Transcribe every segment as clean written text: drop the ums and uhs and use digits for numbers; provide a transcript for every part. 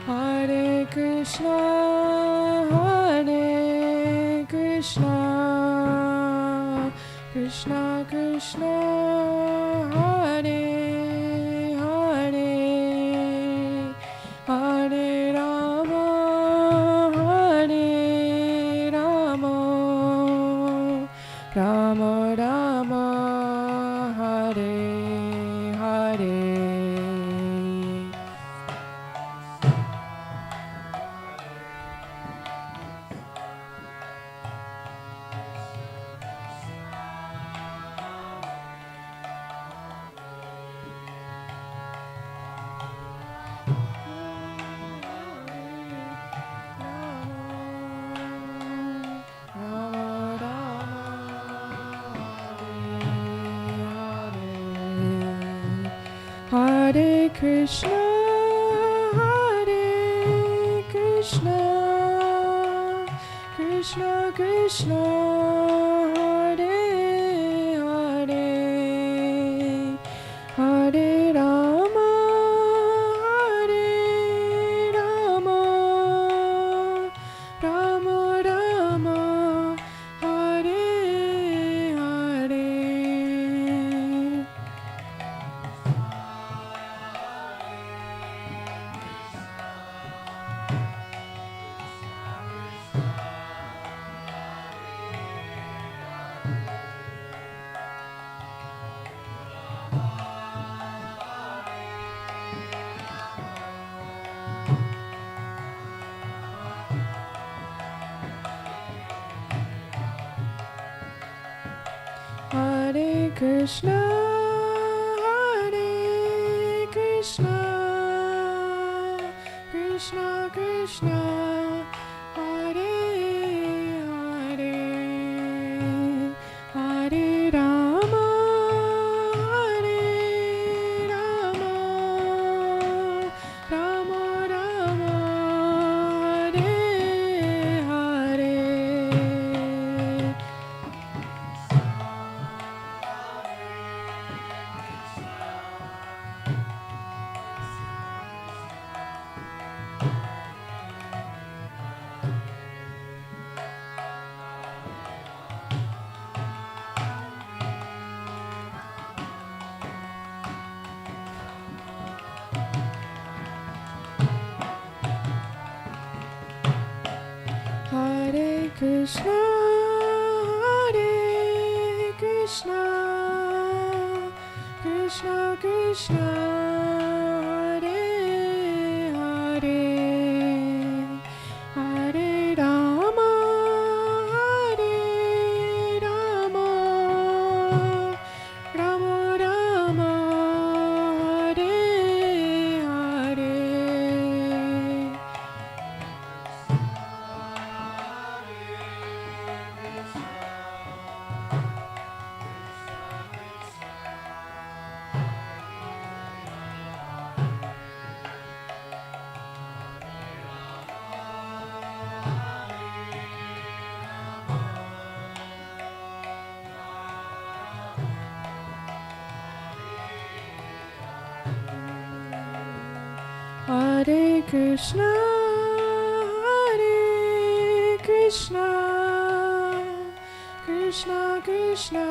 Hare Krishna, Hare Krishna, Krishna Krishna, Hare Hare, Hare Rama, Hare Rama, Rama Rama, Hare Hare. Hare Krishna, Hare Krishna, Krishna Krishna, Hare Hare, Hare Rama, Hare Rama, Rama Rama, Hare Hare. Hare Krishna, Hare Krishna, Krishna Krishna, Hare Hare, Hare Rama, Hare Rama, Rama Rama, Hare Hare. Hare Krishna, Hare Krishna, Krishna Krishna,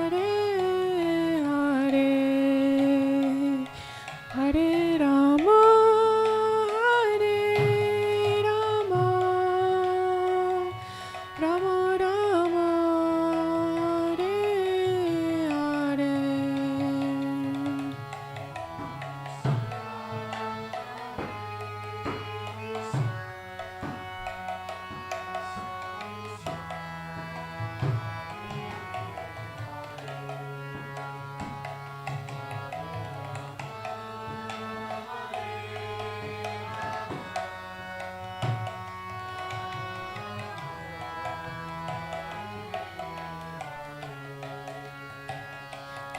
Hare Hare, Hare Rama, Hare Rama, Rama Rama, Hare Hare.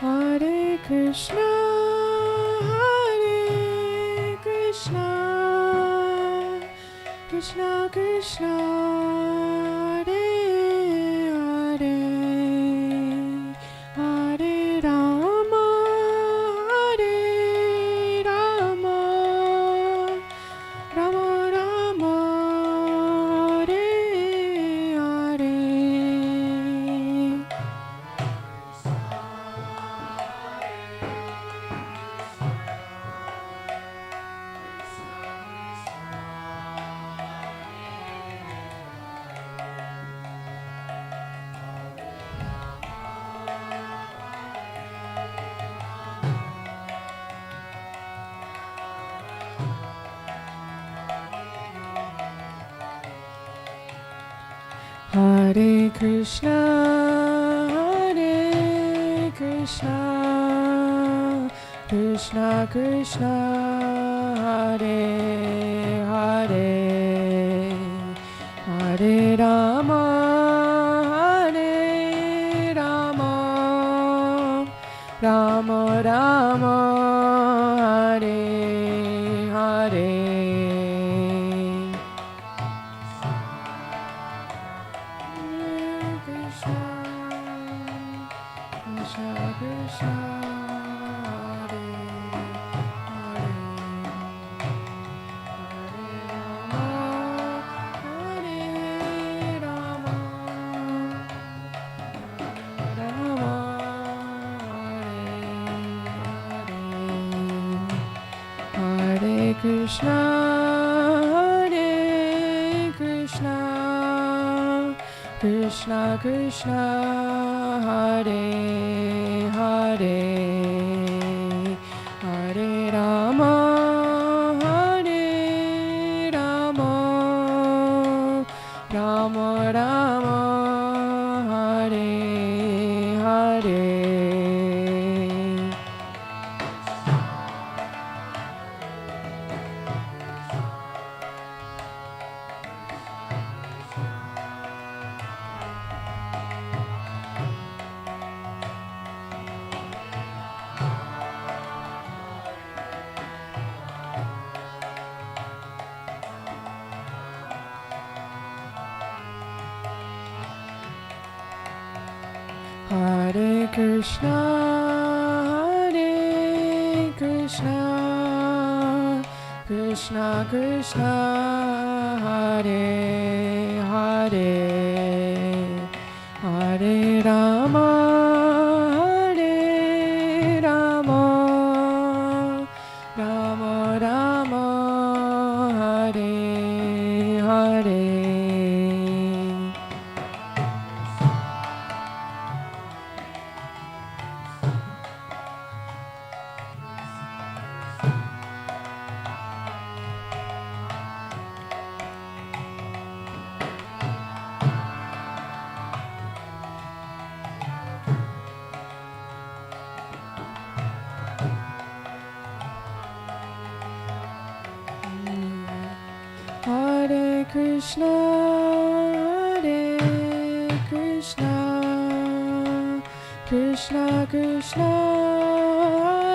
Hare Krishna, Hare Krishna, Krishna Krishna, Hare Hare Krishna, Hare Krishna, Krishna Krishna, Hare Hare, Hare Rama, Hare Rama, Rama Rama, Hare Hare. Krishna Krishna, Hare Hare, Hare Rama, Rama, Hare Krishna, Hare Krishna, Krishna Krishna, Hare Hare, Hare Rama, Hare Rama, Rama Rama, Hare Hare. Hare Krishna, Hare Krishna, Krishna Krishna, Hare Hare, Hare Rama, Hare Rama, Rama Rama, Hare Hare. Hare Krishna, Hare Krishna, Krishna Krishna,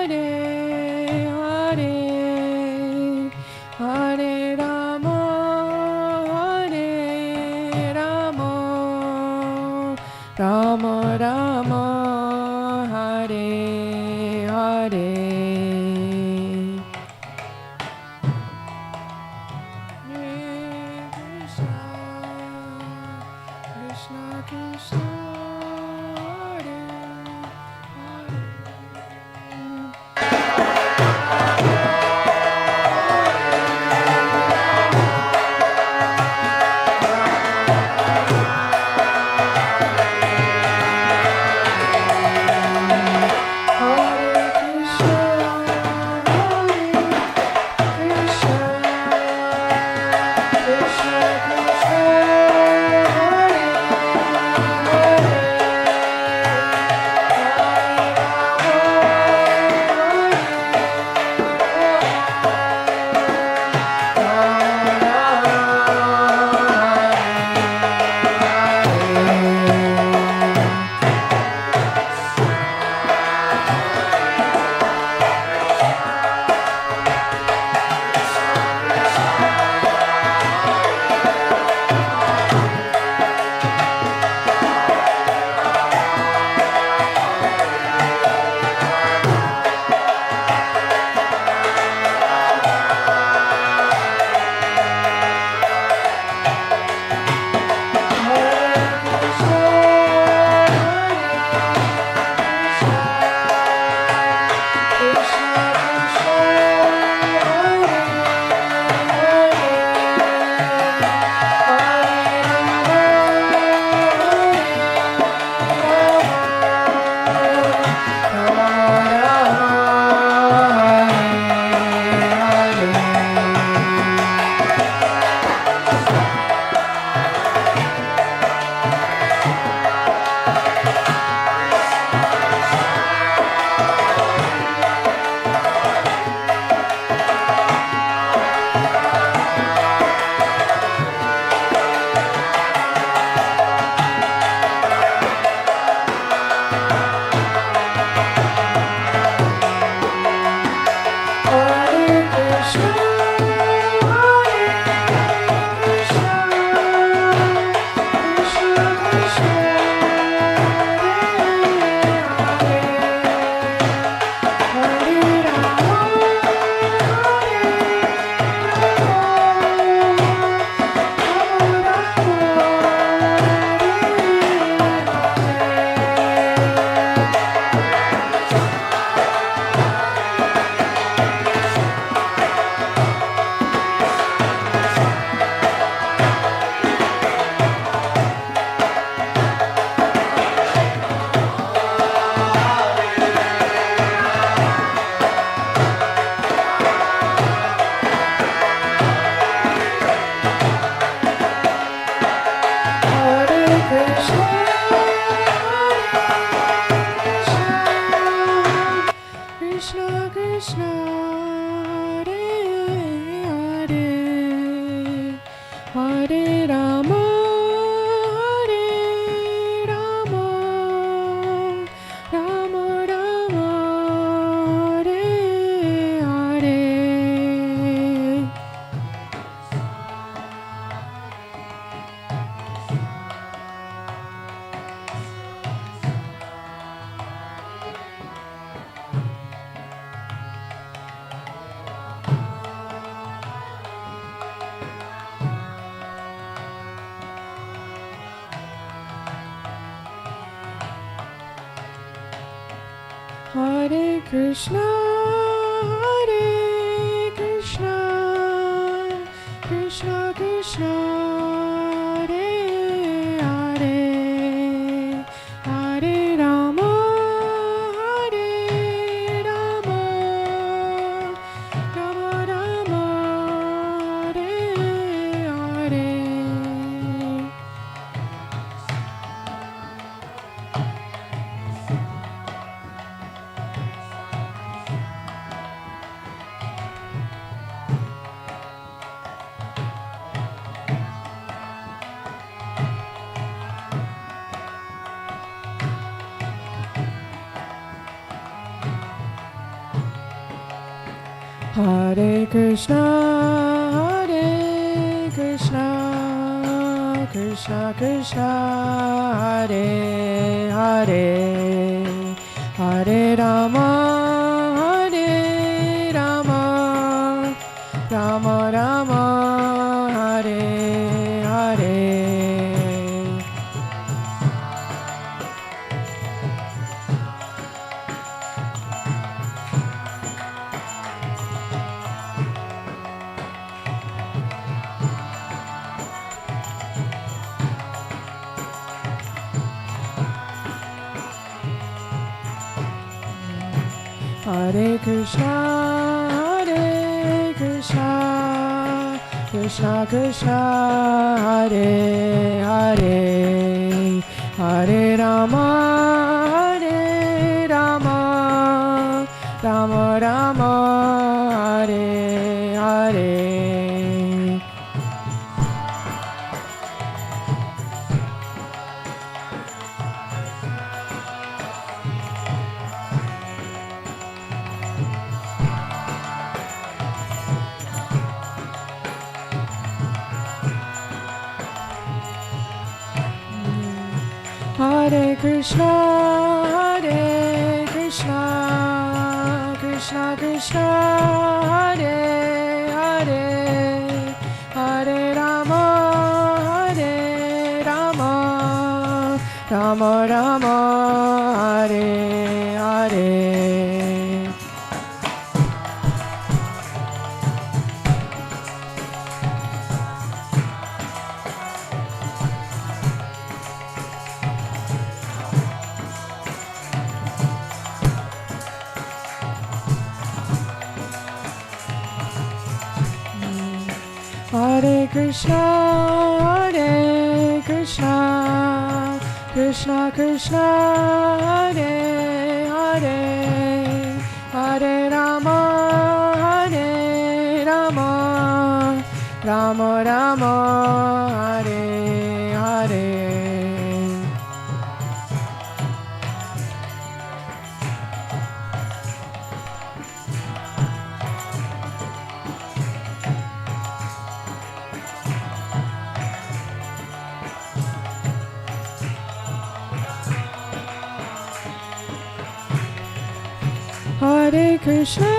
Hare Hare, Hare Rama, Hare Rama, Rama Rama, Hare Hare. Krishna Krishna, Hare Hare Krishna, Krishna Krishna, Hare Hare, Hare Rama, Hare Rama, Rama Rama, Hare Hare. Hare Krishna, Hare Krishna, Krishna Krishna, Hare Hare, Hare Rama, Hare Rama, Rama Rama, Hare Hare. Hare Krishna, Hare Krishna, Krishna Krishna, Hare Hare, Hare Rama, Hare Rama, Rama Rama, Hare Hare. Hare Krishna, Hare Krishna, Krishna Krishna, Hare Hare, Hare Rama, Hare Rama, Rama Rama, Hare Hare. Hare Krishna, Hare Krishna, Krishna Krishna, Hare Hare, Hare Rama, Hare Rama, Rama Rama, Hare Hare. Hare Krishna, Hare Krishna, Krishna Krishna, Hare Hare, Hare Rama, Hare Rama, Rama Rama, Hare Hare. Hare Krishna,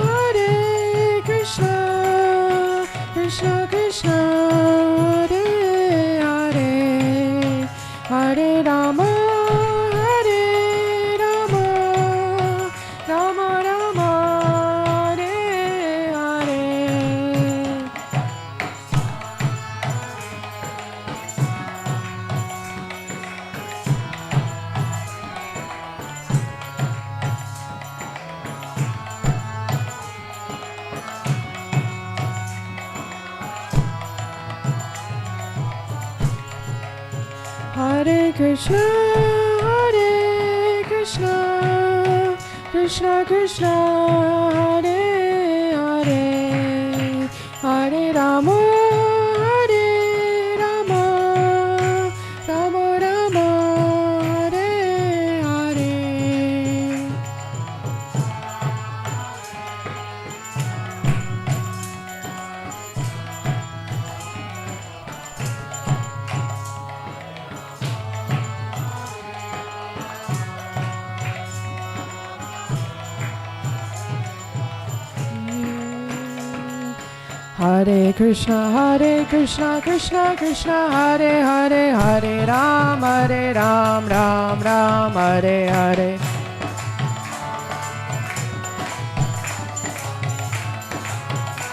Hare Krishna, Krishna Krishna, Hare Hare, Hare Rama, Hare Rama, Rama Rama, Hare Hare. Hare Krishna, Hare Krishna, Krishna Krishna, Hare Hare, Hare Rama, Hare Rama, Rama Rama, Hare Hare. Hare Krishna, Krishna Krishna, Hare Hare, Hare Ram, Ram Ram, Hare Hare.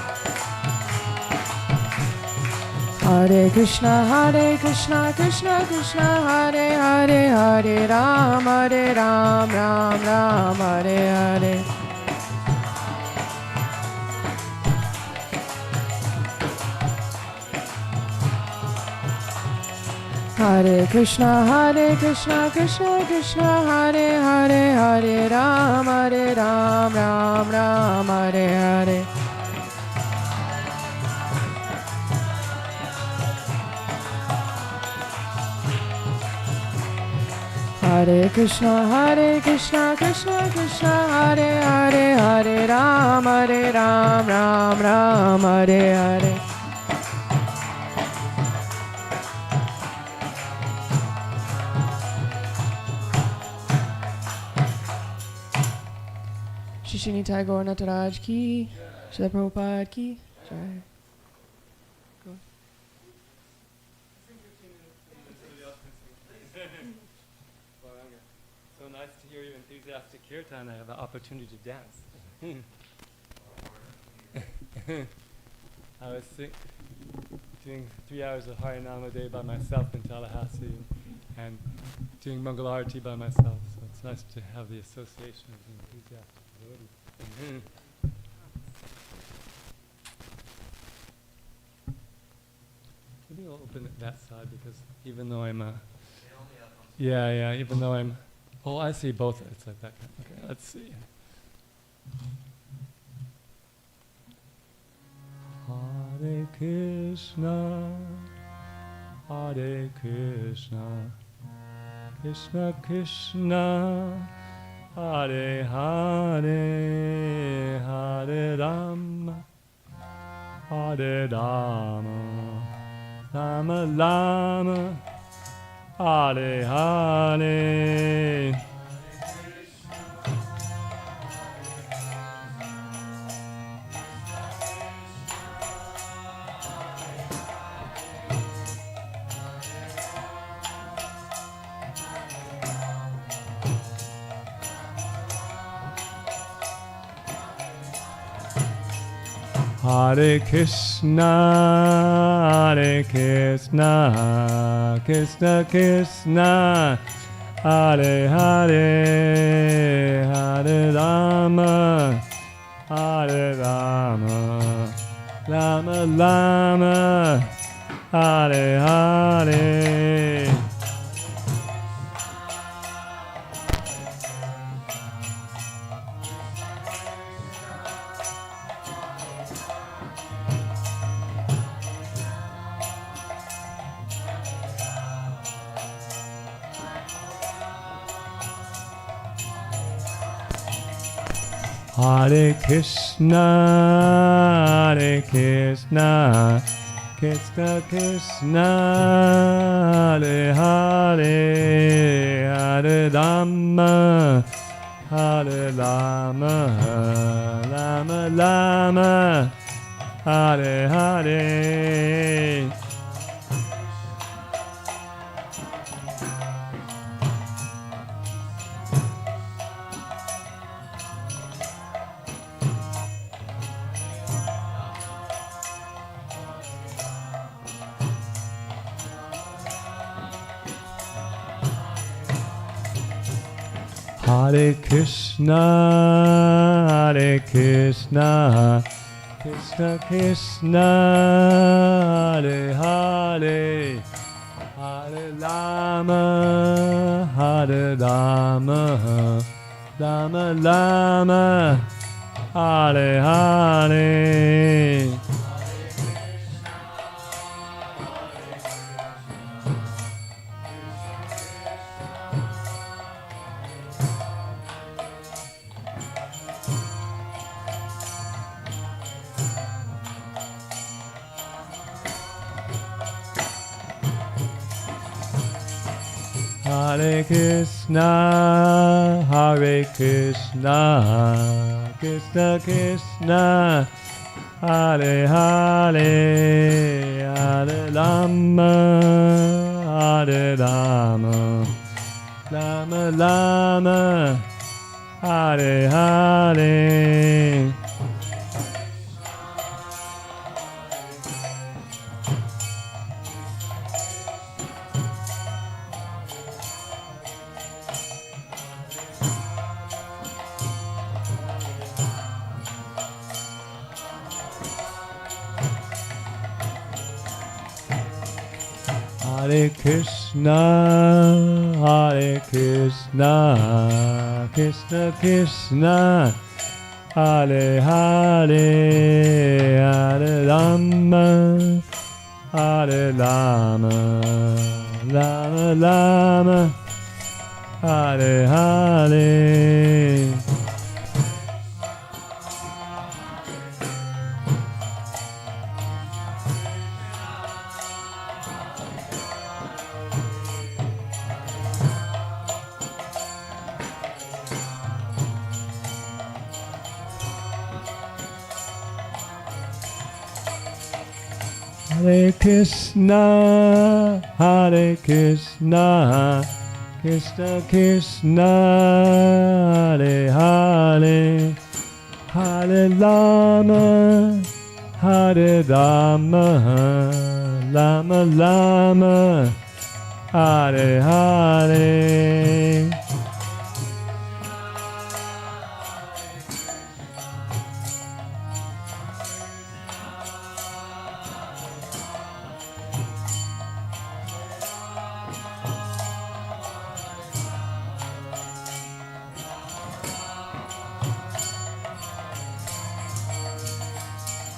Hare Krishna, Krishna Krishna, Hare Hare, Hare Ram, Ram Ram, Hare Hare. Hare Krishna, Krishna Krishna, Hare Hare, Hare Ram, Ram Ram, Hare Hare. Hare Krishna, Krishna, Hare Hare, Hare Ram, Ram Hare Hare. Shishini Tagore Nataraj ki, Srila Prabhupada ki. Sorry. Go. So nice to hear your enthusiastic kirtan. I have an opportunity to dance. I was doing 3 hours of Harinam a day by myself in Tallahassee and doing Mangal Arati by myself. So it's nice to have the association of the enthusiastic devotees. Maybe I'll open it that side because even though I'm even though I'm, oh, I see both. It's like that. Okay, let's see. Hare Krishna, Hare Krishna, Krishna Krishna, Hare Hare, Hare Rama, Hare Rama, Rama Rama, Hare Hare. Hare Krishna, Hare Krishna, Krishna Krishna, Hare Hare, Hare Rama, Hare Rama, Rama Rama, Hare Hare. Hare Krishna, Hare Krishna, Krishna Krishna, Hare Hare, Hare Rama, Hare Rama, Rama Rama, Hare Hare. Hare Krishna, Hare Krishna, Krishna Krishna, Hare Hare, Hare Lama, Hare Lama, Lama Lama, Hare Hare. Hare Krishna, Hare Krishna, Krishna Krishna, Hare Hare, Hare Rama, Hare Rama, Rama Rama, Hare Hare. Hare Krishna, Hare Krishna, Krishna Krishna, Hare Hare, Hare Rama, Hare Rama, Rama Rama, Hare Hare. Hare Krishna, Hare Krishna, Krishna Krishna, Hare Hare, Hare Rama, Hare Rama, Rama Rama, Hare Hare.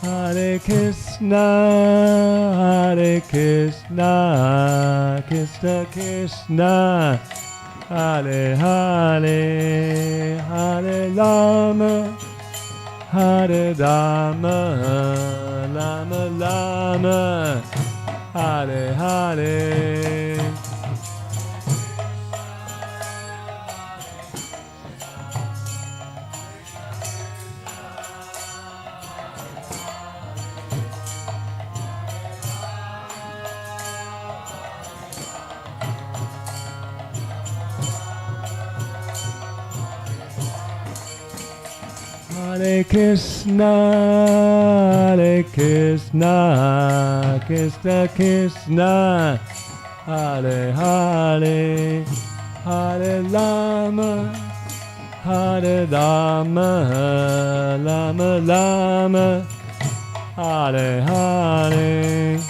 Hare Krishna, Hare Krishna, Krishna Krishna, Hare Hare, Hare Rama, Hare Rama, Rama Rama, Hare Hare. Hare Krishna, Hare Krishna, Krishna Krishna, Hare Hare, Hare Rama, Hare Rama, Rama Rama, Hare Hare.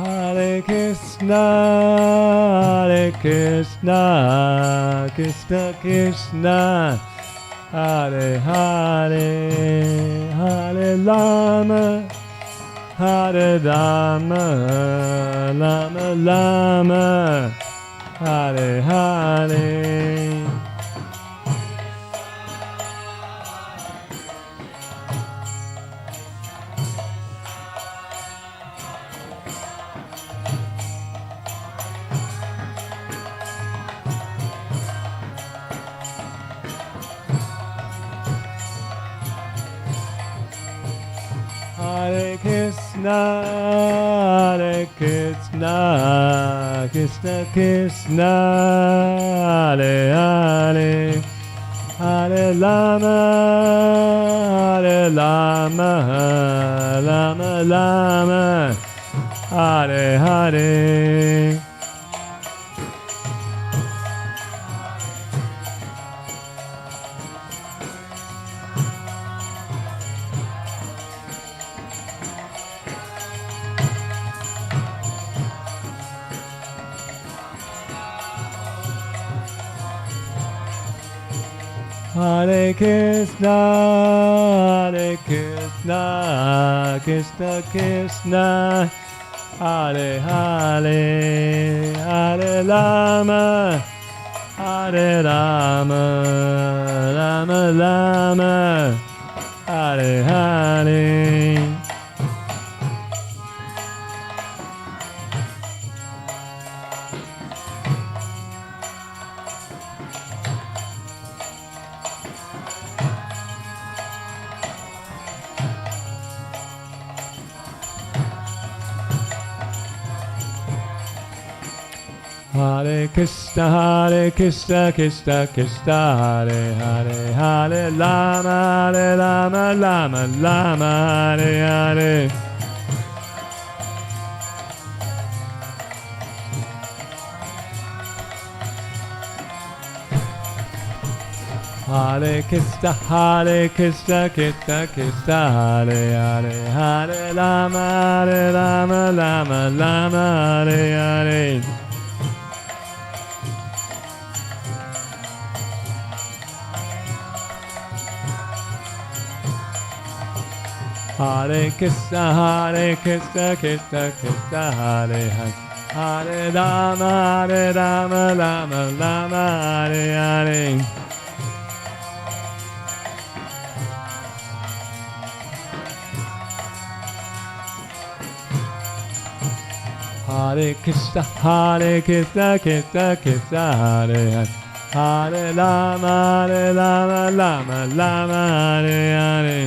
Hare Krishna, Hare Krishna, Krishna Krishna, Hare Hare, Hare Rama, Hare Rama, Rama Rama, Hare Hare. Hare Krishna, Hare Krishna, Krishna Krishna, Hare Hare, Hare Lama, Hare Lama, Lama Lama, Hare Hare. Hare Krishna, Krishna Krishna, Hare Hare, Hare Rama, Hare Rama, Rama Rama, Hare Hare. Hare Krishna, Krishna Krishna, Hare Hare, Hare Rama, Rama Rama, Hare Hare. Hare Krishna, Krishna Krishna, Hare Hare, Hare Rama, Rama Rama, Hare Hare. Hare Krishna, Krishna Krishna, Hare Hare, Hare Rama, Rama Rama, Hare Hare.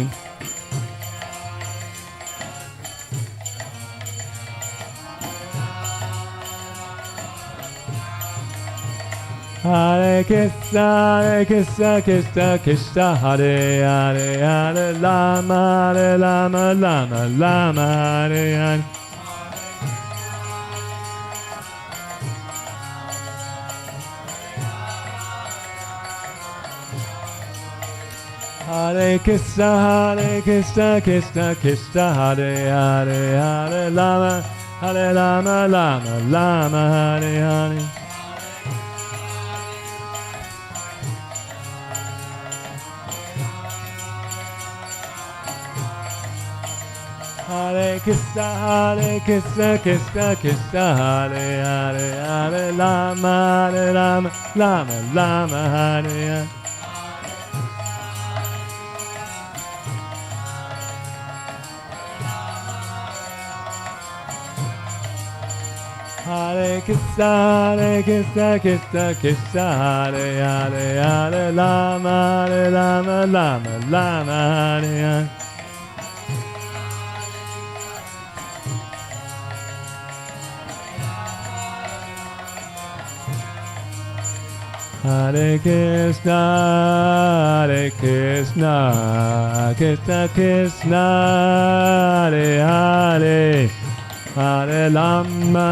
Hare Krishna, Krishna Krishna, Hare Hare, Hare Rama, Rama, Hare Hare. Hare Krishna, Krishna, Hare Hare, Hare Rama, Rama, Hare Hare. Hare Krishna, Krishna, Hare Hare, Hare Rama, Rama, Hare Hare. Hare Krishna, Krishna, Hare Hare, Hare Rama, Rama, Hare Hare. Hare Krishna, Krishna, Hare Hare, Hare Rama, Rama, Hare Hare. Hare Krishna, Krishna, Hare Hare, Hare Rama,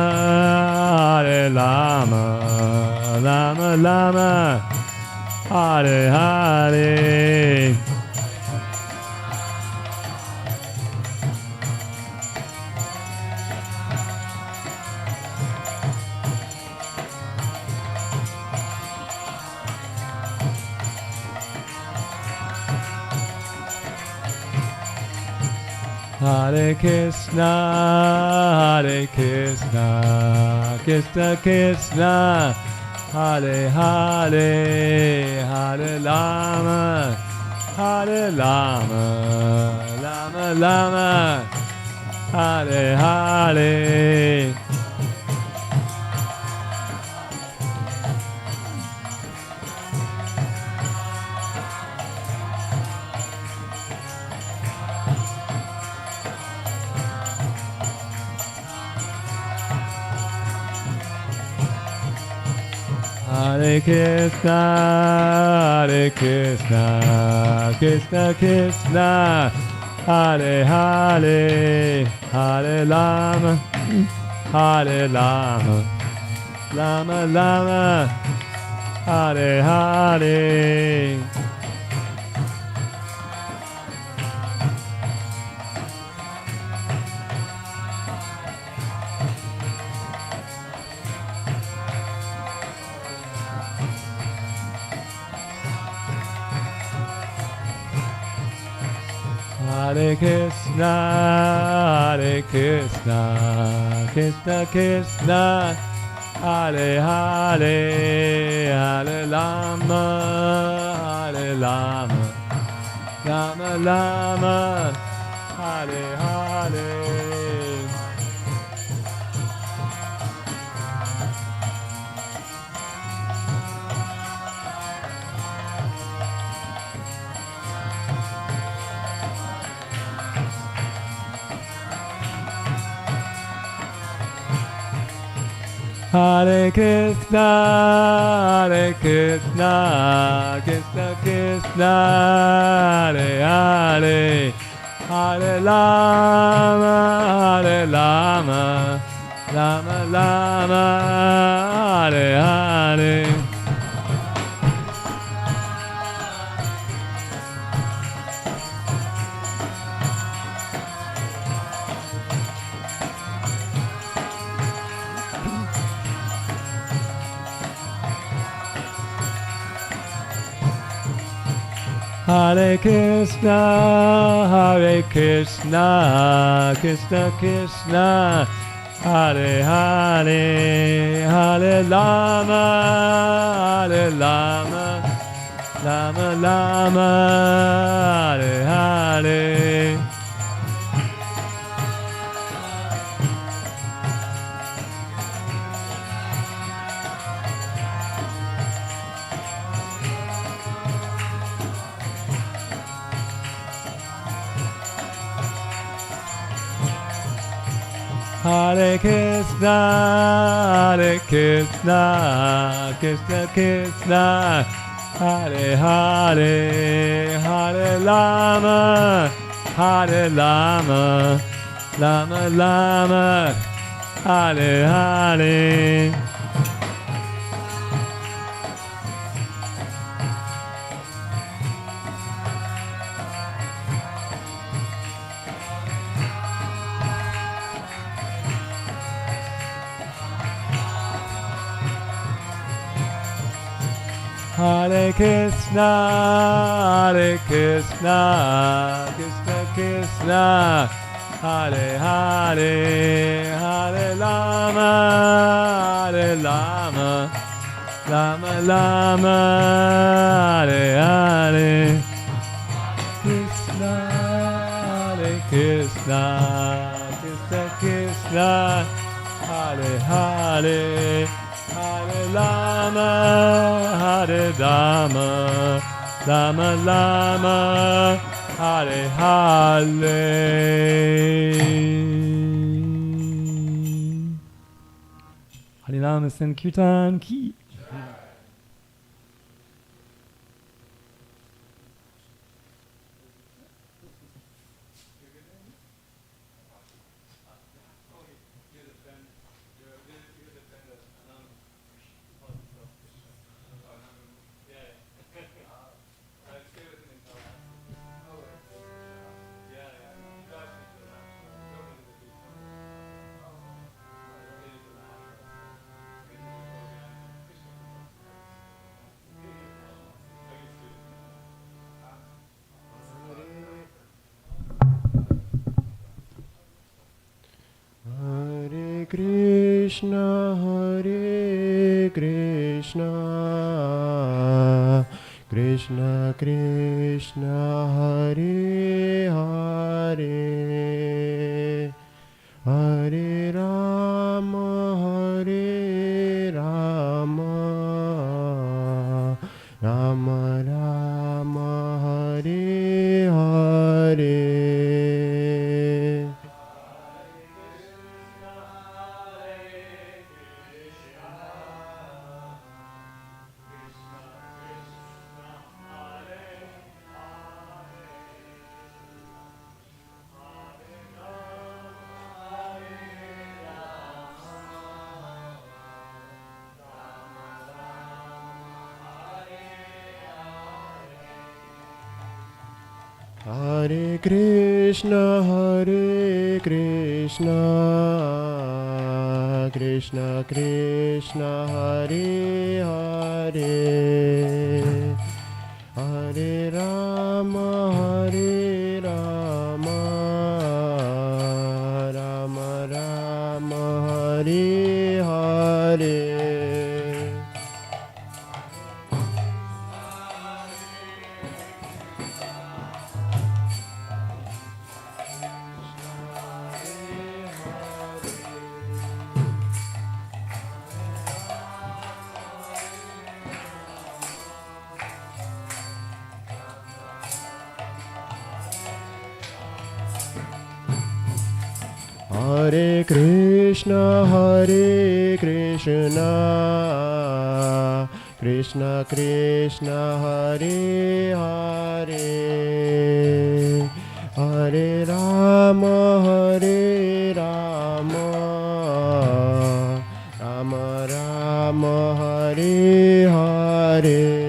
Rama, Hare Hare. Hare Krishna, Krishna, Hare Hare, Hare Rama, Rama, Hare Hare. Hare Krishna, Krishna Krishna, Hare Hare, Hare Rama, Hare Rama, Rama Rama, Hare Hare. Hare Krishna, Krishna Krishna, Hare Hare, Hare Rama, Hare Rama, Rama Rama, Hare Hare. Hare Krishna, Krishna Krishna, Hare Hare, Hare Rama, Hare Rama, Rama Rama, Hare Hare. Hare Krishna, Krishna Krishna, Hare Hare, Hare Rama, Hare Rama, Rama Rama, Hare Hare. Hare Krishna, Krishna Krishna, Hare Hare, Hare Rama, Hare Rama, Rama Rama, Hare Hare. Hare Krishna, Krishna Krishna, Hare Hare, Hare Rama, Hare Rama, Rama Rama, Hare Hare. Krishna, Krishna Krishna, Hare Hare, Hare Rama, Hare Rama, Rama Rama, Hare Hare. Hare Rama Sankirtan Ki. Krishna, Hare Krishna, Krishna Krishna, Hare Hare, Hare Rama, Hare Rama, Rama Rama, Hare Hare. Hare Krishna, Krishna Krishna, Hare Hare, Hare Rama, Rama Rama, Hare Hare. Hare Krishna, Krishna Krishna, Hare Hare, Hare Rama, Rama Rama, Hare Hare.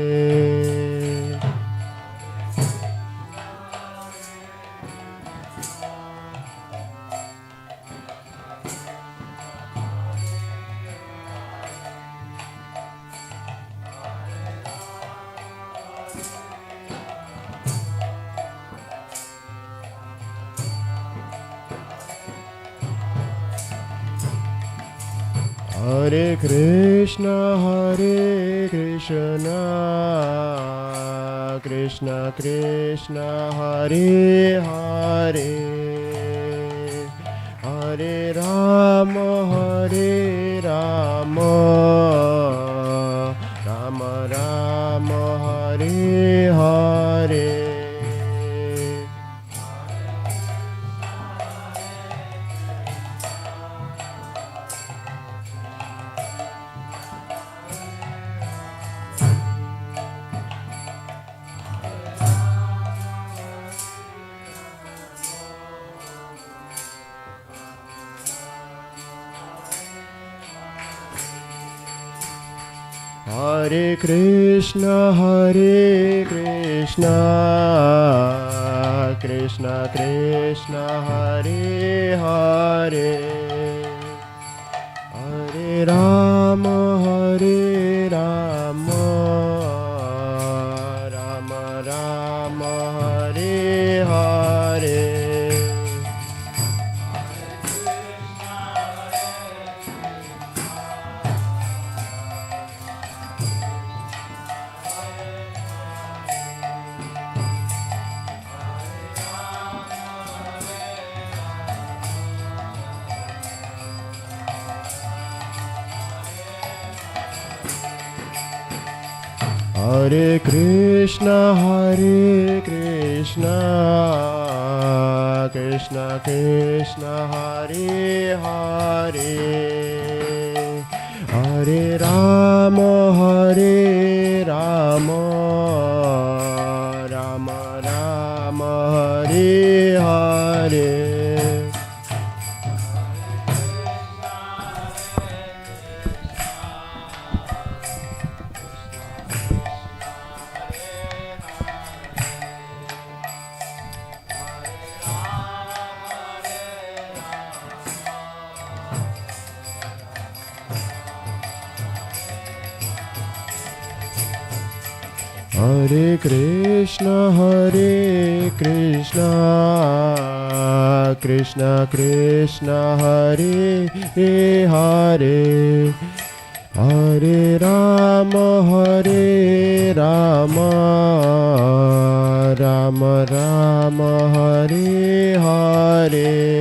Hare Krishna, Krishna Krishna, Hare Hare, Hare Rama, Rama Rama, Hare Hare. Hare Krishna, Krishna Krishna, Hare Hare, Hare Rama, Rama Rama, Hare Hare. Hare Krishna, Krishna Krishna, Hare Hare, Hare Rama, Rama Rama, Hare Hare. Hare Krishna, Krishna Krishna, Hare Hare, Hare Rama, Rama Rama, Hare Hare.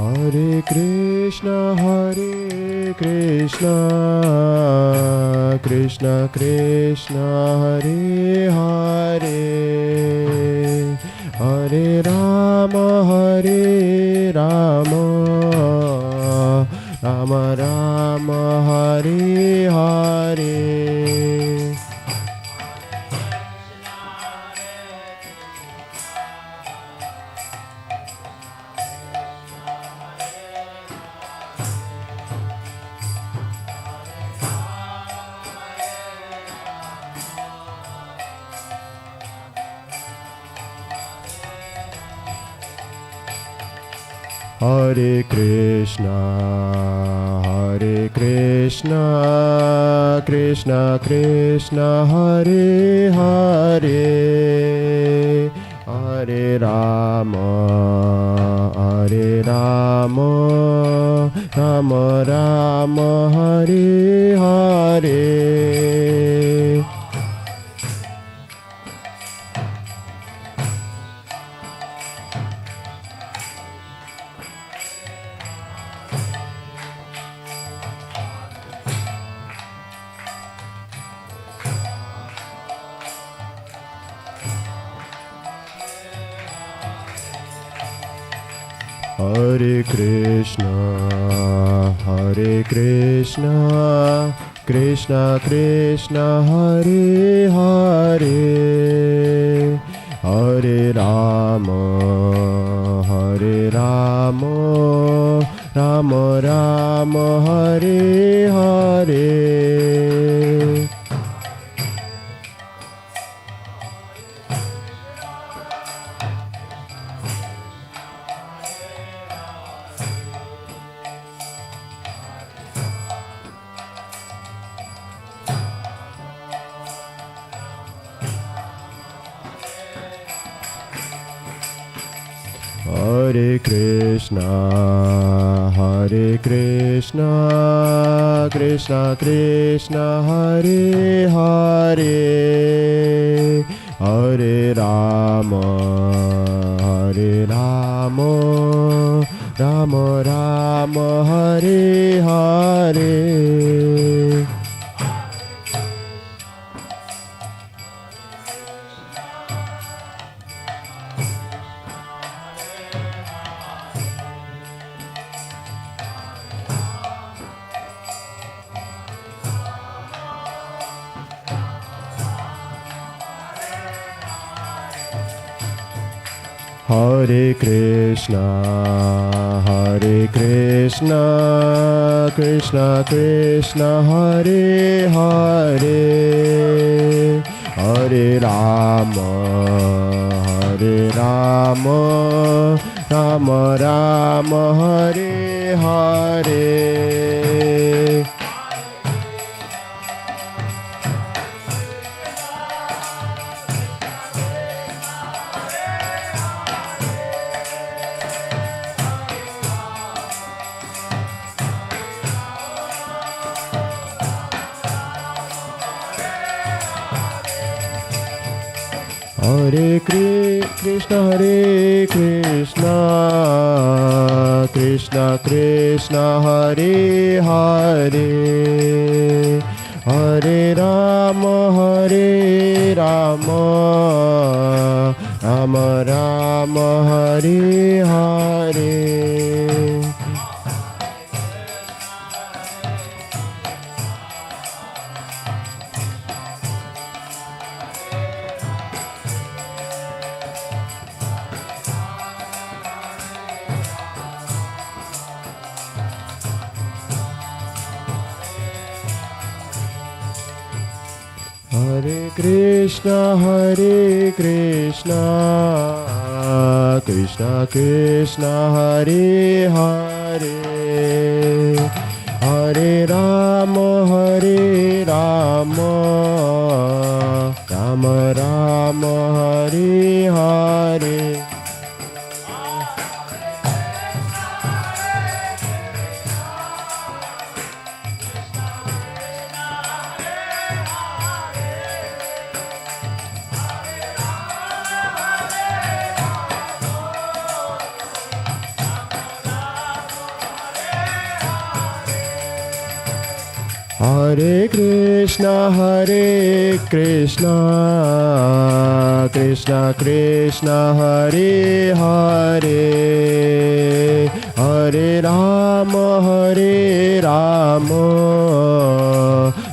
Hare Krishna, Krishna Krishna, Hare Hare, Hare Rama, Rama Rama Hare Hare. Hare Krishna, Krishna Krishna, Hare Hare, Hare Rama, Rama Rama, Hare Hare. Hare Krishna, Krishna Krishna, Hare Hare, Hare Rama, Rama Rama, Hare Hare. Hare Krishna, Krishna Krishna, Hare Hare, Hare Rama, Rama Rama, Hare Hare. Hare Krishna, Krishna Krishna, Hare Hare, Hare Rama, Rama Rama, Hare Hare. Hare Krishna, Krishna Krishna, Hare Hare, Hare Rama, Rama Rama, Hare Hare. Hare Krishna, Krishna Krishna, Hare Hare, Hare Rama, Rama Rama, Hare Hare. Hare Krishna, Krishna Krishna, Hare Hare, Hare Rama, Hare Rama,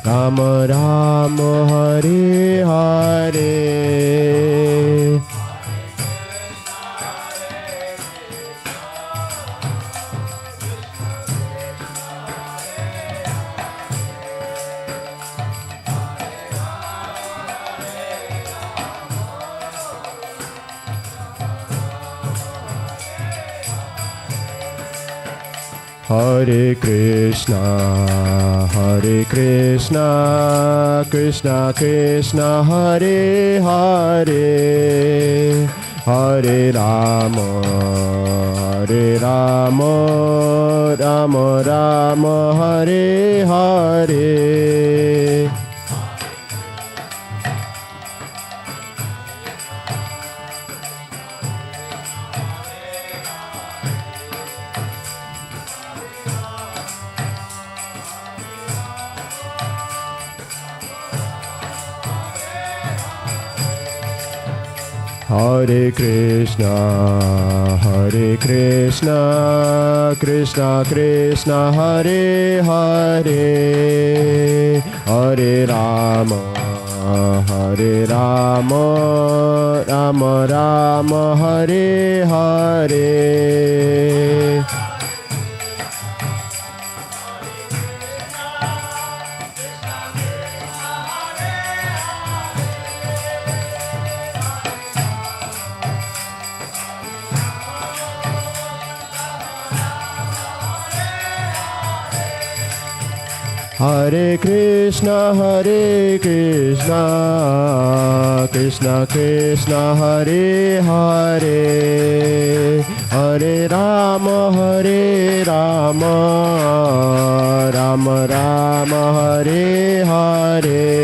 Rama Rama, Hare Hare. Hare Krishna, Krishna Krishna, Hare Hare, Hare Rama, Rama Rama, Hare Hare. Hare Krishna, Krishna Krishna, Hare Hare, Hare Rama, Rama Rama, Hare Hare. Hare Krishna, Krishna Krishna, Hare Hare, Hare Rama, Rama Rama, Hare Hare.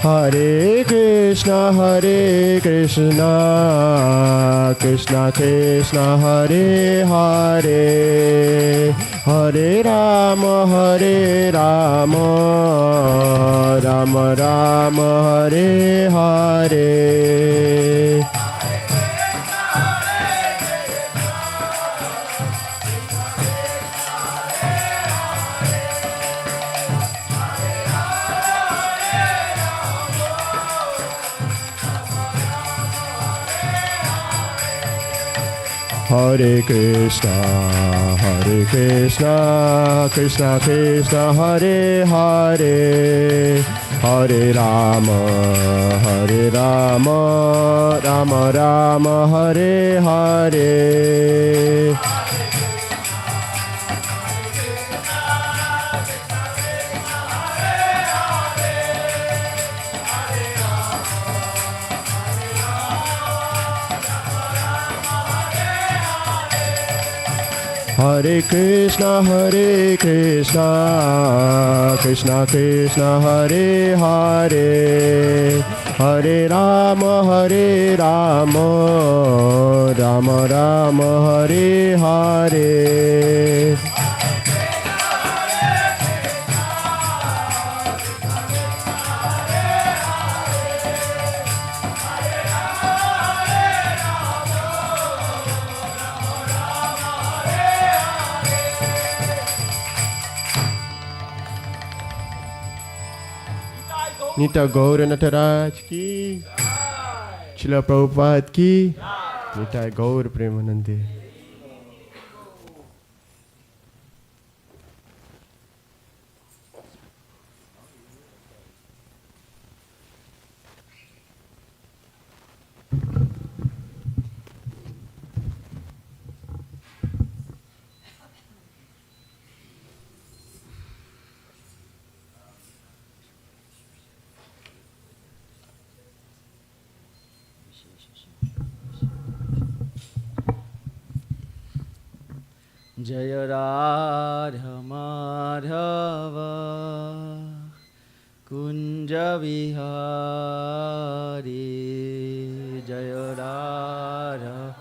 Hare Krishna, Krishna Krishna, Hare Hare, Hare Rama, Rama Rama, Hare Hare. Hare Krishna, Krishna Krishna, Hare Hare, Hare Rama, Rama Rama, Hare Hare. Hare Krishna, Krishna Krishna, Hare Hare, Hare Rama, Rama Rama, Hare Hare. Nita Gaura Nataraj ki, Srila Prabhupada ki, Nita Gaura Premanande. Jaya Radha Madhava Kunja Vihari Jaya Radha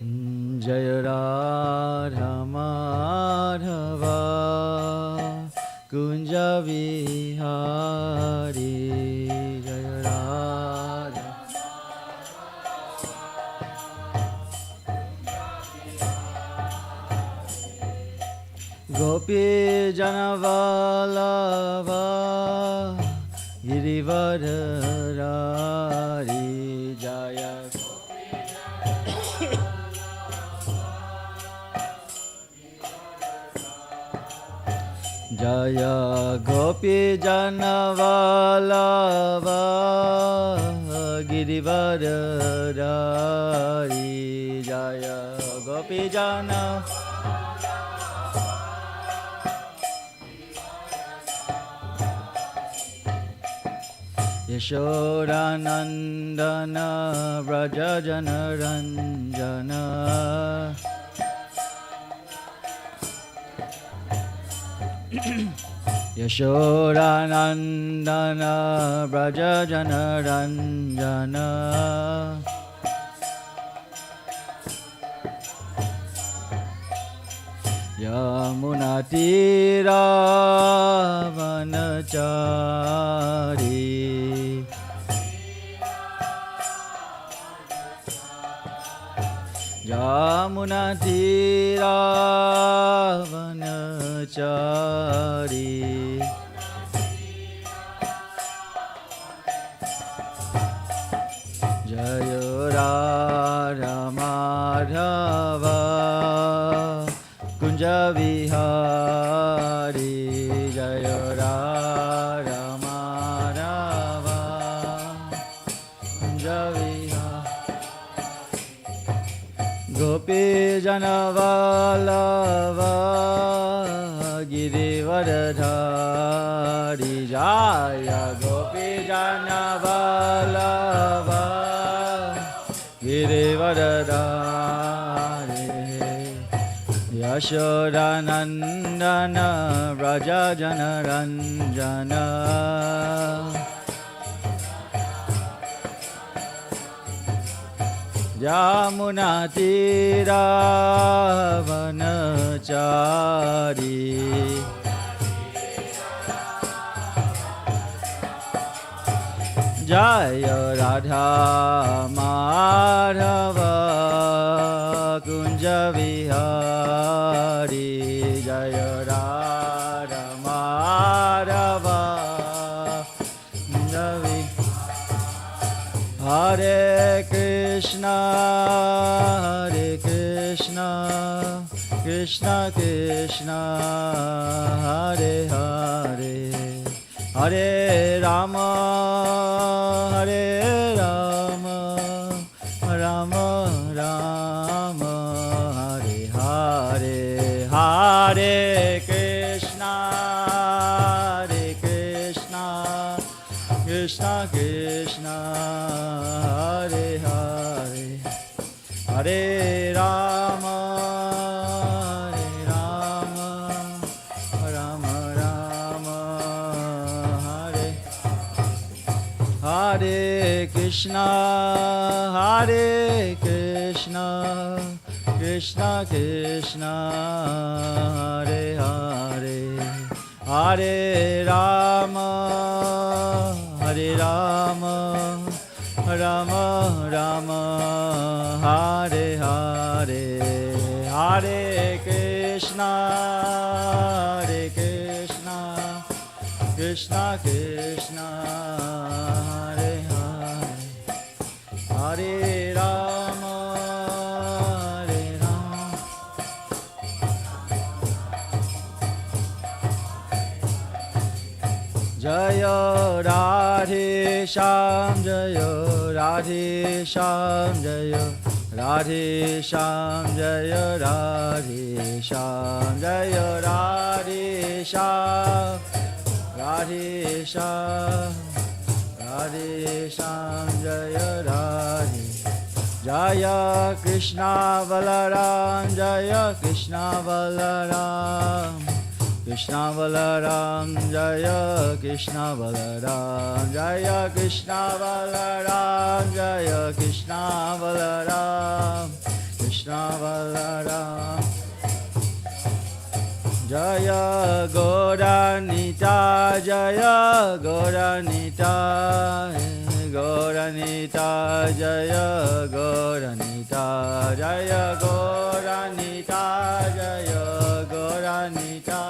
Jai Radha Madhava Kunja Vihari Jai Radha Gopi Janavalava Girivadharari Jaya Jaya Gopi Janavalava Girivadharari Jaya Gopi Janavalava Yashodanandana Vrajajana Ranjana Yashodanandana Vrajajana Ranjana Yamunatira Vanachari Yamunatira Vanachari Jaya Radha Madhava Kunja Vihari Jaya Radha Madhava Kunja Vihari Gopi Janavalava Girivadharari Jaya Gopi Janavalava Girivadharari Yashodanandana Vrajajana Ranjana Yamunatira Vanachari Jaya Radha Madhava Kunja Vihari Jaya Radha Madhava Kunja Vihari Hare Krishna Krishna Krishna Hare Hare Hare Rama Hare Rama Rama Rama Hare Hare Hare Krishna Krishna Krishna Hare Hare Hare Rama Rama Rama Hare Hare Krishna Krishna Krishna Hare Hare Hare Rama Rama Rama Hare Hare Hare Krishna Krishna Krishna Hare Hare Hare Rama Jaya Radhe Shyam Jaya Radhe Shyam Jaya Radhe Shyam Jaya Radhe Shyam Jaya Radhe Shyam Radhe Shyam Radhe Shyam Jaya Radhe Jaya Krishna Balaram Jaya Krishna Balaram Krishna Balaram Jaya Krishna Balaram Jaya Krishna Balaram Jaya Krishna Balaram Krishna Balaram Jaya Gauranita Jaya Gauranita Gauranita Jaya Gauranita Jaya Gauranita Jaya Gauranita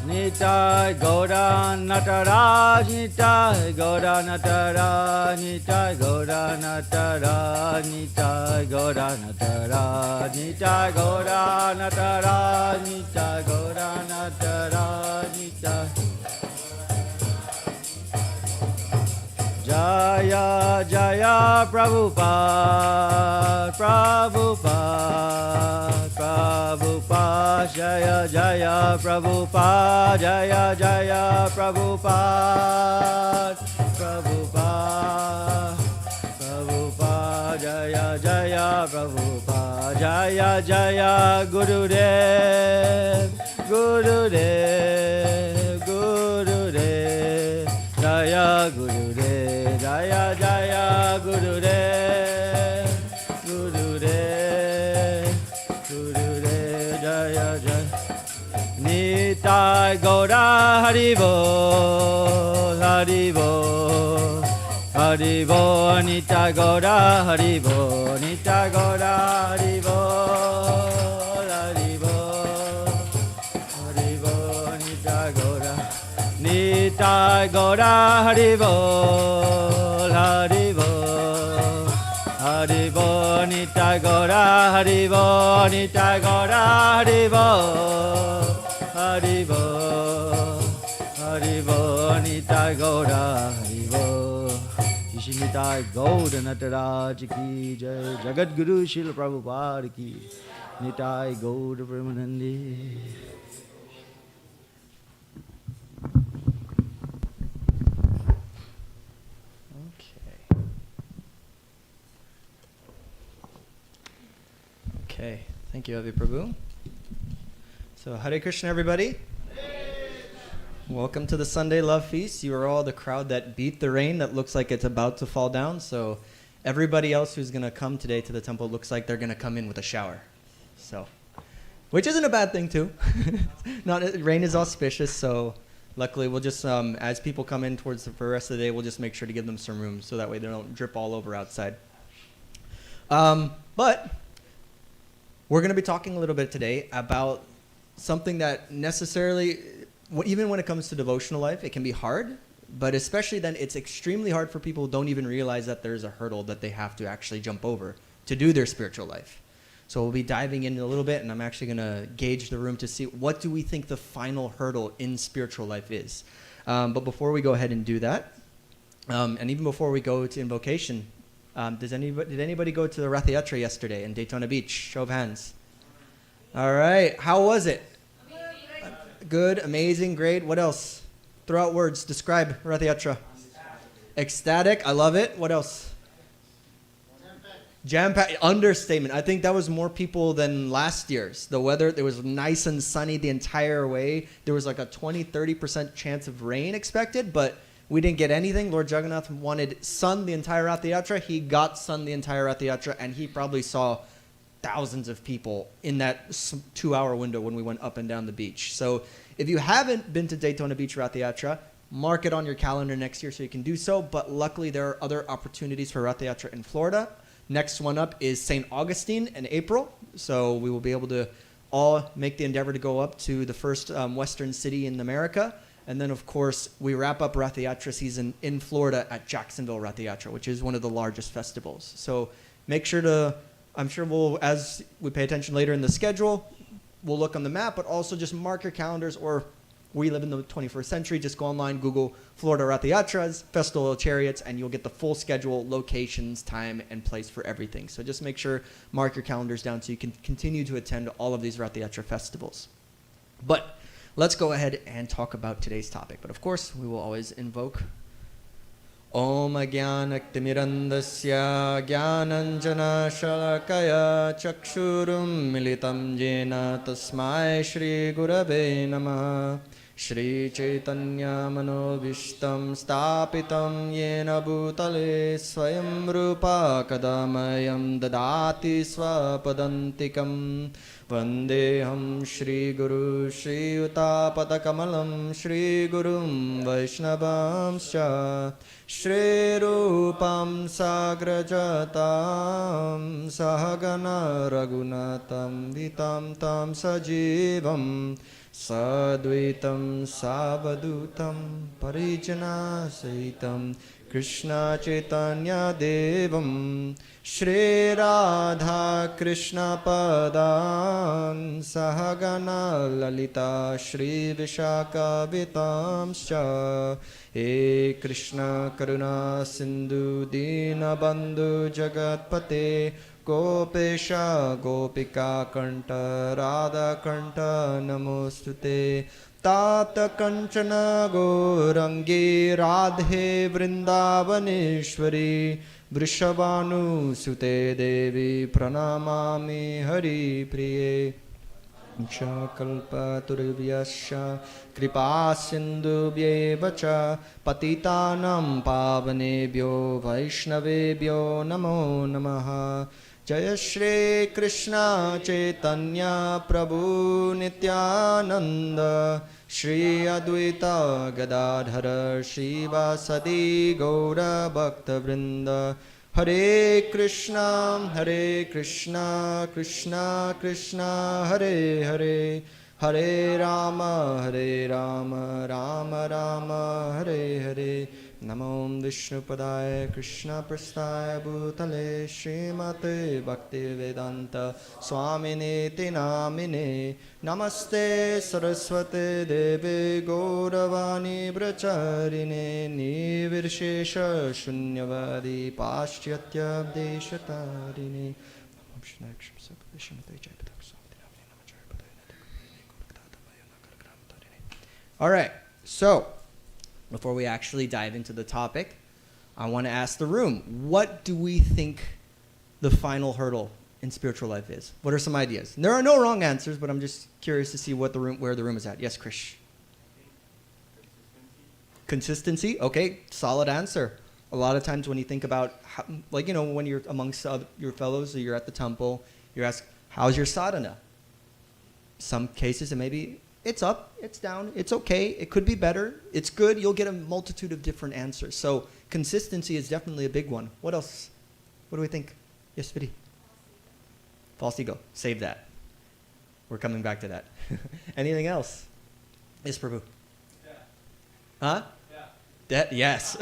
Nitai Gaura Nataraj Nitai Gaura Nataraj Nitai Gaura Nataraj Nitai Gaura Nataraj Nitai Gaura Nataraj Nitai Gaura Nataraj Nitai Jaya Jaya Prabhupada Prabhupada Prabhupada Jaya Jaya Prabhupada Jaya Jaya Prabhupada Prabhupada Prabhupada Jaya Jaya Prabhupada Jaya Jaya Gurudev Gurudev Gurudev Jaya Gurudev Jaya Jaya Gurudev Gurudev Gurudev Jaya Jaya Nitai Gaura Haribol Haribol Haribol Nitai Gaura Haribol Nitai Gaura Haribol Haribol Haribol Nitai Gaura Nitai Gaura Haribol Haribol Haribol Nitai Gaura Haribol Nitai Gaura Haribol Haribol Haribol Nitai Gaura Haribol Shri Nitai Gaura Nataraj Ki Jai Jagat Guru Srila Prabhupada Ki Nitai Gaura Premanande. Okay, thank you, Avi Prabhu. So, Hare Krishna, everybody. Welcome to the Sunday Love Feast. You are all the crowd that beat the rain that looks like it's about to fall down. So, everybody else who's going to come today to the temple looks like they're going to come in with a shower. So, which isn't a bad thing, too. Rain is auspicious, so luckily we'll just, as people come in towards the rest of the day, we'll just make sure to give them some room so that way they don't drip all over outside. But we're going to be talking a little bit today about something that necessarily, even when it comes to devotional life, it can be hard, but especially then it's extremely hard for people who don't even realize that there's a hurdle that they have to actually jump over to do their spiritual life. So we'll be diving in a little bit, and I'm actually going to gauge the room to see what do we think the final hurdle in spiritual life is. But before we go ahead and do that, and even before we go to invocation, did anybody go to the Rath Yatra yesterday in Daytona Beach? Show of hands. All right. How was it? Good, amazing, great. What else? Throw out words. Describe Rath Yatra. Ecstatic. I love it. What else? Jam-packed. Understatement. I think that was more people than last year's. The weather, it was nice and sunny the entire way. There was like a 20-30% chance of rain expected, but we didn't get anything. Lord Jagannath wanted sun the entire Rath Yatra. He got sun the entire Rath Yatra, and he probably saw thousands of people in that 2-hour window when we went up and down the beach. So if you haven't been to Daytona Beach Rath Yatra, mark it on your calendar next year so you can do so. But luckily, there are other opportunities for Rath Yatra in Florida. Next one up is St. Augustine in April. So we will be able to all make the endeavor to go up to the first Western city in America. And then, of course, we wrap up Rath Yatra season in Florida at Jacksonville Rath Yatra, which is one of the largest festivals. So make sure to, I'm sure we'll, as we pay attention later in the schedule, we'll look on the map, but also just mark your calendars, or we live in the 21st century, just go online, Google Florida Rath Yatras, Festival of Chariots, and you'll get the full schedule, locations, time, and place for everything. So just make sure, mark your calendars down so you can continue to attend all of these Rath Yatra festivals. But let's go ahead and talk about today's topic. But of course, we will always invoke Om Agyanaktimirandasya Gyananjana Shalakaya Chakshurum Militam Jena Tasmai Shri Gurave Namah Shri Chaitanya Manobishtam Stapitam Yena Bhutale Swayam Rupa Kadamayam Dadati Swapadantikam Vandeham Shri Guru Shri Utapatakamalam Shri Gurum Vaishnavamscha Shri Rupam Sagrajatam Sahagana Raghunatam Vitam Tam Sajivam Sadvaitam Savadutam Parijana Sahitam Krishna Chaitanya Devam Shri Radha Krishna Padan Sahagana Lalita Shri Vishaka Vitamscha He Krishna Karuna Sindhu Dina Bandhu Jagatpate Gopesha Gopika Kanta Radha Kanta Namostute Tata Kanchana Gorangi Radhe Vrindavaneshwari Vrishabhanu Sute Devi Pranamami Hari Priye Kalpa Turvyasya Kripa Sindhubhyeva cha Patitanam Pavanebhyo Vaishnavebhyo Namo Namaha Jaya Shri Krishna Chaitanya Prabhu Nityananda Shri Advaita Gadadhara Shivasadi Gaura Bhakta Vrinda Hare Krishna Krishna Krishna Hare Hare Hare Rama Rama Rama Hare Hare Namo Vishnu Padaya Krishna Prastaya Bhutale Srimate Bhakti Vedanta Swamine Namine Namaste Saraswate Deve Gauravani Bracharine Nivirshesha Shunyavadi Paschatya Deshatarine All right, so before we actually dive into the topic, I want to ask the room, what do we think the final hurdle in spiritual life is? What are some ideas? And there are no wrong answers, but I'm just curious to see where the room is at. Yes, Krish? Consistency? Okay, solid answer. A lot of times when you think about, how, when you're amongst your fellows, or you're at the temple, you're asked, how's your sadhana? Some cases it may be, it's up, it's down, it's okay, it could be better, it's good, you'll get a multitude of different answers. So consistency is definitely a big one. What else? What do we think? Yes, Vidi? False ego. Save that. We're coming back to that. Anything else? Yes, Prabhu? Yeah. Huh? Yeah. That, yes.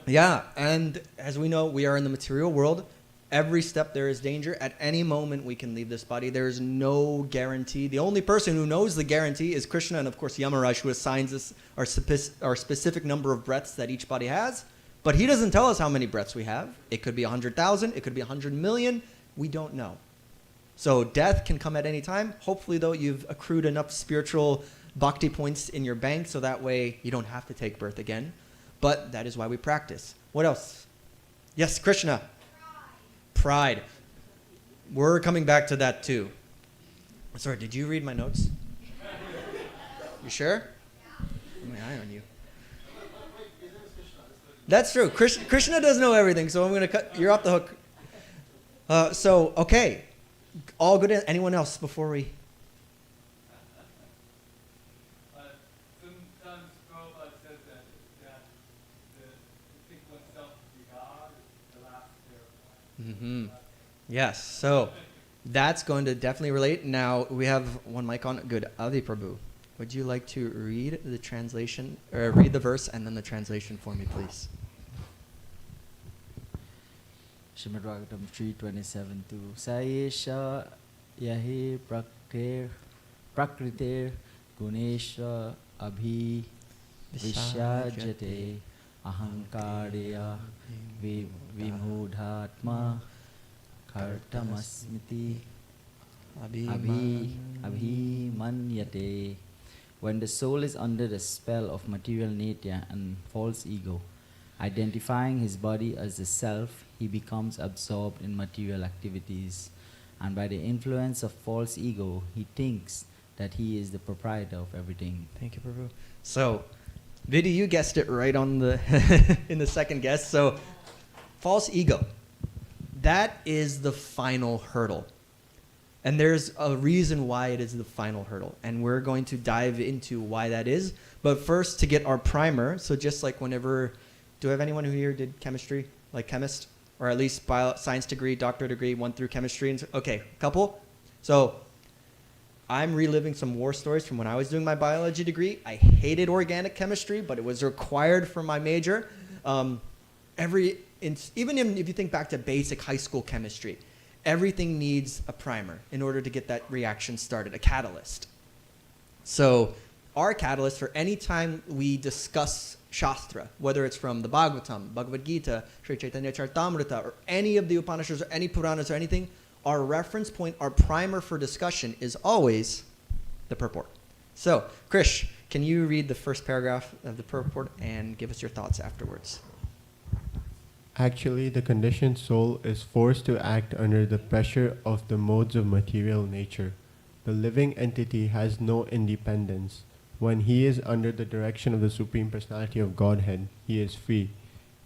Yeah, and as we know, we are in the material world. Every step there is danger. At any moment we can leave this body. There is no guarantee. The only person who knows the guarantee is Krishna, and of course Yamaraj, who assigns us our specific number of breaths that each body has. But he doesn't tell us how many breaths we have. It could be 100,000. It could be 100 million. We don't know. So death can come at any time. Hopefully, though, you've accrued enough spiritual bhakti points in your bank so that way you don't have to take birth again. But that is why we practice. What else? Yes, Krishna. Pride. We're coming back to that too. Sorry, did you read my notes? You sure? I'm my eye on you. That's true. Krishna does know everything, so I'm going to cut. You're off the hook. Okay. All good. Anyone else before we? Sometimes Prabhupada says that to think oneself to be God is the last terrible. Mm-hmm. Yes. So that's going to definitely relate. Now we have one mic on. Good. Adi Prabhu, would you like to read the translation, or read the verse and then the translation for me, please? Srimad Bhagavatam 3:27 Sayesha yahi prakriter gunesha abhi vishyajate ahankarya vimudhatma kartamasmiti abhimanyate. When the soul is under the spell of material nitya and false ego, identifying his body as the self, he becomes absorbed in material activities And by the influence of false ego, he thinks that he is the proprietor of everything. Thank you, Prabhu. So, Vidhi, you guessed it right on the in the second guess. So, false ego. That is the final hurdle. And there's a reason why it is the final hurdle. And we're going to dive into why that is. But first, to get our primer, so just like whenever, do I have anyone who here did chemistry, like chemist? Or at least science degree, doctorate degree, went through chemistry? And okay, couple. So I'm reliving some war stories from when I was doing my biology degree. I hated organic chemistry, but it was required for my major. Even if you think back to basic high school chemistry, everything needs a primer in order to get that reaction started, a catalyst. So our catalyst for any time we discuss Shastra, whether it's from the Bhagavatam, Bhagavad Gita, Sri Chaitanya Charitamrita, or any of the Upanishads or any Puranas or anything, our reference point, our primer for discussion is always the purport. So, Krish, can you read the first paragraph of the purport and give us your thoughts afterwards? Actually, the conditioned soul is forced to act under the pressure of the modes of material nature. The living entity has no independence. When he is under the direction of the Supreme Personality of Godhead, he is free.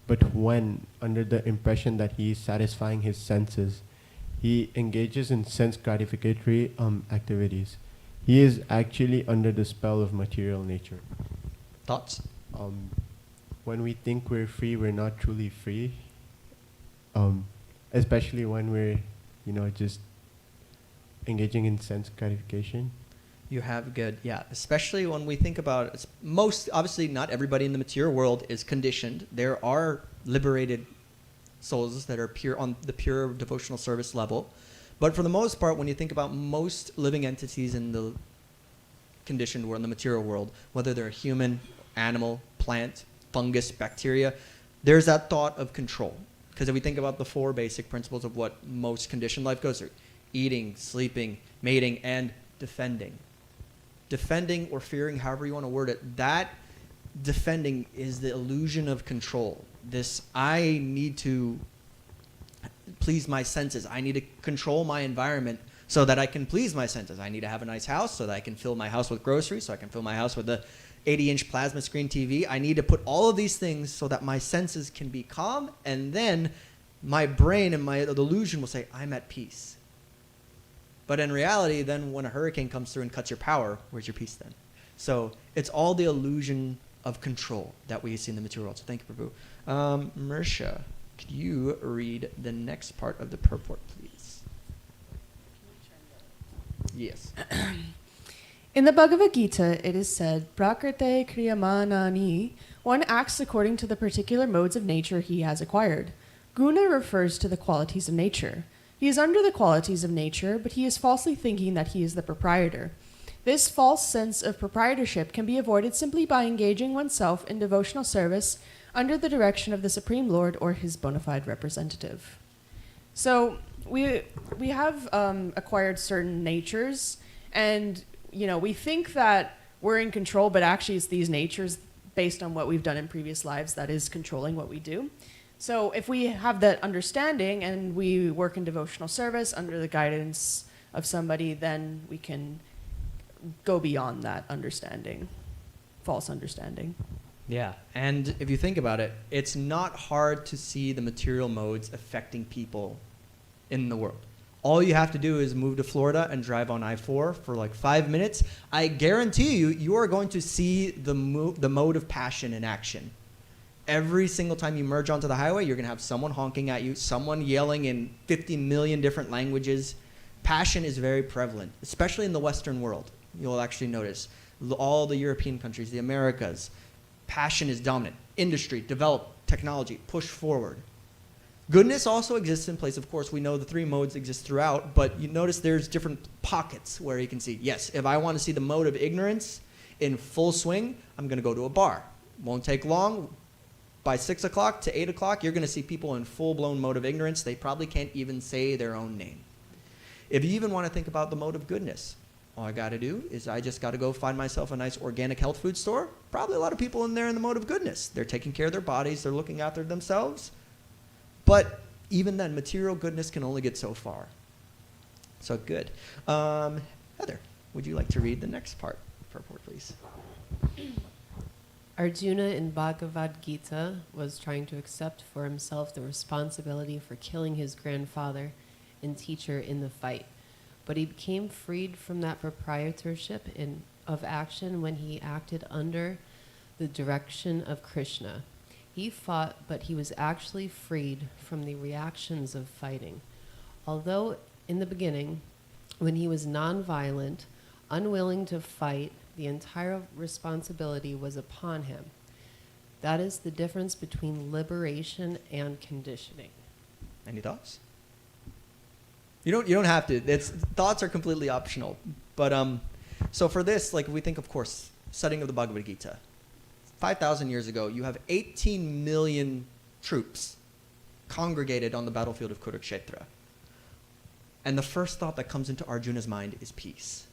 But when, under the impression that he is satisfying his senses, he engages in sense gratificatory activities, he is actually under the spell of material nature. Thoughts? When we think we're free, we're not truly free. Especially when we're, just engaging in sense gratification. You have good, yeah. Especially when we think about it, obviously not everybody in the material world is conditioned. There are liberated souls that are pure on the pure devotional service level. But for the most part, when you think about most living entities in the conditioned world, in the material world, whether they're human, animal, plant, fungus, bacteria, there's that thought of control. Because if we think about the four basic principles of what most conditioned life goes through, eating, sleeping, mating, and defending. Defending or fearing, however you want to word it, that defending is the illusion of control. This, I need to please my senses. I need to control my environment so that I can please my senses. I need to have a nice house so that I can fill my house with groceries, so I can fill my house with a 80-inch plasma screen TV. I need to put all of these things so that my senses can be calm, and then my brain and my delusion will say, I'm at peace. But in reality, then when a hurricane comes through and cuts your power, where's your peace then? So it's all the illusion of control that we see in the material world. So thank you, Prabhu. Mersha, could you read the next part of the purport, please? Yes. In the Bhagavad Gita, it is said, Prakrite kriyamanani, one acts according to the particular modes of nature he has acquired. Guna refers to the qualities of nature. He is under the qualities of nature, but he is falsely thinking that he is the proprietor. This false sense of proprietorship can be avoided simply by engaging oneself in devotional service under the direction of the Supreme Lord or his bona fide representative. So we have acquired certain natures, and we think that we're in control, but actually it's these natures based on what we've done in previous lives that is controlling what we do. So if we have that understanding and we work in devotional service under the guidance of somebody, then we can go beyond that understanding, false understanding. Yeah, and if you think about it, it's not hard to see the material modes affecting people in the world. All you have to do is move to Florida and drive on I-4 for like 5 minutes. I guarantee you are going to see the mode of passion in action. Every single time you merge onto the highway, you're going to have someone honking at you, someone yelling in 50 million different languages. Passion is very prevalent, especially in the Western world. You'll actually notice all the European countries, the Americas, passion is dominant. Industry, develop, technology, push forward. Goodness also exists in place. Of course, we know the three modes exist throughout, but you notice there's different pockets where you can see, yes, if I want to see the mode of ignorance in full swing, I'm going to go to a bar. Won't take long. By 6 o'clock to 8 o'clock, you're going to see people in full-blown mode of ignorance. They probably can't even say their own name. If you even want to think about the mode of goodness, all I got to do is I just got to go find myself a nice organic health food store. Probably a lot of people in there in the mode of goodness. They're taking care of their bodies. They're looking after themselves. But even then, material goodness can only get so far. So good. Heather, would you like to read the next part of our report, please? Arjuna in Bhagavad Gita was trying to accept for himself the responsibility for killing his grandfather and teacher in the fight. But he became freed from that proprietorship of action when he acted under the direction of Krishna. He fought, but he was actually freed from the reactions of fighting. Although in the beginning, when he was non-violent, unwilling to fight, the entire responsibility was upon him. That is the difference between liberation and conditioning. Any thoughts? You don't have to. Thoughts are completely optional. But so for this, like we think, of course, studying of the Bhagavad Gita. 5,000 years ago, you have 18 million troops congregated on the battlefield of Kurukshetra. And the first thought that comes into Arjuna's mind is peace.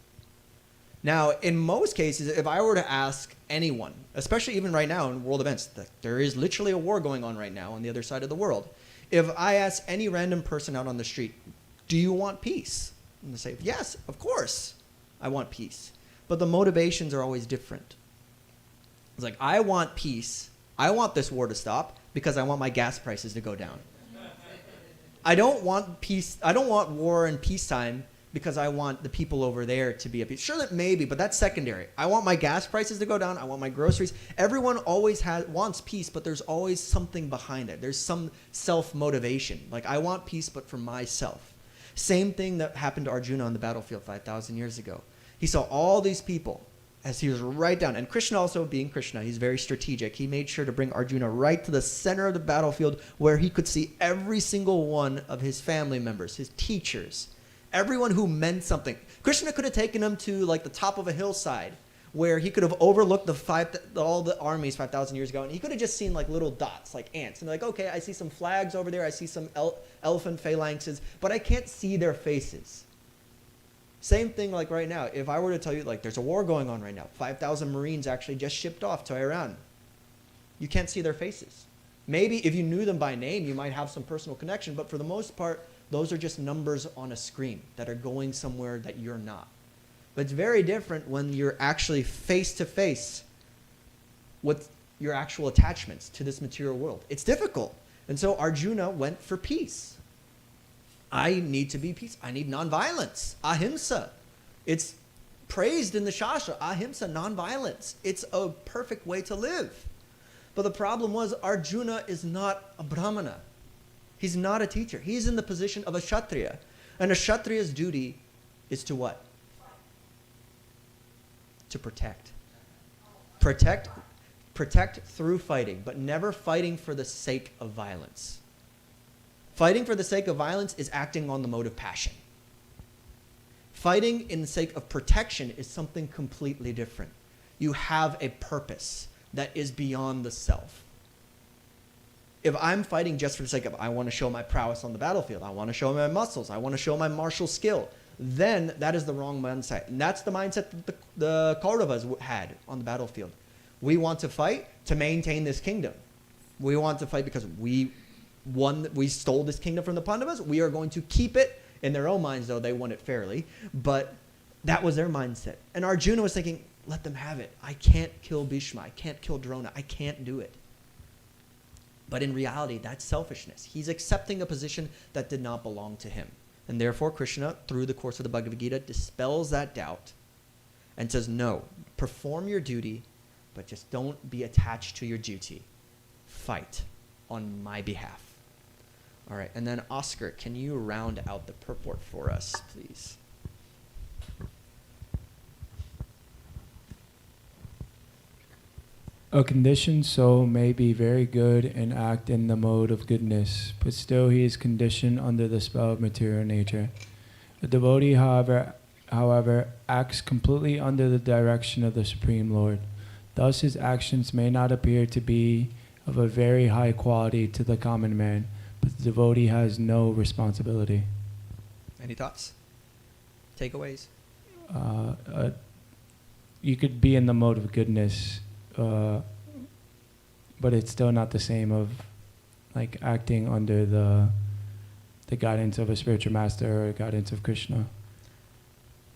Now, in most cases, if I were to ask anyone, especially even right now in world events, there is literally a war going on right now on the other side of the world. If I ask any random person out on the street, do you want peace? And they say, yes, of course, I want peace. But the motivations are always different. It's like, I want peace. I want this war to stop because I want my gas prices to go down. I don't want peace. I don't want war and peacetime because I want the people over there to be at peace. Sure, that maybe, but that's secondary. I want my gas prices to go down. I want my groceries. Everyone always wants peace, but there's always something behind it. There's some self-motivation. Like, I want peace, but for myself. Same thing that happened to Arjuna on the battlefield 5,000 years ago. He saw all these people as he was right down. And Krishna also, being Krishna, he's very strategic. He made sure to bring Arjuna right to the center of the battlefield where he could see every single one of his family members, his teachers, everyone who meant something. Krishna could have taken him to like the top of a hillside where he could have overlooked all the armies 5,000 years ago, and he could have just seen like little dots, like ants. And like, okay, I see some flags over there. I see some elephant phalanxes, but I can't see their faces. Same thing like right now. If I were to tell you, like, there's a war going on right now. 5,000 Marines actually just shipped off to Iran. You can't see their faces. Maybe if you knew them by name, you might have some personal connection, but for the most part, those are just numbers on a screen that are going somewhere that you're not. But it's very different when you're actually face to face with your actual attachments to this material world. It's difficult. And so Arjuna went for peace. I need to be peace. I need nonviolence. Ahimsa. It's praised in the Shastra. Ahimsa, nonviolence. It's a perfect way to live. But the problem was Arjuna is not a Brahmana. He's not a teacher. He's in the position of a Kshatriya. And a Kshatriya's duty is to what? To protect. Protect through fighting, but never fighting for the sake of violence. Fighting for the sake of violence is acting on the mode of passion. Fighting in the sake of protection is something completely different. You have a purpose that is beyond the self. If I'm fighting just for the sake of, I want to show my prowess on the battlefield, I want to show my muscles, I want to show my martial skill, then that is the wrong mindset. And that's the mindset that the Kauravas had on the battlefield. We want to fight to maintain this kingdom. We want to fight because we stole this kingdom from the Pandavas. We are going to keep it. In their own minds, though, they won it fairly. But that was their mindset. And Arjuna was thinking, let them have it. I can't kill Bhishma. I can't kill Drona. I can't do it. But in reality, that's selfishness. He's accepting a position that did not belong to him. And therefore, Krishna, through the course of the Bhagavad Gita, dispels that doubt and says, no, perform your duty, but just don't be attached to your duty. Fight on my behalf. All right, and then Oscar, can you round out the purport for us, please? A conditioned soul may be very good and act in the mode of goodness, but still he is conditioned under the spell of material nature. A devotee, however, acts completely under the direction of the Supreme Lord. Thus his actions may not appear to be of a very high quality to the common man, but the devotee has no responsibility. Any thoughts? Takeaways? You could be in the mode of goodness, but it's still not the same of like acting under the guidance of a spiritual master or guidance of Krishna.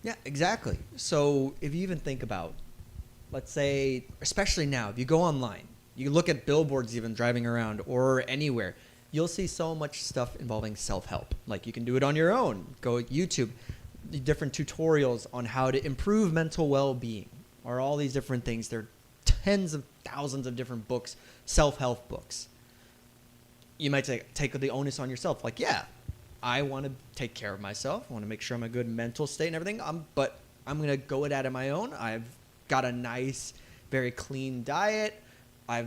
Yeah, exactly. So if you even think about, let's say, especially now, if you go online, you look at billboards even driving around or anywhere, you'll see so much stuff involving self-help. Like you can do it on your own. Go YouTube, the different tutorials on how to improve mental well-being or all these different things. There are tens of thousands of different books, self-help books. You might take the onus on yourself. Like, yeah, I want to take care of myself. I want to make sure I'm a good mental state and everything. But I'm going to go at it on my own. I've got a nice, very clean diet. I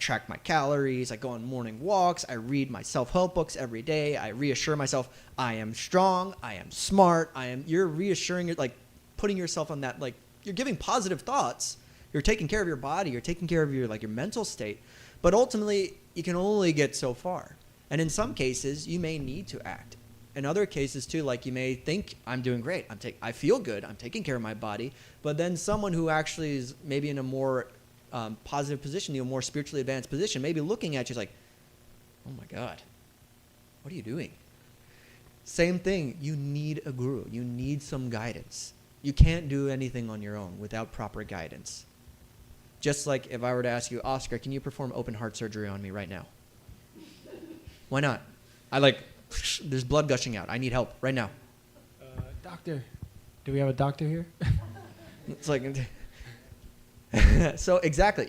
track my calories. I go on morning walks. I read my self-help books every day. I reassure myself I am strong. I am smart. You're reassuring it, like putting yourself on that, like you're giving positive thoughts. You're taking care of your body. You're taking care of your mental state. But ultimately, you can only get so far. And in some cases, you may need to act. In other cases too, like you may think I'm doing great. I feel good. I'm taking care of my body. But then someone who actually is maybe in a more positive position, a more spiritually advanced position, maybe looking at you like, oh my God, what are you doing? Same thing. You need a guru. You need some guidance. You can't do anything on your own without proper guidance. Just like if I were to ask you, Oscar, can you perform open heart surgery on me right now? Why not? There's blood gushing out. I need help right now. Doctor, do we have a doctor here? It's like, so exactly.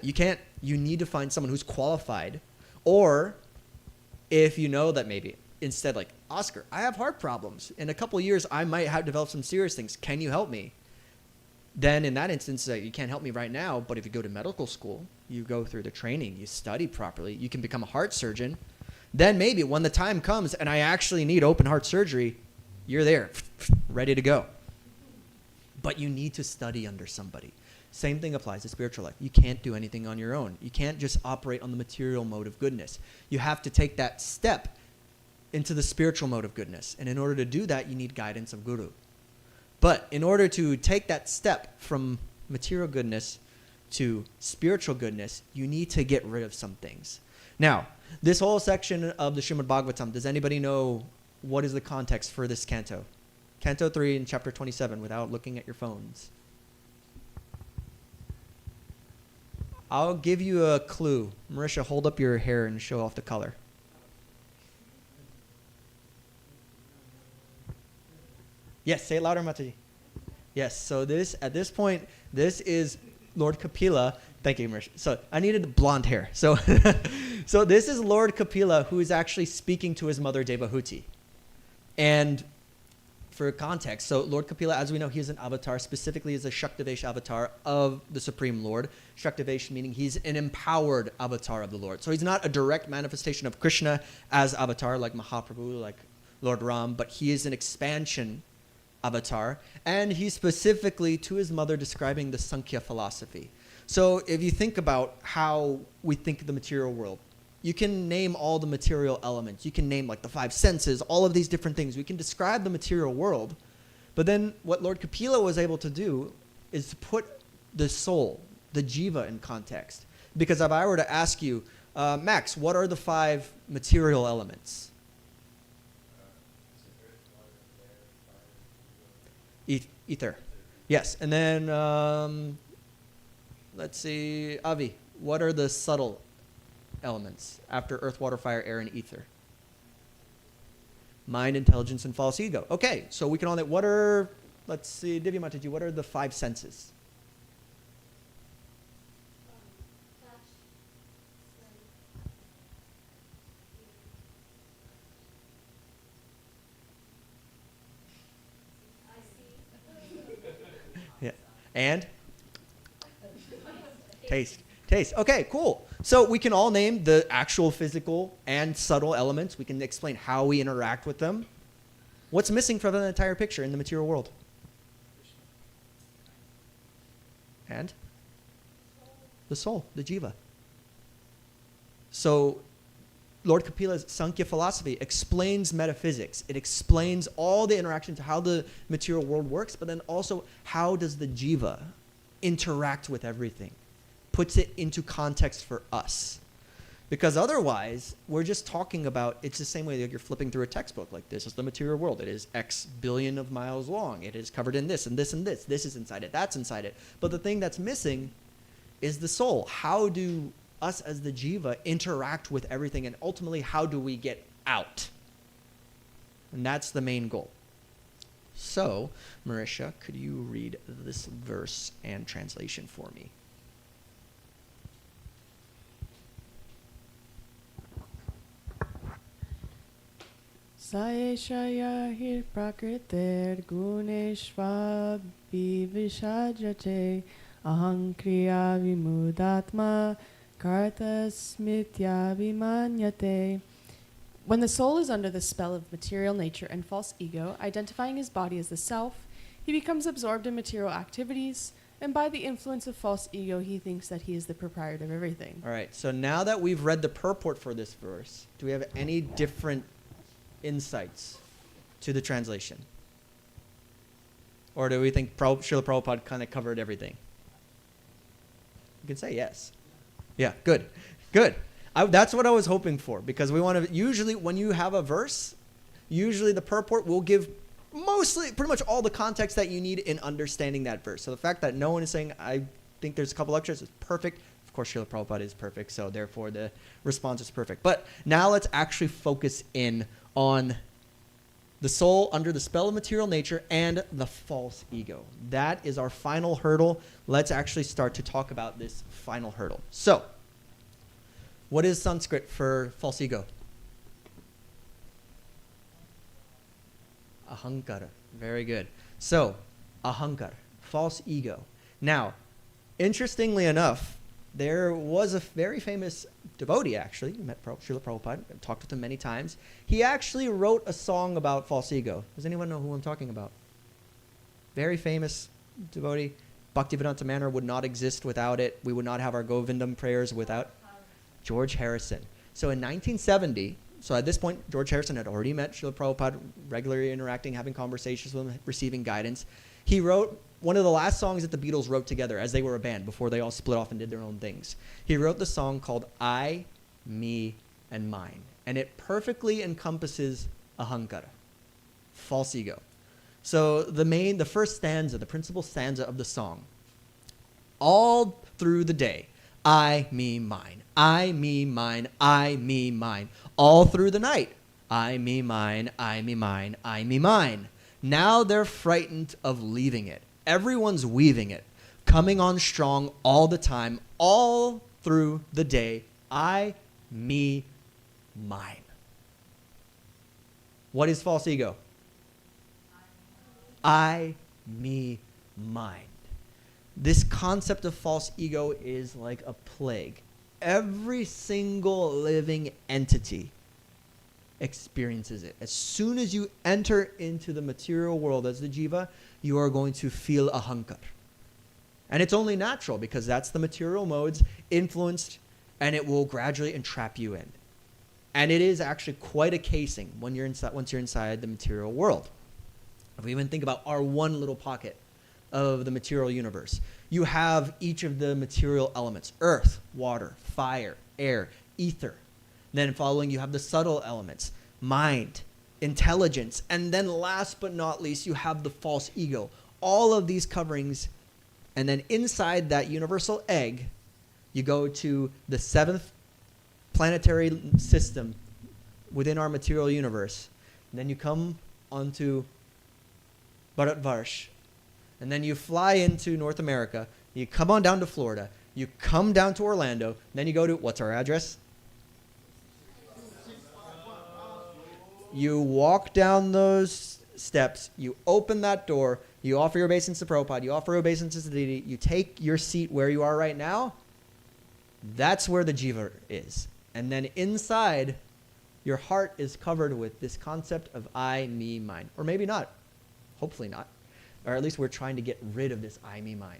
You need to find someone who's qualified. Or if you know that maybe instead like, Oscar, I have heart problems. In a couple of years, I might have developed some serious things. Can you help me? Then in that instance, you can't help me right now, but if you go to medical school, you go through the training, you study properly, you can become a heart surgeon. Then maybe when the time comes and I actually need open heart surgery, you're there, ready to go. But you need to study under somebody. Same thing applies to spiritual life. You can't do anything on your own. You can't just operate on the material mode of goodness. You have to take that step into the spiritual mode of goodness. And in order to do that, you need guidance of guru. But in order to take that step from material goodness to spiritual goodness, you need to get rid of some things. Now, this whole section of the Srimad Bhagavatam, does anybody know what is the context for this canto? Canto 3 in chapter 27, without looking at your phones. I'll give you a clue. Marisha, hold up your hair and show off the color. Yes, say it louder, Mataji. Yes, so at this point, this is Lord Kapila. Thank you, Marisha. So I needed blonde hair. So, so this is Lord Kapila who is actually speaking to his mother Devahuti. And for context, so Lord Kapila, as we know, he is an avatar, specifically is a Shaktivesh avatar of the Supreme Lord. Shaktivesh meaning he's an empowered avatar of the Lord. So he's not a direct manifestation of Krishna as avatar like Mahaprabhu, like Lord Ram, but he is an expansion avatar. And he's specifically to his mother describing the Sankhya philosophy. So if you think about how we think of the material world, you can name all the material elements. You can name like the five senses, all of these different things. We can describe the material world. But then what Lord Kapila was able to do is to put the soul, the jiva in context. Because if I were to ask you, Max, what are the five material elements? Ether. Yes. And then, let's see, Avi, what are the subtle elements after earth, water, fire, air, and ether? Mind, intelligence, and false ego. Okay, so we can all know what are, let's see, Divya Mataji, what are the five senses? Yeah. And? Taste. Okay, cool. So we can all name the actual physical and subtle elements. We can explain how we interact with them. What's missing from the entire picture in the material world? And? The soul, the jiva. So Lord Kapila's Sankhya philosophy explains metaphysics. It explains all the interaction to how the material world works, but then also how does the jiva interact with everything. Puts it into context for us. Because otherwise, we're just talking about, it's the same way that you're flipping through a textbook. Like, this is the material world. It is X billion of miles long. It is covered in this and this and this. This is inside it. That's inside it. But the thing that's missing is the soul. How do us as the jiva interact with everything, and ultimately, how do we get out? And that's the main goal. So, Marisha, could you read this verse and translation for me? Saeshaya hir prakriter guneshva bivishajate aham kriya vimudatma kartasmitya vimanyate. When the soul is under the spell of material nature and false ego, identifying his body as the self, he becomes absorbed in material activities, and by the influence of false ego, he thinks that he is the proprietor of everything. All right, so now that we've read the purport for this verse, do we have any different insights to the translation? Or do we think Srila Prabhupada kind of covered everything? You can say yes. Yeah, good. Good. That's what I was hoping for, because we want to, usually when you have a verse, usually the purport will give pretty much all the context that you need in understanding that verse. So the fact that no one is saying, I think there's a couple extras, is perfect. Of course, Srila Prabhupada is perfect, so therefore the response is perfect. But now let's actually focus in on the soul under the spell of material nature and the false ego. That is our final hurdle. Let's actually start to talk about this final hurdle. So, what is Sanskrit for false ego? Ahankara. Very good. So, ahankar, false ego. Now, interestingly enough, there was a very famous devotee, actually. You met Srila Prabhupada, talked with him many times. He actually wrote a song about false ego. Does anyone know who I'm talking about? Very famous devotee. Bhaktivedanta Manor would not exist without it. We would not have our Govindam prayers without George Harrison. So in 1970, so at this point, George Harrison had already met Srila Prabhupada, regularly interacting, having conversations with him, receiving guidance. He wrote one of the last songs that the Beatles wrote together as they were a band before they all split off and did their own things. He wrote the song called I, Me, and Mine. And it perfectly encompasses ahankara, false ego. So the first stanza, the principal stanza of the song, all through the day, I, me, mine. I, me, mine. I, me, mine. All through the night, I, me, mine. I, me, mine. I, me, mine. Now they're frightened of leaving it. Everyone's weaving it, coming on strong all the time, all through the day. I, me, mine. What is false ego? I, me, mine. This concept of false ego is like a plague. Every single living entity experiences it. As soon as you enter into the material world as the jiva, you are going to feel ahankar. And it's only natural, because that's the material modes influenced, and it will gradually entrap you in. And it is actually quite a casing when you're inside, once you're inside the material world. If we even think about our one little pocket of the material universe, you have each of the material elements: earth, water, fire, air, ether. Then following, you have the subtle elements: mind, intelligence, and then last but not least, you have the false ego. All of these coverings, and then inside that universal egg, you go to the seventh planetary system within our material universe. And then you come onto Bharatvarsh, and then you fly into North America, you come on down to Florida, you come down to Orlando, then you go to, what's our address? You walk down those steps, you open that door, you offer your obeisance to Prabhupada, you offer obeisance to the deity, you take your seat where you are right now. That's where the jiva is. And then inside, your heart is covered with this concept of I, me, mine. Or maybe not. Hopefully not. Or at least we're trying to get rid of this I, me, mine.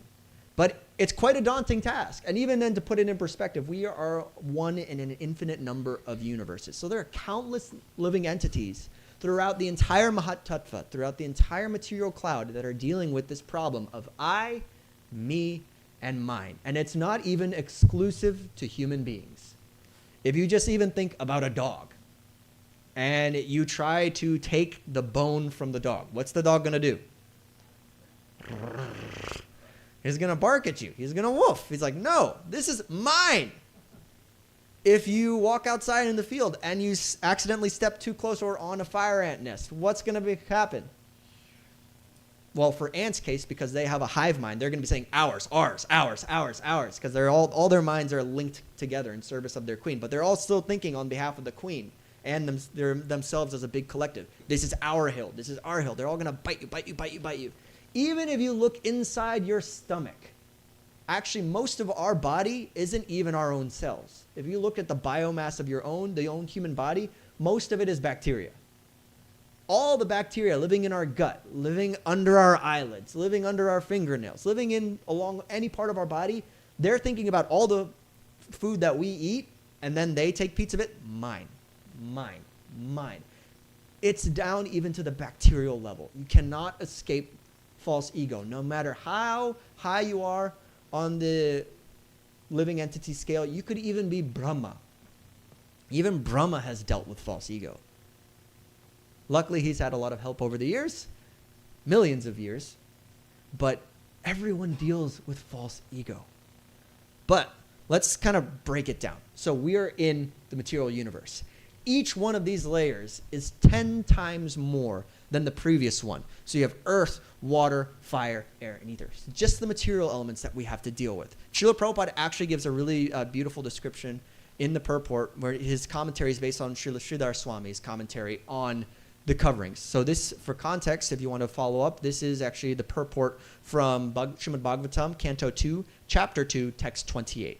But it's quite a daunting task. And even then, to put it in perspective, we are one in an infinite number of universes. So there are countless living entities throughout the entire Mahat Tattva, throughout the entire material cloud, that are dealing with this problem of I, me, and mine. And it's not even exclusive to human beings. If you just even think about a dog and you try to take the bone from the dog, what's the dog going to do? He's going to bark at you. He's going to woof. He's like, no, this is mine. If you walk outside in the field and you accidentally step too close or on a fire ant nest, what's going to happen? Well, for ants' case, because they have a hive mind, they're going to be saying ours, ours, ours, ours, ours, because they're all their minds are linked together in service of their queen. But they're all still thinking on behalf of the queen and themselves as a big collective. This is our hill. This is our hill. They're all going to bite you, bite you, bite you, bite you. Even if you look inside your stomach, actually, most of our body isn't even our own cells. If you look at the biomass of the own human body, most of it is bacteria. All the bacteria living in our gut, living under our eyelids, living under our fingernails, living along any part of our body, they're thinking about all the food that we eat, and then they take pieces of it. Mine, mine, mine. It's down even to the bacterial level. You cannot escape false ego. No matter how high you are on the living entity scale, you could even be Brahma. Even Brahma has dealt with false ego. Luckily, he's had a lot of help over the years, millions of years, but everyone deals with false ego. But let's kind of break it down. So we are in the material universe. Each one of these layers is 10 times more than the previous one. So you have earth, water, fire, air, and ether. So just the material elements that we have to deal with. Srila Prabhupada actually gives a really beautiful description in the purport where his commentary is based on Srila Sridhar Swami's commentary on the coverings. So this, for context, if you want to follow up, this is actually the purport from Srimad Bhagavatam, Canto 2, Chapter 2, Text 28.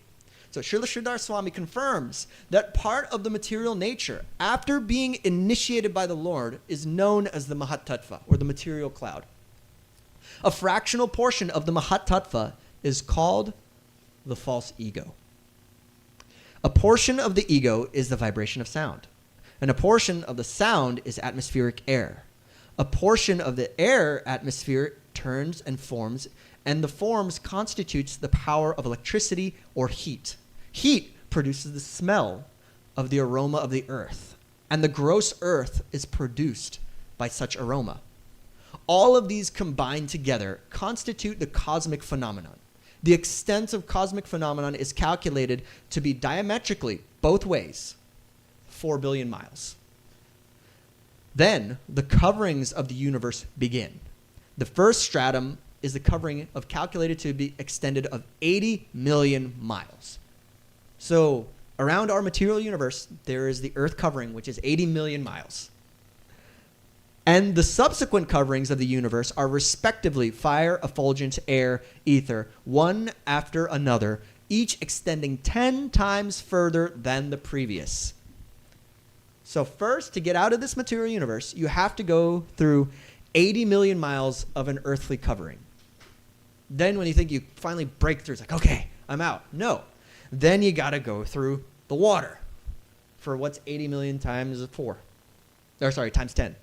So Srila Sridhar Swami confirms that part of the material nature, after being initiated by the Lord, is known as the Mahat Tattva, or the material cloud. A fractional portion of the Mahat Tattva is called the false ego. A portion of the ego is the vibration of sound. And a portion of the sound is atmospheric air. A portion of the air atmosphere turns and forms, and the forms constitutes the power of electricity or heat. Heat produces the smell of the aroma of the earth, and the gross earth is produced by such aroma. All of these combined together constitute the cosmic phenomenon. The extent of cosmic phenomenon is calculated to be diametrically, both ways, 4 billion miles. Then the coverings of the universe begin. The first stratum is the covering of calculated to be extended of 80 million miles. So around our material universe, there is the earth covering, which is 80 million miles. And the subsequent coverings of the universe are respectively fire, effulgence, air, ether, one after another, each extending 10 times further than the previous. So first, to get out of this material universe, you have to go through 80 million miles of an earthly covering. Then when you think you finally break through, it's like, okay, I'm out. No. Then you got to go through the water for what's 80 million times 4. Or sorry, times 10.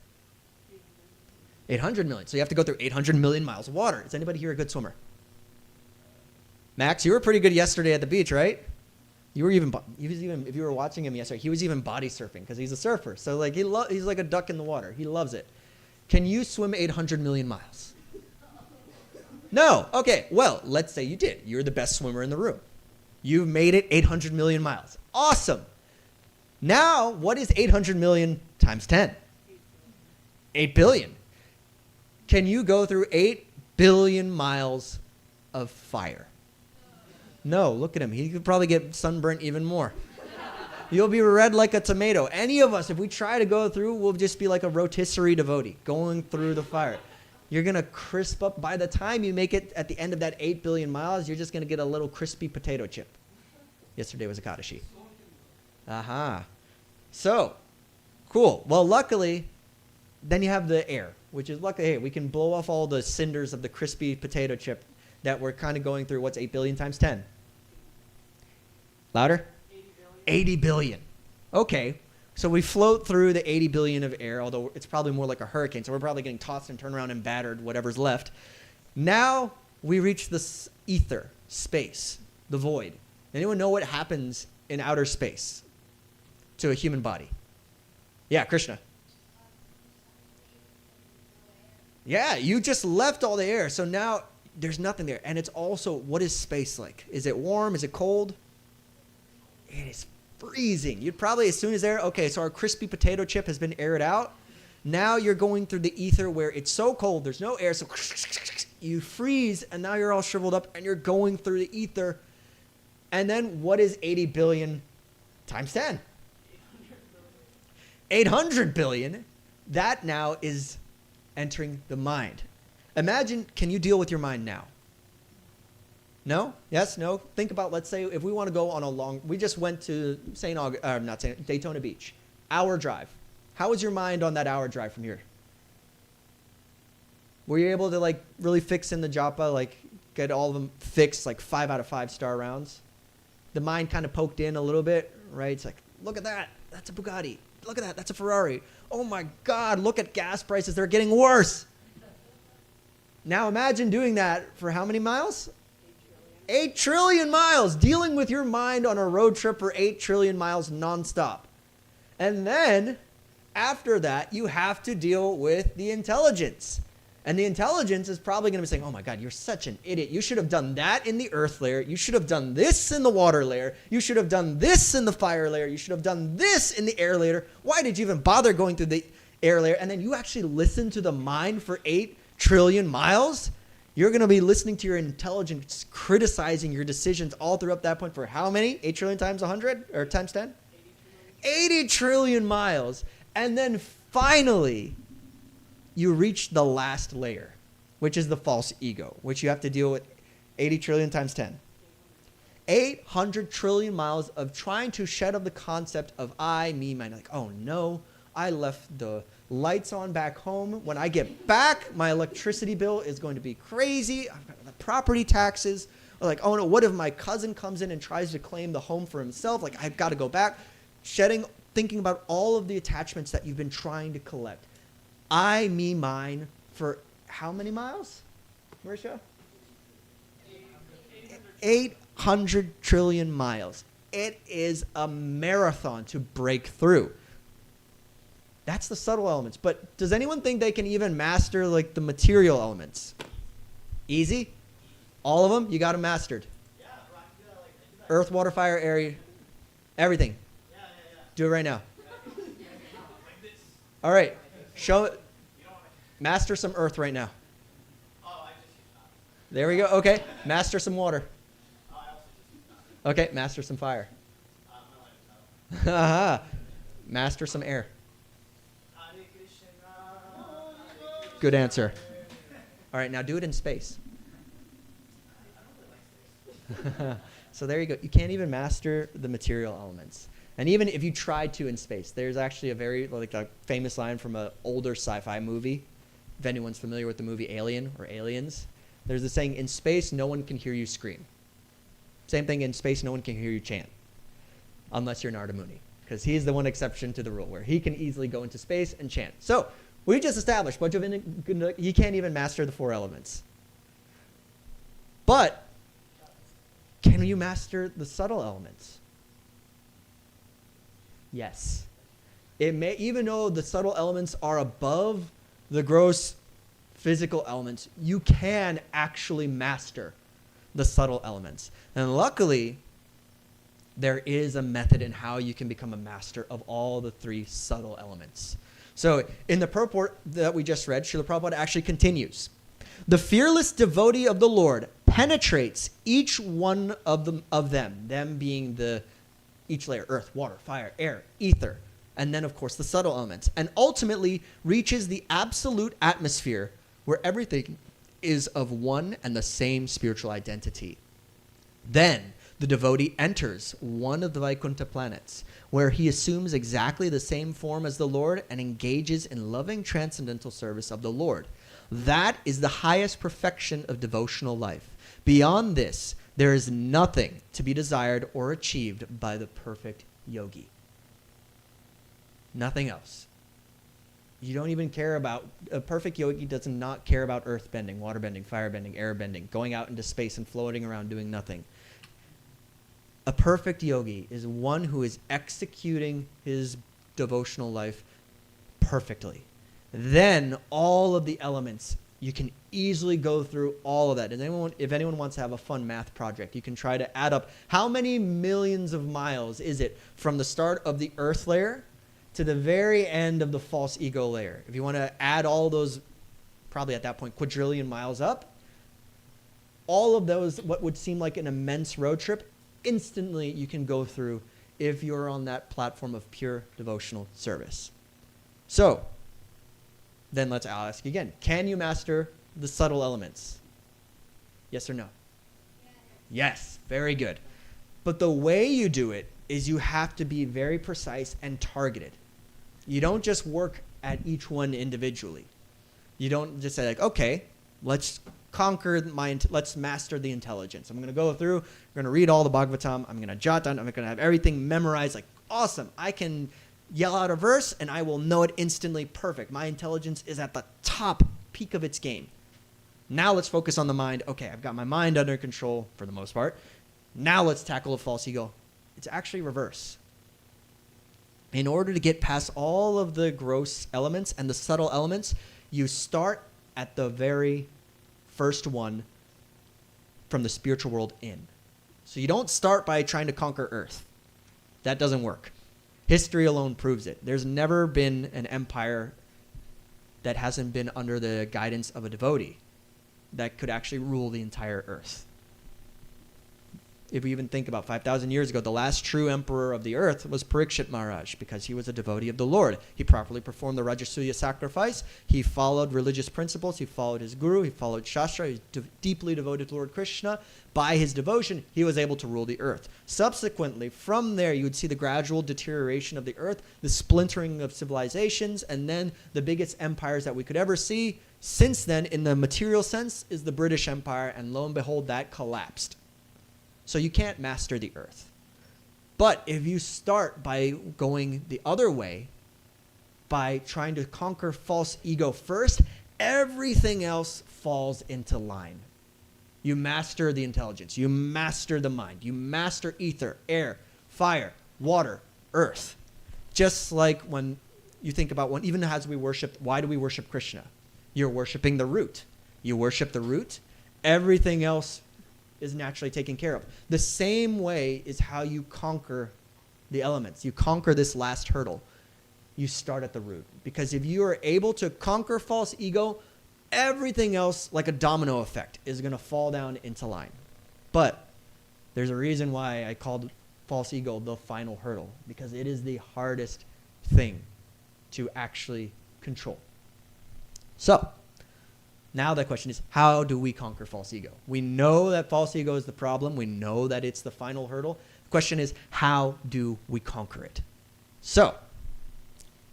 800 million. So you have to go through 800 million miles of water. Is anybody here a good swimmer? Max, you were pretty good yesterday at the beach, right? He was even, if you were watching him yesterday, he was even body surfing because he's a surfer. So like he's like a duck in the water. He loves it. Can you swim 800 million miles? No. Okay. Well, let's say you did. You're the best swimmer in the room. You've made it 800 million miles. Awesome. Now, what is 800 million times 10? 8 billion. Can you go through 8 billion miles of fire? No, look at him. He could probably get sunburnt even more. You'll be red like a tomato. Any of us, if we try to go through, we'll just be like a rotisserie devotee going through the fire. You're going to crisp up. By the time you make it at the end of that 8 billion miles, you're just going to get a little crispy potato chip. Yesterday was Ekadashi. Aha. So, cool. Well, luckily, then you have the air, which is luckily, hey, we can blow off all the cinders of the crispy potato chip that we're kind of going through. What's 8 billion times 10? Louder? 80 billion. Okay. So we float through the 80 billion of air, although it's probably more like a hurricane. So we're probably getting tossed and turned around and battered, whatever's left. Now we reach the ether, space, the void. Anyone know what happens in outer space? to a human body? Yeah, Krishna. Yeah, you just left all the air. So now there's nothing there. And it's also, what is space like? Is it warm? Is it cold? It is freezing. You'd probably, as soon as air, okay, so our crispy potato chip has been aired out. Now you're going through the ether where it's so cold, there's no air, so you freeze, and now you're all shriveled up, and you're going through the ether. And then what is 80 billion times 10? 800 billion. That now is entering the mind. Imagine, can you deal with your mind now? No? Yes? No? Think about, let's say, if we want to go on a long, we just went to Daytona Beach. Hour drive. How was your mind on that hour drive from here? Were you able to like really fix in the japa, like get all of them fixed, like 5 out of 5 star rounds? The mind kind of poked in a little bit, right? It's like, look at that. That's a Bugatti. Look at that. That's a Ferrari. Oh my God, look at gas prices. They're getting worse. Now imagine doing that for how many miles? 8 trillion miles. Dealing with your mind on a road trip for 8 trillion miles nonstop. And then after that, you have to deal with the intelligence. And the intelligence is probably going to be saying, oh my God, you're such an idiot. You should have done that in the earth layer. You should have done this in the water layer. You should have done this in the fire layer. You should have done this in the air layer. Why did you even bother going through the air layer? And then you actually listen to the mind for 8 trillion miles. You're going to be listening to your intelligence, criticizing your decisions all throughout that point for how many? 8 trillion times 100 or times 10? 80 trillion miles. And then finally, you reach the last layer, which is the false ego, which you have to deal with 80 trillion times 10. 800 trillion miles of trying to shed of the concept of I, me, mine. Like, oh no, I left the lights on back home. When I get back, my electricity bill is going to be crazy. I've got the property taxes. Or like, oh no, what if my cousin comes in and tries to claim the home for himself? Like, I've got to go back. Thinking about all of the attachments that you've been trying to collect. I, me, mine for how many miles, Marisha? 800 trillion miles. It is a marathon to break through. That's the subtle elements. But does anyone think they can even master like the material elements? Easy? All of them? You got them mastered? Earth, water, fire, air, everything. Do it right now. All right. Show it. Master some earth right now. There we go. Okay. Master some water. Okay. Master some fire. Master some air. Good answer. All right. Now do it in space. So there you go. You can't even master the material elements. And even if you tried to in space, there's actually a very like a famous line from an older sci-fi movie. If anyone's familiar with the movie Alien or Aliens, there's the saying, in space, no one can hear you scream. Same thing in space, no one can hear you chant. Unless you're Narada Muni, because he's the one exception to the rule where he can easily go into space and chant. So we just established he can't even master the 4 elements. But can you master the subtle elements? Yes. It may, even though the subtle elements are above the gross physical elements, you can actually master the subtle elements. And luckily, there is a method in how you can become a master of all the 3 subtle elements. So in the purport that we just read, Srila Prabhupada actually continues. The fearless devotee of the Lord penetrates each one of them being each layer, earth, water, fire, air, ether, and then, of course, the subtle elements, and ultimately reaches the absolute atmosphere where everything is of one and the same spiritual identity. Then the devotee enters one of the Vaikuntha planets, where he assumes exactly the same form as the Lord and engages in loving transcendental service of the Lord. That is the highest perfection of devotional life. Beyond this, there is nothing to be desired or achieved by the perfect yogi. Nothing else. You don't even care about, a perfect yogi does not care about earth bending, water bending, fire bending, air bending, going out into space and floating around doing nothing. A perfect yogi is one who is executing his devotional life perfectly. Then all of the elements, you can easily go through all of that. And if anyone wants to have a fun math project, you can try to add up how many millions of miles is it from the start of the earth layer to the very end of the false ego layer. If you want to add all those, probably at that point, quadrillion miles up, all of those, what would seem like an immense road trip, instantly you can go through if you're on that platform of pure devotional service. So, then let's ask again, can you master the subtle elements? Yes or no? Yes, very good. But the way you do it is you have to be very precise and targeted. You don't just work at each one individually. You don't just say like, okay, let's master the intelligence. I'm going to go through, I'm going to read all the Bhagavatam, I'm going to jot down, I'm going to have everything memorized, like awesome, I can yell out a verse and I will know it instantly, perfect. My intelligence is at the top peak of its game. Now let's focus on the mind. Okay, I've got my mind under control for the most part. Now let's tackle a false ego. It's actually reverse. In order to get past all of the gross elements and the subtle elements, you start at the very first one from the spiritual world in. So you don't start by trying to conquer Earth. That doesn't work. History alone proves it. There's never been an empire that hasn't been under the guidance of a devotee that could actually rule the entire Earth. If we even think about 5,000 years ago, the last true emperor of the earth was Parikshit Maharaj because he was a devotee of the Lord. He properly performed the Rajasuya sacrifice. He followed religious principles. He followed his guru. He followed Shastra. He was deeply devoted to Lord Krishna. By his devotion, he was able to rule the earth. Subsequently, from there, you would see the gradual deterioration of the earth, the splintering of civilizations, and then the biggest empires that we could ever see since then, in the material sense, is the British Empire, and lo and behold, that collapsed. So you can't master the earth. But if you start by going the other way, by trying to conquer false ego first, everything else falls into line. You master the intelligence. You master the mind. You master ether, air, fire, water, earth. Just like when you think about when, even as we worship, why do we worship Krishna? You're worshiping the root. You worship the root, everything else is naturally taken care of. The same way is how you conquer the elements. You conquer this last hurdle. You start at the root. Because if you are able to conquer false ego, everything else, like a domino effect, is going to fall down into line. But there's a reason why I called false ego the final hurdle, because it is the hardest thing to actually control. So, now the question is, how do we conquer false ego? We know that false ego is the problem. We know that it's the final hurdle. The question is, how do we conquer it? So,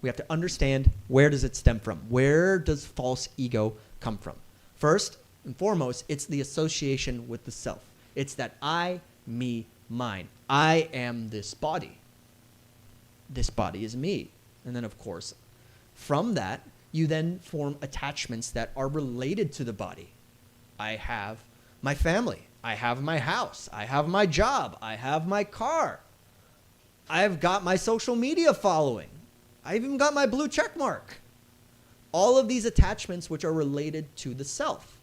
we have to understand, where does it stem from? Where does false ego come from? First and foremost, it's the association with the self. It's that I, me, mine. I am this body. This body is me. And then, of course, from that, you then form attachments that are related to the body. I have my family. I have my house. I have my job. I have my car. I've got my social media following. I've even got my blue check mark. All of these attachments which are related to the self.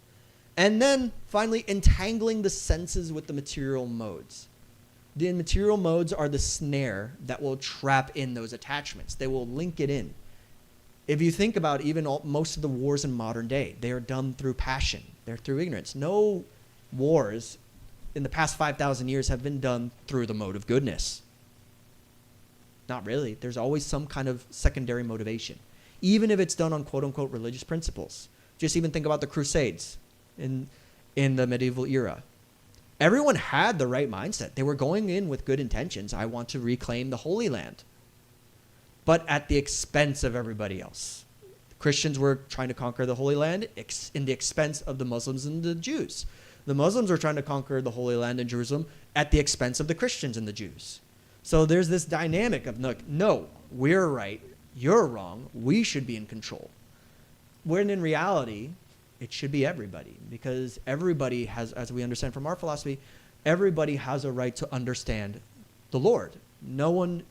And then finally entangling the senses with the material modes. The material modes are the snare that will trap in those attachments. They will link it in. If you think about even most of the wars in modern day, they are done through passion. They're through ignorance. No wars in the past 5,000 years have been done through the mode of goodness. Not really. There's always some kind of secondary motivation, even if it's done on quote-unquote religious principles. Just even think about the Crusades in the medieval era. Everyone had the right mindset. They were going in with good intentions. I want to reclaim the Holy Land. But at the expense of everybody else. Christians were trying to conquer the Holy Land in the expense of the Muslims and the Jews. The Muslims were trying to conquer the Holy Land in Jerusalem at the expense of the Christians and the Jews. So there's this dynamic of, no, we're right, you're wrong, we should be in control. When in reality, it should be everybody. Because everybody has, as we understand from our philosophy, everybody has a right to understand the Lord. No one,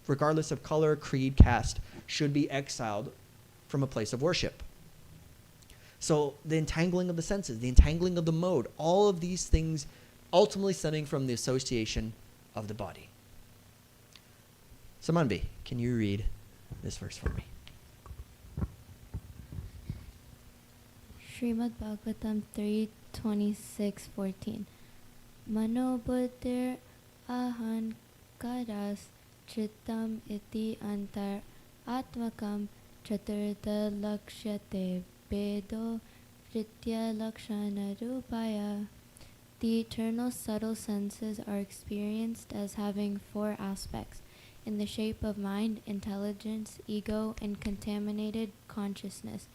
regardless of color, creed, caste, should be exiled from a place of worship. So the entangling of the senses, the entangling of the mode, all of these things ultimately stemming from the association of the body. Samanvi, can you read this verse for me? Srimad Bhagavatam 3:26-14. Mano buddhir ahankaras chittam iti antar atmakam chaturtha lakshyate vedo vritya lakshana rupaya. The eternal subtle senses are experienced as having four aspects, in the shape of mind, intelligence, ego, and contaminated consciousness.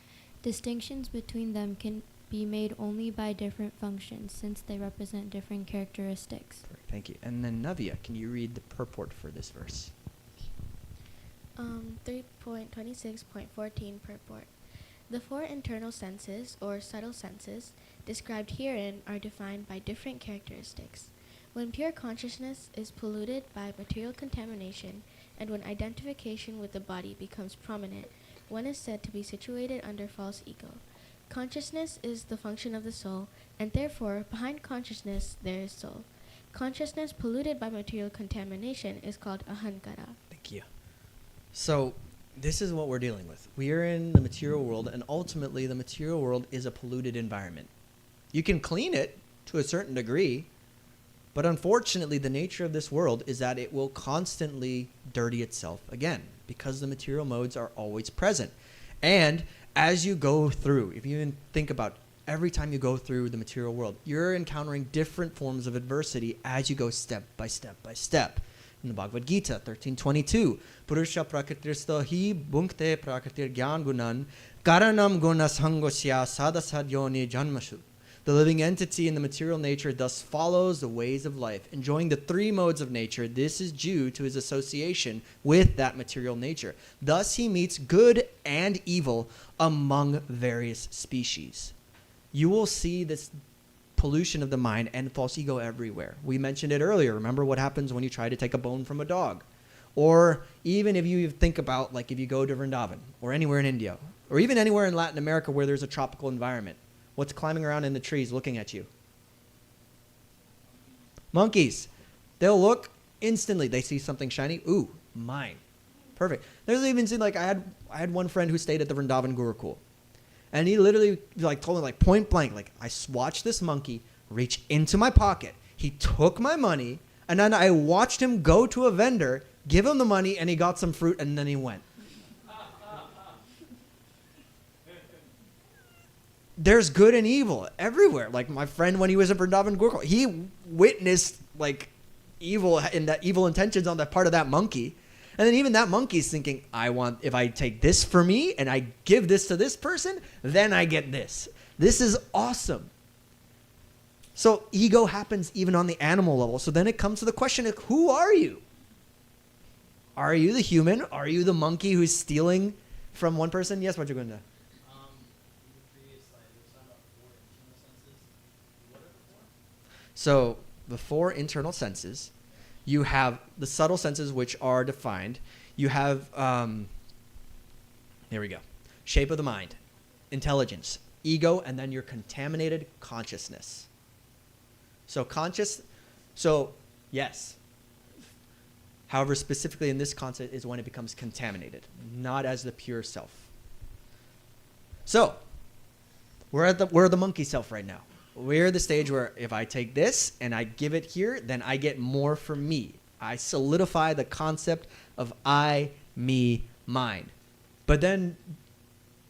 Distinctions between them can be made only by different functions, since they represent different characteristics. Perfect, thank you. And then Navya, can you read the purport for this verse? 3.26.14 purport. The four internal senses, or subtle senses, described herein are defined by different characteristics. When pure consciousness is polluted by material contamination, and when identification with the body becomes prominent, one is said to be situated under false ego. Consciousness is the function of the soul, and therefore, behind consciousness, there is soul. Consciousness polluted by material contamination is called ahankara. Thank you. So this is what we're dealing with. We are in the material world, and ultimately the material world is a polluted environment. You can clean it to a certain degree, but unfortunately the nature of this world is that it will constantly dirty itself again, because the material modes are always present. And as you go through, if you even think about every time you go through the material world, you're encountering different forms of adversity as you go step by step by step. In the Bhagavad Gita 13:22, Purusha prakritirsto hi bhunkte prakritir gyan gunan karanam gunas hangosya sadasadyoni janmashu. The living entity in the material nature thus follows the ways of life, enjoying the three modes of nature. This is due to his association with that material nature. Thus he meets good and evil among various species. You will see this pollution of the mind and false ego everywhere. We mentioned it earlier. Remember what happens when you try to take a bone from a dog? Or even if you think about, like, if you go to Vrindavan or anywhere in India or even anywhere in Latin America where there's a tropical environment, what's climbing around in the trees looking at you? Monkeys. They'll look instantly. They see something shiny. Ooh, mine. Perfect. There's even seen, like, I had one friend who stayed at the Vrindavan Gurukul. And he literally told me point blank, I watched this monkey reach into my pocket. He took my money, and then I watched him go to a vendor, give him the money, and he got some fruit, and then he went. There's good and evil everywhere. Like my friend, when he was in Vrindavan Gurukul, he witnessed evil in that evil intentions on the part of that monkey. And then even that monkey's thinking, if I take this for me and I give this to this person, then I get this. This is awesome. So ego happens even on the animal level. So then it comes to the question of, who are you? Are you the human? Are you the monkey who's stealing from one person? Yes, Rajagunda. So the four internal senses, you have the subtle senses, which are defined. You have, there we go, shape of the mind, intelligence, ego, and then your contaminated consciousness. So yes. However, specifically in this concept is when it becomes contaminated, not as the pure self. So we're the monkey self right now. We're at the stage where if I take this and I give it here, then I get more from me. I solidify the concept of I, me, mine. But then,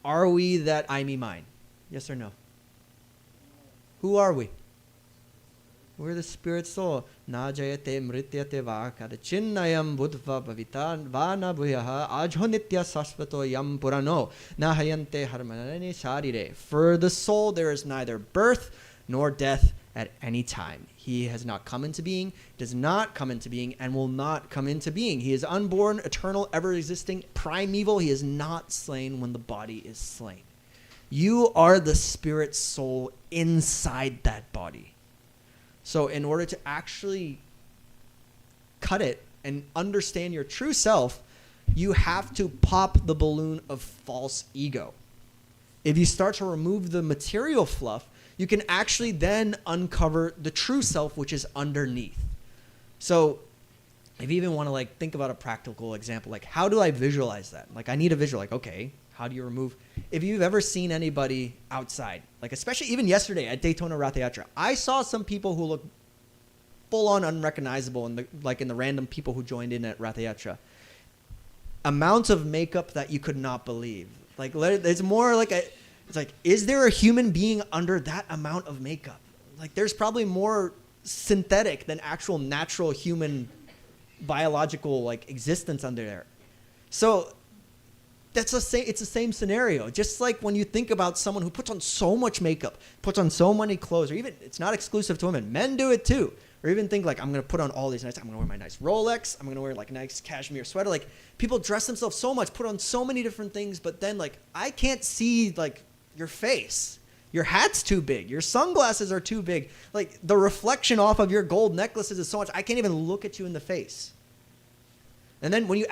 are we that I, me, mine? Yes or no? Who are we? We're the spirit soul. Na jayate mrityate va kadachinnayam buddha bhavitan vana bhuyaha ajho nitya sasvato yam purano na hayante harmanani sharire. For the soul there is neither birth nor death at any time. He has not come into being, does not come into being, and will not come into being. He is unborn, eternal, ever-existing, primeval. He is not slain when the body is slain. You are the spirit soul inside that body. So in order to actually cut it and understand your true self, you have to pop the balloon of false ego. If you start to remove the material fluff, you can actually then uncover the true self, which is underneath. So if you even want to like think about a practical example, like how do I visualize that? Like I need a visual, like, okay, how do you remove? If you've ever seen anybody outside, like especially even yesterday at Daytona Rath Yatra, I saw some people who look full on unrecognizable in the random people who joined in at Rath Yatra. Amounts of makeup that you could not believe. Like it's more like it's like, is there a human being under that amount of makeup? Like there's probably more synthetic than actual natural human biological like existence under there. So it's the same scenario. Just like when you think about someone who puts on so much makeup, puts on so many clothes, or even it's not exclusive to women, men do it too. Or even think like, I'm gonna put on all these nice, I'm gonna wear my nice Rolex, I'm gonna wear like a nice cashmere sweater. Like people dress themselves so much, put on so many different things, but then like I can't see like your face. Your hat's too big. Your sunglasses are too big. Like the reflection off of your gold necklaces is so much, I can't even look at you in the face. And then when you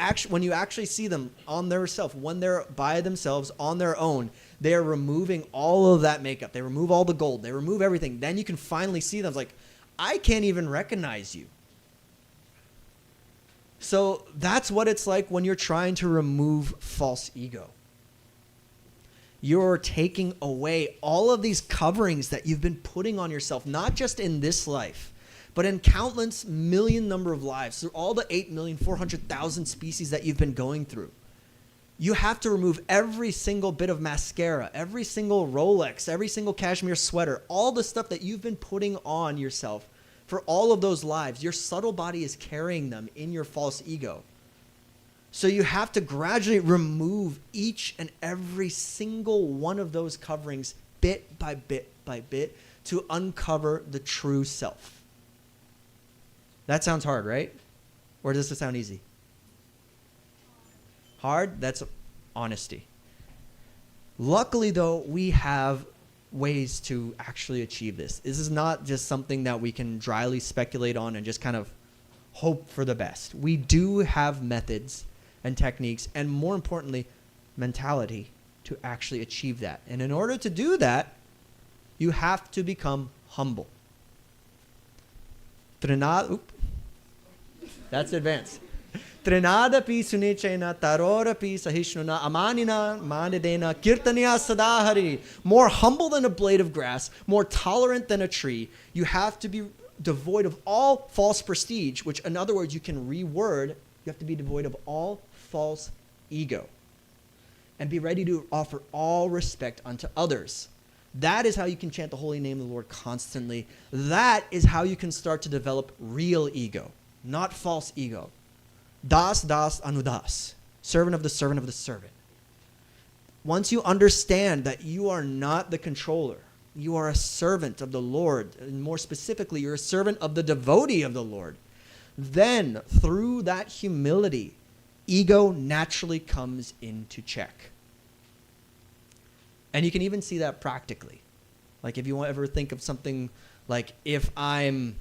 actually see them on their self, when they're by themselves on their own, they're removing all of that makeup. They remove all the gold. They remove everything. Then you can finally see them. It's like, I can't even recognize you. So that's what it's like when you're trying to remove false ego. You're taking away all of these coverings that you've been putting on yourself, not just in this life, but in countless million number of lives, through all the 8,400,000 species that you've been going through. You have to remove every single bit of mascara, every single Rolex, every single cashmere sweater, all the stuff that you've been putting on yourself for all of those lives. Your subtle body is carrying them in your false ego. So you have to gradually remove each and every single one of those coverings bit by bit by bit to uncover the true self. That sounds hard, right? Or does it sound easy? Hard? That's honesty. Luckily, though, we have ways to actually achieve this. This is not just something that we can dryly speculate on and just kind of hope for the best. We do have methods and techniques, and more importantly, mentality to actually achieve that. And in order to do that, you have to become humble. That's advanced. Trinadapi sunichena tarorapi sahishnuna amanina manidena kirtaniya sadahari. More humble than a blade of grass, more tolerant than a tree. You have to be devoid of all false prestige, which in other words you can reword. You have to be devoid of all false ego. And be ready to offer all respect unto others. That is how you can chant the holy name of the Lord constantly. That is how you can start to develop real ego, not false ego. Das anudas, servant of the servant of the servant. Once you understand that you are not the controller, you are a servant of the Lord, and more specifically, you're a servant of the devotee of the Lord, then through that humility, ego naturally comes into check. And you can even see that practically. Like if you ever think of something like if I'm,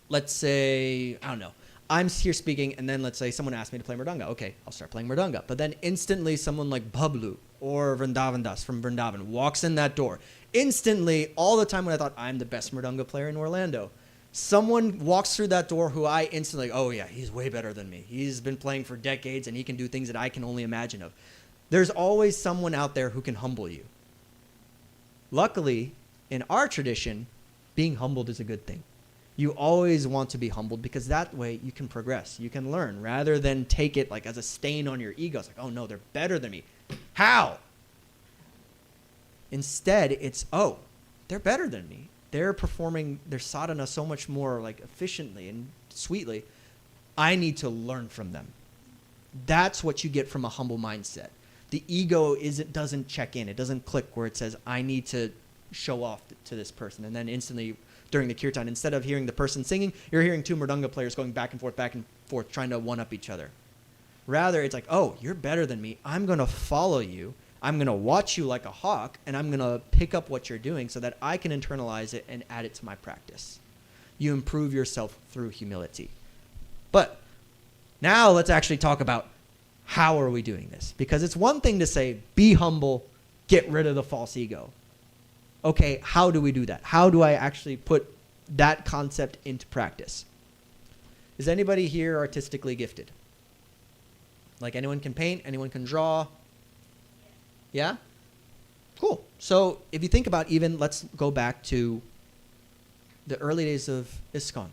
let's say, I don't know, I'm here speaking and then let's say someone asked me to play Mridanga. Okay, I'll start playing Mridanga. But then instantly someone like Bablu or Vrindavan Das from Vrindavan walks in that door. Instantly, all the time when I thought I'm the best Mridanga player in Orlando, someone walks through that door who I instantly, oh yeah, he's way better than me. He's been playing for decades and he can do things that I can only imagine of. There's always someone out there who can humble you. Luckily, in our tradition, being humbled is a good thing. You always want to be humbled because that way you can progress. You can learn rather than take it like as a stain on your ego. It's like, oh no, they're better than me. How? Instead, it's, oh, they're better than me. They're performing their sadhana so much more like efficiently and sweetly. I need to learn from them. That's what you get from a humble mindset. The ego doesn't check in. It doesn't click where it says, I need to show off to this person. And then instantly during the kirtan, instead of hearing the person singing, you're hearing two Mridanga players going back and forth, trying to one-up each other. Rather, it's like, oh, you're better than me. I'm going to follow you. I'm going to watch you like a hawk, and I'm going to pick up what you're doing so that I can internalize it and add it to my practice. You improve yourself through humility. But now let's actually talk about how are we doing this? Because it's one thing to say, be humble, get rid of the false ego. Okay, how do we do that? How do I actually put that concept into practice? Is anybody here artistically gifted? Like anyone can paint, anyone can draw? Yeah? Cool. So if you think about even, let's go back to the early days of ISKCON,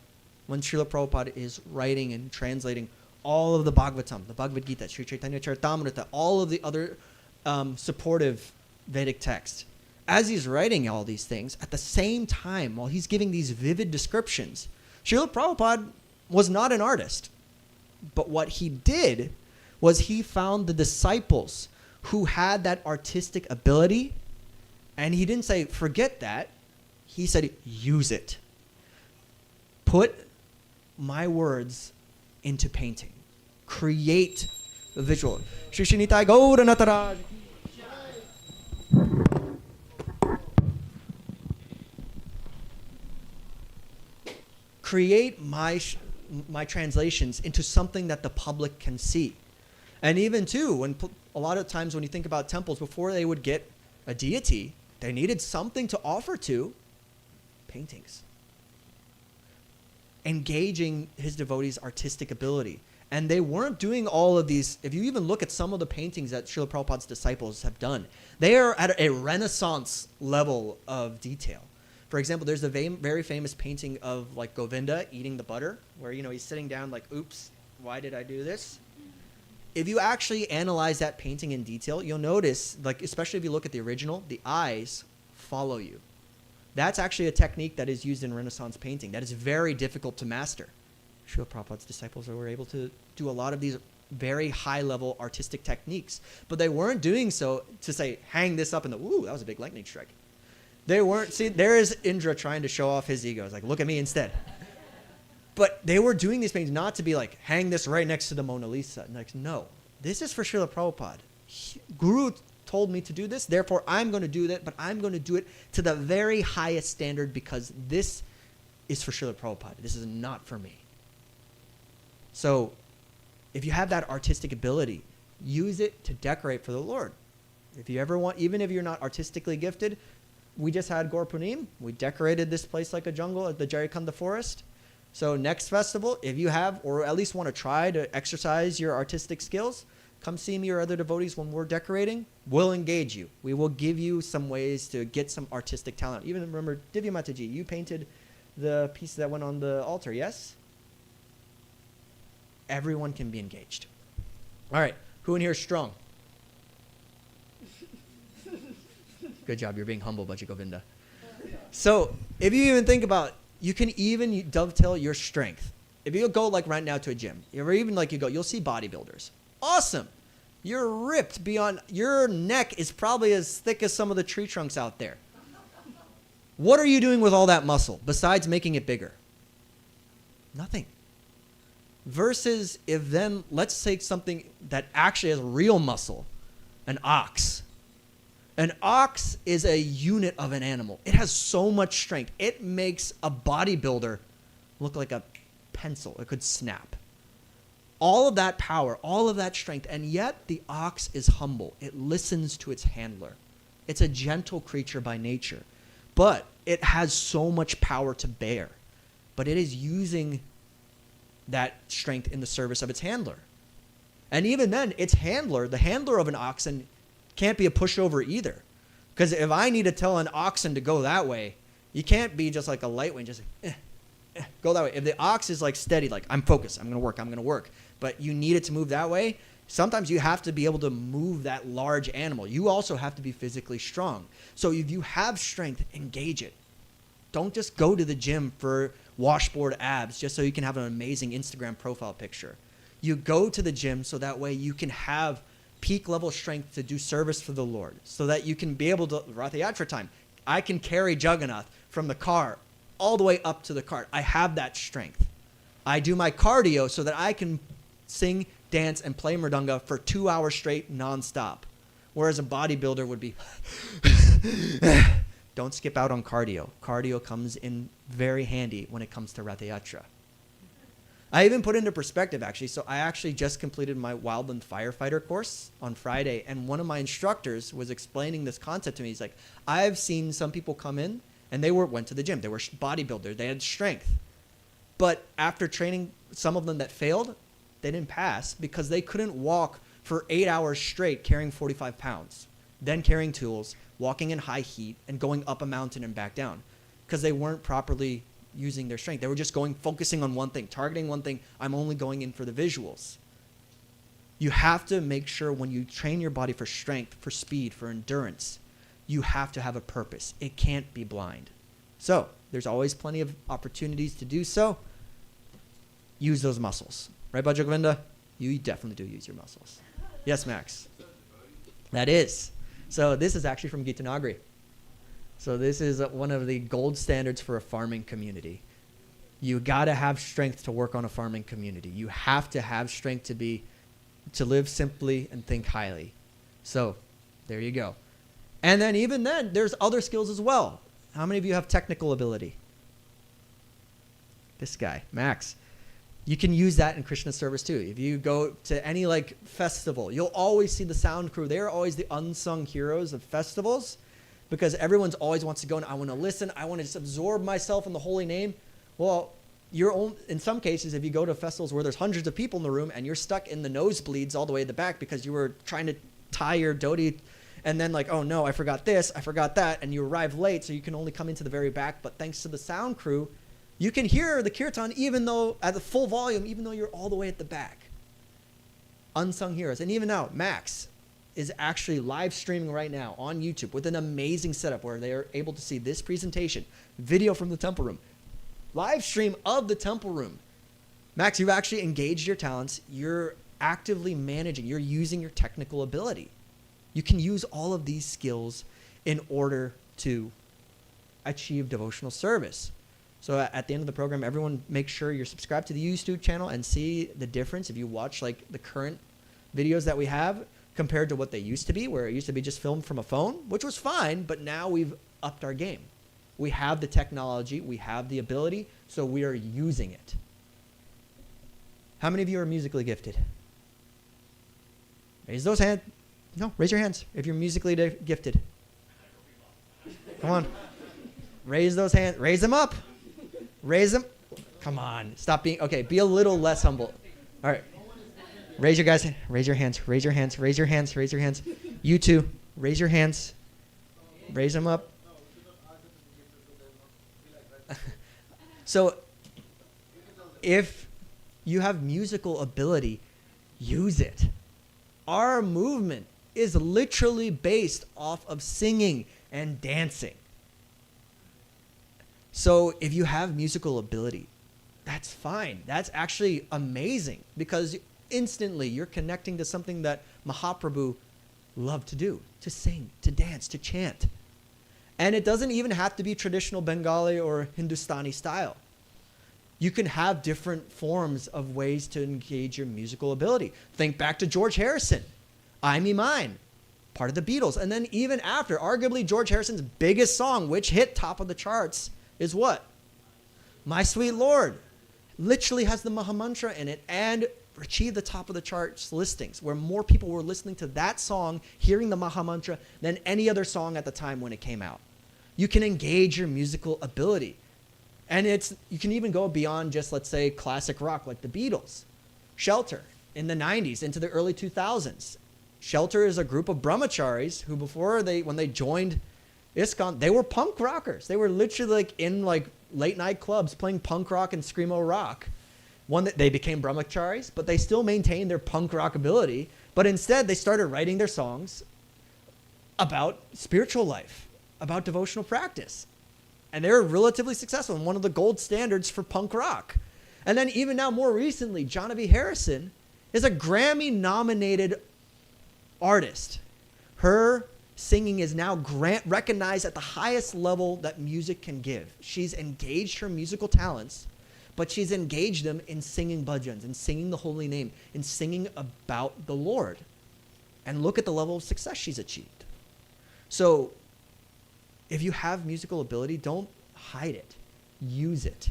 when Srila Prabhupada is writing and translating all of the Bhagavatam, the Bhagavad Gita, Sri Chaitanya Charitamrita, all of the other supportive Vedic texts. As he's writing all these things, at the same time, while he's giving these vivid descriptions, Srila Prabhupada was not an artist. But what he did was he found the disciples who had that artistic ability, and he didn't say, forget that. He said, use it. Put my words into painting. Create a visual. Shri Shri Nitai Gaura Nataraj. Create my translations into something that the public can see. And even too, when a lot of times when you think about temples, before they would get a deity, they needed something to offer to. Paintings. Engaging his devotees' artistic ability. And they weren't doing all of these. If you even look at some of the paintings that Srila Prabhupada's disciples have done, they are at a Renaissance level of detail. For example, there's a very famous painting of like Govinda eating the butter, where he's sitting down like, oops, why did I do this? If you actually analyze that painting in detail, you'll notice, like especially if you look at the original, the eyes follow you. That's actually a technique that is used in Renaissance painting that is very difficult to master. Srila Prabhupada's disciples were able to do a lot of these very high-level artistic techniques, but they weren't doing so to say, hang this up in the, ooh, that was a big lightning strike. They weren't, see, there is Indra trying to show off his ego. It's like, look at me instead. But they were doing these things not to be like, hang this right next to the Mona Lisa. Like, no, this is for Srila Prabhupada. Guru told me to do this, therefore I'm going to do that, but I'm going to do it to the very highest standard because this is for Srila Prabhupada. This is not for me. So if you have that artistic ability, use it to decorate for the Lord. If you ever want, even if you're not artistically gifted, we just had Gaur Punim. We decorated this place like a jungle at the Jarikanda forest. So next festival, if you have, or at least want to try to exercise your artistic skills, come see me or other devotees when we're decorating. We'll engage you. We will give you some ways to get some artistic talent. Even remember, Divya Mataji, you painted the piece that went on the altar, yes? Everyone can be engaged. All right, who in here is strong? Good job, you're being humble, Bhaja Govinda. So if you even think about, you can even dovetail your strength. If you go like right now to a gym, or even like you'll see bodybuilders. Awesome. You're ripped beyond, your neck is probably as thick as some of the tree trunks out there. What are you doing with all that muscle besides making it bigger? Nothing. Versus if then, let's take something that actually has real muscle, an ox. An ox is a unit of an animal. It has so much strength. It makes a bodybuilder look like a pencil. It could snap. All of that power, all of that strength, and yet the ox is humble. It listens to its handler. It's a gentle creature by nature, but it has so much power to bear. But it is using that strength in the service of its handler. And even then, its handler, the handler of an oxen, can't be a pushover either. Because if I need to tell an oxen to go that way, you can't be just like a lightweight, just like, go that way. If the ox is like steady, like I'm focused, I'm going to work, but you need it to move that way, sometimes you have to be able to move that large animal. You also have to be physically strong. So if you have strength, engage it. Don't just go to the gym for washboard abs just so you can have an amazing Instagram profile picture. You go to the gym so that way you can have peak level strength to do service for the Lord, so that you can be able to, Ratha Yatra time, I can carry Jagannath from the car all the way up to the cart. I have that strength. I do my cardio so that I can sing, dance, and play mridanga for 2 hours straight nonstop. Whereas a bodybuilder would be don't skip out on cardio. Cardio comes in very handy when it comes to Ratha Yatra. I even put into perspective, actually. So I actually just completed my wildland firefighter course on Friday, and one of my instructors was explaining this concept to me. He's like, I've seen some people come in, and they went to the gym. They were bodybuilders. They had strength. But after training, some of them that failed, they didn't pass because they couldn't walk for 8 hours straight carrying 45 pounds, then carrying tools, walking in high heat, and going up a mountain and back down because they weren't properly using their strength. They were just focusing on one thing, targeting one thing. I'm only going in for the visuals. You have to make sure when you train your body for strength, for speed, for endurance, you have to have a purpose. It can't be blind. So there's always plenty of opportunities to do so. Use those muscles. Right, Bhajagovinda? You definitely do use your muscles. Yes, Max? That is. So this is actually from Gita Nagari. So this is one of the gold standards for a farming community. You got to have strength to work on a farming community. You have to have strength to live simply and think highly. So there you go. And then even then, there's other skills as well. How many of you have technical ability? This guy, Max. You can use that in Krishna service too. If you go to any festival, you'll always see the sound crew. They're always the unsung heroes of festivals because everyone's always wants to go and I want to listen. I want to just absorb myself in the holy name. Well, in some cases, if you go to festivals where there's hundreds of people in the room and you're stuck in the nosebleeds all the way at the back because you were trying to tie your dhoti and then oh no, I forgot this, I forgot that, and you arrive late so you can only come into the very back. But thanks to the sound crew, you can hear the kirtan even though at the full volume, even though you're all the way at the back. Unsung heroes. And even now, Max is actually live streaming right now on YouTube with an amazing setup where they are able to see this presentation, video from the temple room, live stream of the temple room. Max, you've actually engaged your talents. You're actively managing. You're using your technical ability. You can use all of these skills in order to achieve devotional service. So at the end of the program, everyone make sure you're subscribed to the YouTube channel and see the difference if you watch the current videos that we have compared to what they used to be, where it used to be just filmed from a phone, which was fine, but now we've upped our game. We have the technology, we have the ability, so we are using it. How many of you are musically gifted? Raise those hands. No, raise your hands if you're musically gifted. Come on. Raise those hands. Raise them up. Raise them. Come on. Stop being, okay, be a little less humble. All right. Raise your guys, raise your hands, raise your hands, raise your hands, raise your hands. You too, raise your hands. Raise them up. So if you have musical ability, use it. Our movement is literally based off of singing and dancing. So if you have musical ability, that's fine. That's actually amazing because instantly you're connecting to something that Mahaprabhu loved to do, to sing, to dance, to chant. And it doesn't even have to be traditional Bengali or Hindustani style. You can have different forms of ways to engage your musical ability. Think back to George Harrison, I Me Mine, part of the Beatles. And then even after, arguably George Harrison's biggest song, which hit top of the charts, is what? My Sweet Lord. Literally has the Mahamantra in it and achieved the top of the charts listings where more people were listening to that song, hearing the Mahamantra than any other song at the time when it came out. You can engage your musical ability. And you can even go beyond just, let's say, classic rock like the Beatles. Shelter in the 90s into the early 2000s. Shelter is a group of brahmacharis who when they joined ISKCON, they were punk rockers. They were literally in late night clubs playing punk rock and screamo rock. They became brahmacharis, but they still maintained their punk rock ability. But instead, they started writing their songs about spiritual life, about devotional practice. And they were relatively successful and one of the gold standards for punk rock. And then even now, more recently, Johnny Harrison is a Grammy-nominated artist. Her singing is now recognized at the highest level that music can give. She's engaged her musical talents, but she's engaged them in singing bhajans, in singing the holy name, in singing about the Lord. And look at the level of success she's achieved. So If you have musical ability, don't hide it. Use it.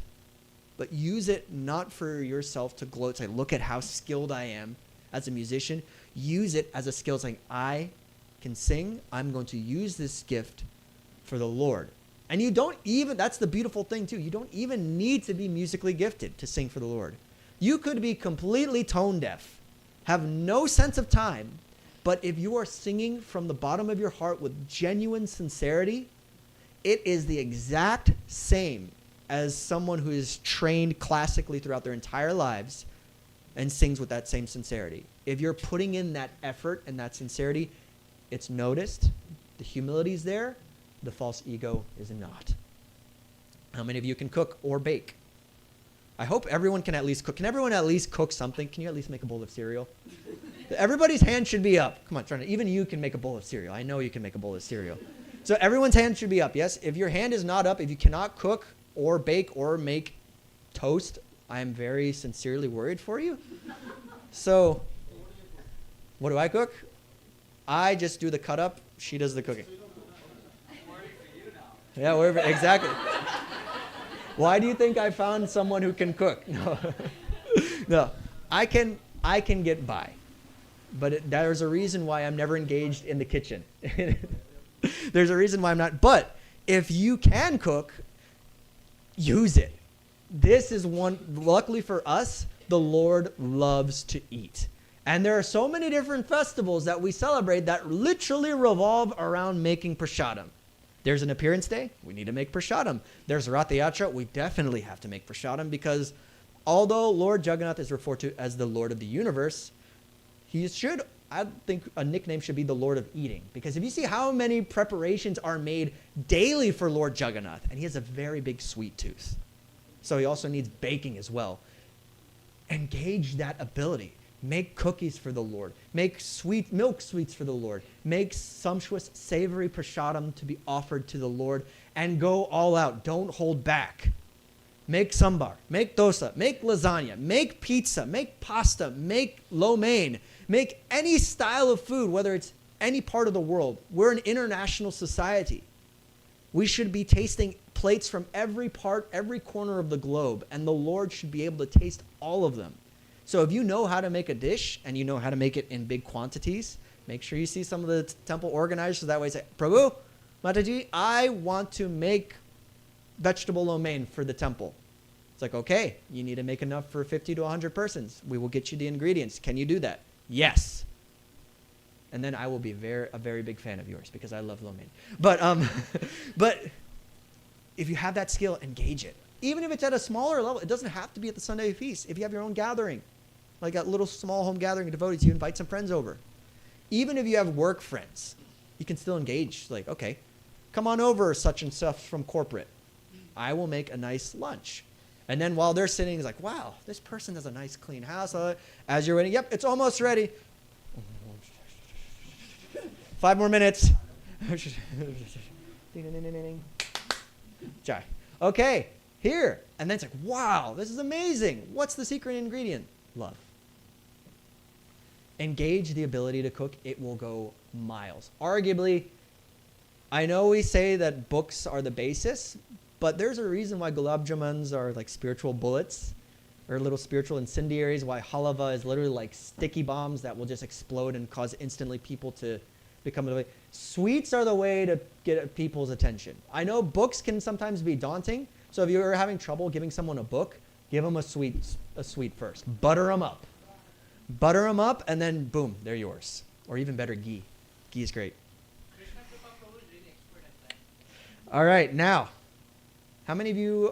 But use it not for yourself to gloat, say, look at how skilled I am as a musician. Use it as a skill, saying, I can sing. I'm going to use this gift for the Lord. And you don't even, that's the beautiful thing too, you don't even need to be musically gifted to sing for the Lord. You could be completely tone deaf, have no sense of time, but if you are singing from the bottom of your heart with genuine sincerity, it is the exact same as someone who is trained classically throughout their entire lives and sings with that same sincerity. If you're putting in that effort and that sincerity, it's noticed, the humility is there, the false ego is not. How many of you can cook or bake? I hope everyone can at least cook. Can everyone at least cook something? Can you at least make a bowl of cereal? Everybody's hand should be up. Come on, even you can make a bowl of cereal. I know you can make a bowl of cereal. So everyone's hand should be up, yes? If your hand is not up, if you cannot cook or bake or make toast, I am very sincerely worried for you. So, what do I cook? I just do the cut up. She does the cooking. Yeah, wherever, exactly. Why do you think I found someone who can cook? No, no, I can get by, but there's a reason why I'm never engaged in the kitchen. There's a reason why I'm not. But if you can cook, use it. This is one. Luckily for us, the Lord loves to eat. And there are so many different festivals that we celebrate that literally revolve around making prasadam. There's an appearance day, we need to make prasadam. There's Rath Yatra, we definitely have to make prasadam because although Lord Jagannath is referred to as the Lord of the universe, he should, I think a nickname should be the Lord of eating. Because if you see how many preparations are made daily for Lord Jagannath, and he has a very big sweet tooth. So he also needs baking as well. Engage that ability. Make cookies for the Lord. Make sweet milk sweets for the Lord. Make sumptuous, savory prasadam to be offered to the Lord. And go all out. Don't hold back. Make sambar. Make dosa. Make lasagna. Make pizza. Make pasta. Make lo mein. Make any style of food, whether it's any part of the world. We're an international society. We should be tasting plates from every part, every corner of the globe. And the Lord should be able to taste all of them. So if you know how to make a dish and you know how to make it in big quantities, make sure you see some of the temple organizers so that way say, Prabhu, Mataji, I want to make vegetable lo mein for the temple. It's like, okay, you need to make enough for 50 to 100 persons. We will get you the ingredients. Can you do that? Yes. And then I will be a very big fan of yours because I love lo mein. But if you have that skill, engage it. Even if it's at a smaller level, it doesn't have to be at the Sunday feast. If you have your own gathering, like a little small home gathering of devotees, you invite some friends over. Even if you have work friends, you can still engage. Like, okay, come on over, such and such from corporate. I will make a nice lunch. And then while they're sitting, it's like, wow, this person has a nice clean house. As you're waiting, yep, it's almost ready. 5 more minutes. Jai. Okay, here. And then it's like, wow, this is amazing. What's the secret ingredient? Love. Engage the ability to cook. It will go miles. Arguably, I know we say that books are the basis, but there's a reason why gulab jamans are like spiritual bullets or little spiritual incendiaries, why halava is literally like sticky bombs that will just explode and cause instantly people to become... Sweets are the way to get people's attention. I know books can sometimes be daunting, so if you're having trouble giving someone a book, give them a sweet first. Butter them up. Butter them up, and then boom, they're yours. Or even better, ghee. Ghee is great. All right, now, how many of you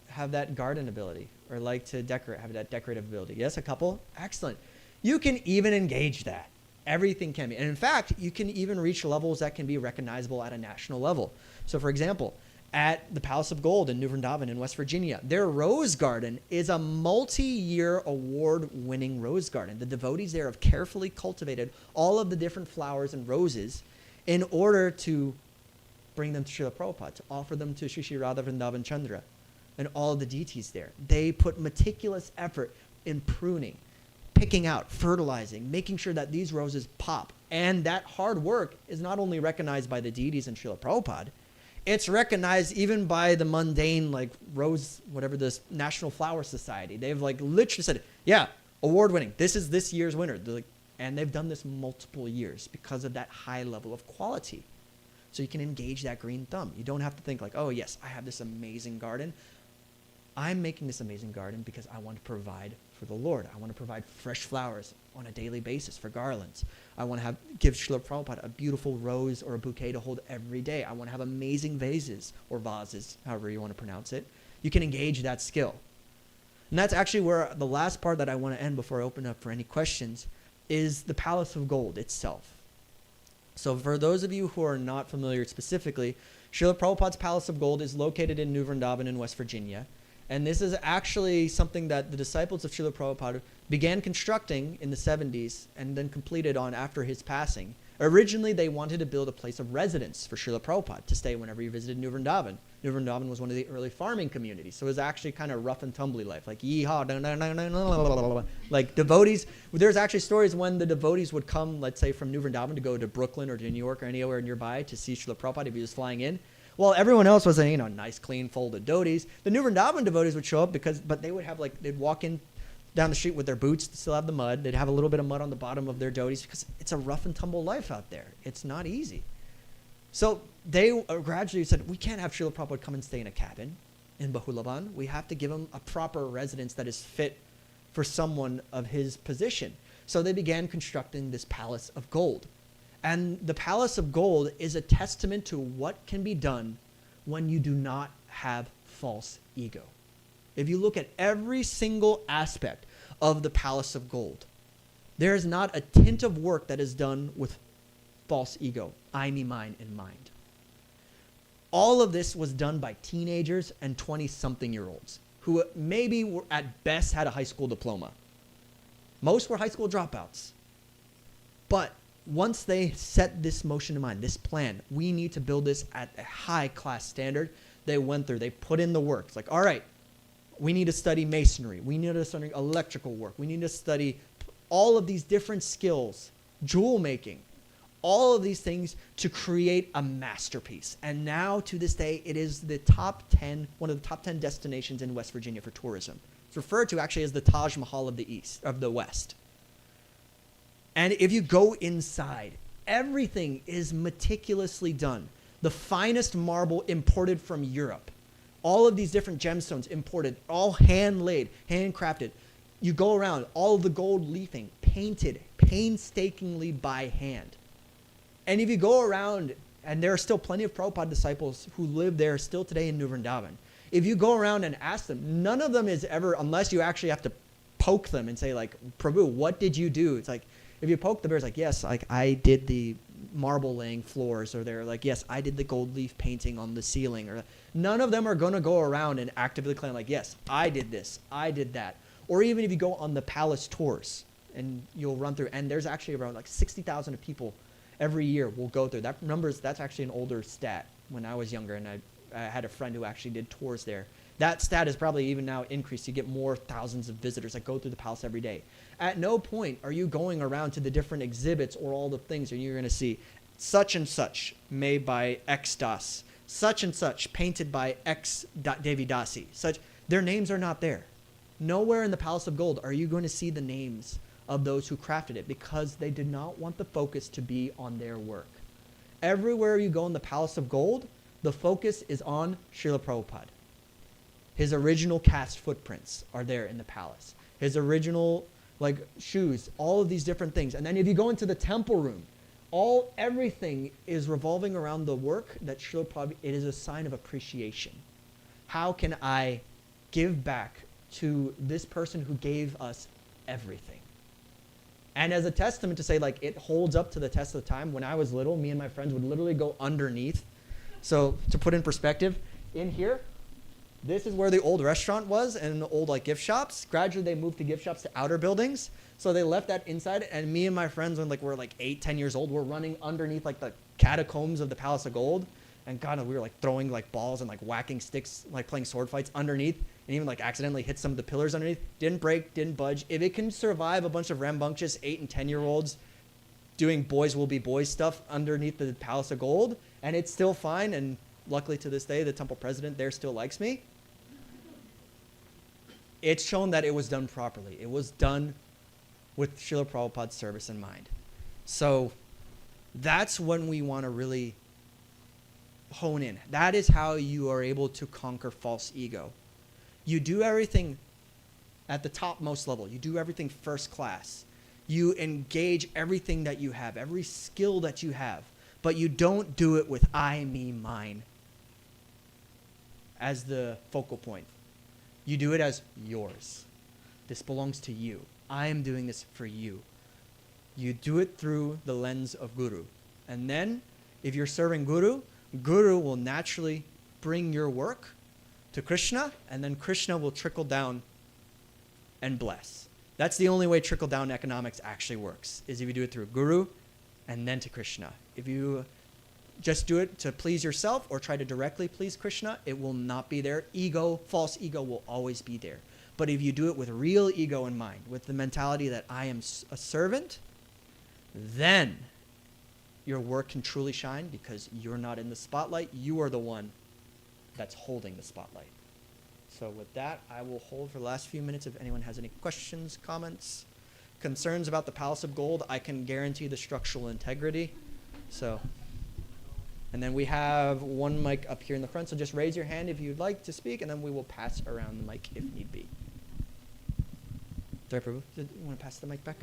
have that garden ability or like to have that decorative ability? Yes, a couple? Excellent. You can even engage that. Everything can be. And in fact, you can even reach levels that can be recognizable at a national level. So for example, at the Palace of Gold in New Vrindavan in West Virginia, their rose garden is a multi-year award-winning rose garden. The devotees there have carefully cultivated all of the different flowers and roses in order to bring them to Srila Prabhupada, to offer them to Shri Shri Radha Vrindavan Chandra and all of the deities there. They put meticulous effort in pruning, picking out, fertilizing, making sure that these roses pop. And that hard work is not only recognized by the deities and Srila Prabhupada, It's recognized even by the mundane, like Rose, whatever, this National Flower Society. They've like literally said, yeah, award winning. This is this year's winner. And they've done this multiple years because of that high level of quality. So you can engage that green thumb. You don't have to think like, oh yes, I have this amazing garden. I'm making this amazing garden because I want to provide for the Lord. I want to provide fresh flowers on a daily basis for garlands. I want to give Srila Prabhupada a beautiful rose or a bouquet to hold every day. I want to have amazing vases or vases, however you want to pronounce it. You can engage that skill. And that's actually where the last part that I want to end before I open up for any questions is the Palace of Gold itself. So for those of you who are not familiar specifically, Srila Prabhupada's Palace of Gold is located in New Vrindavan in West Virginia. And this is actually something that the disciples of Srila Prabhupada began constructing in the 70s and then completed on after his passing. Originally, they wanted to build a place of residence for Srila Prabhupada to stay whenever he visited New Vrindavan. New Vrindavan was one of the early farming communities, so it was actually kind of rough and tumbly life, like yeehaw, like devotees. There's actually stories when the devotees would come, let's say from New Vrindavan to go to Brooklyn or to New York or anywhere nearby to see Srila Prabhupada if he was flying in. Well, everyone else was a nice, clean, folded devotees. The New Vrindavan devotees would show up but they would have they'd walk in down the street with their boots to still have the mud. They'd have a little bit of mud on the bottom of their devotees because it's a rough and tumble life out there. It's not easy. So they gradually said, we can't have Srila Prabhupada come and stay in a cabin in Bahulavan. We have to give him a proper residence that is fit for someone of his position. So they began constructing this Palace of Gold. And the Palace of Gold is a testament to what can be done when you do not have false ego. If you look at every single aspect of the Palace of Gold, there is not a tint of work that is done with false ego, I, me, mine, in mind. All of this was done by teenagers and 20-something-year-olds who maybe were at best had a high school diploma. Most were high school dropouts. But once they set this motion in mind, this plan, we need to build this at a high-class standard, they went through, they put in the work. It's like, all right, we need to study masonry. We need to study electrical work. We need to study all of these different skills, jewel making, all of these things to create a masterpiece. And now, to this day, it is the one of the top 10 destinations in West Virginia for tourism. It's referred to actually as the Taj Mahal of the West. And if you go inside, everything is meticulously done. The finest marble imported from Europe. All of these different gemstones imported, all hand-laid, handcrafted. You go around, all of the gold leafing, painted painstakingly by hand. And if you go around, and there are still plenty of Prabhupada disciples who live there still today in New Vrindavan. If you go around and ask them, none of them is ever, unless you actually have to poke them and say like, Prabhu, what did you do? It's like, if you poke the bear, it's like, yes, like I did the marble laying floors, or they're like, yes, I did the gold leaf painting on the ceiling, or none of them are going to go around and actively claim like, yes, I did this, I did that. Or even if you go on the palace tours and you'll run through, and there's actually around like 60,000 people every year will go through. That's actually an older stat. When I was younger and I had a friend who actually did tours there. That stat is probably even now increased. You get more thousands of visitors that go through the palace every day. At no point are you going around to the different exhibits or all the things, and you're going to see such and such made by X Das, such and such painted by X Devi Dasi. Their names are not there. Nowhere in the Palace of Gold are you going to see the names of those who crafted it, because they did not want the focus to be on their work. Everywhere you go in the Palace of Gold, the focus is on Srila Prabhupada. His original cast footprints are there in the palace. His original shoes, all of these different things. And then if you go into the temple room, everything is revolving around the work that Srila Prabhupada, it is a sign of appreciation. How can I give back to this person who gave us everything? And as a testament to say, it holds up to the test of time, when I was little, me and my friends would literally go underneath. So to put in perspective, in here, this is where the old restaurant was and the old gift shops. Gradually, they moved the gift shops to outer buildings. So they left that inside, and me and my friends, when we're 8, 10 years old, we're running underneath the catacombs of the Palace of Gold. And God, we were throwing balls and whacking sticks, playing sword fights underneath, and even accidentally hit some of the pillars underneath. Didn't break, didn't budge. If it can survive a bunch of rambunctious 8 and 10-year-olds doing boys will be boys stuff underneath the Palace of Gold, and it's still fine, and luckily to this day, the temple president there still likes me. It's shown that it was done properly. It was done with Srila Prabhupada's service in mind. So that's when we want to really hone in. That is how you are able to conquer false ego. You do everything at the topmost level. You do everything first class. You engage everything that you have, every skill that you have, but you don't do it with I, me, mine as the focal point. You do it as yours. This belongs to you. I am doing this for you. You do it through the lens of Guru. And then, if you're serving Guru, Guru will naturally bring your work to Krishna, and then Krishna will trickle down and bless. That's the only way trickle-down economics actually works, is if you do it through Guru and then to Krishna. If you just do it to please yourself or try to directly please Krishna, it will not be there. Ego, false ego will always be there. But if you do it with real ego in mind, with the mentality that I am a servant, then your work can truly shine because you're not in the spotlight. You are the one that's holding the spotlight. So with that, I will hold for the last few minutes if anyone has any questions, comments, concerns about the Palace of Gold. I can guarantee the structural integrity. So, and then we have one mic up here in the front, so just raise your hand if you'd like to speak, and then we will pass around the mic if need be. Sorry, Prabhu, you want to pass the mic back?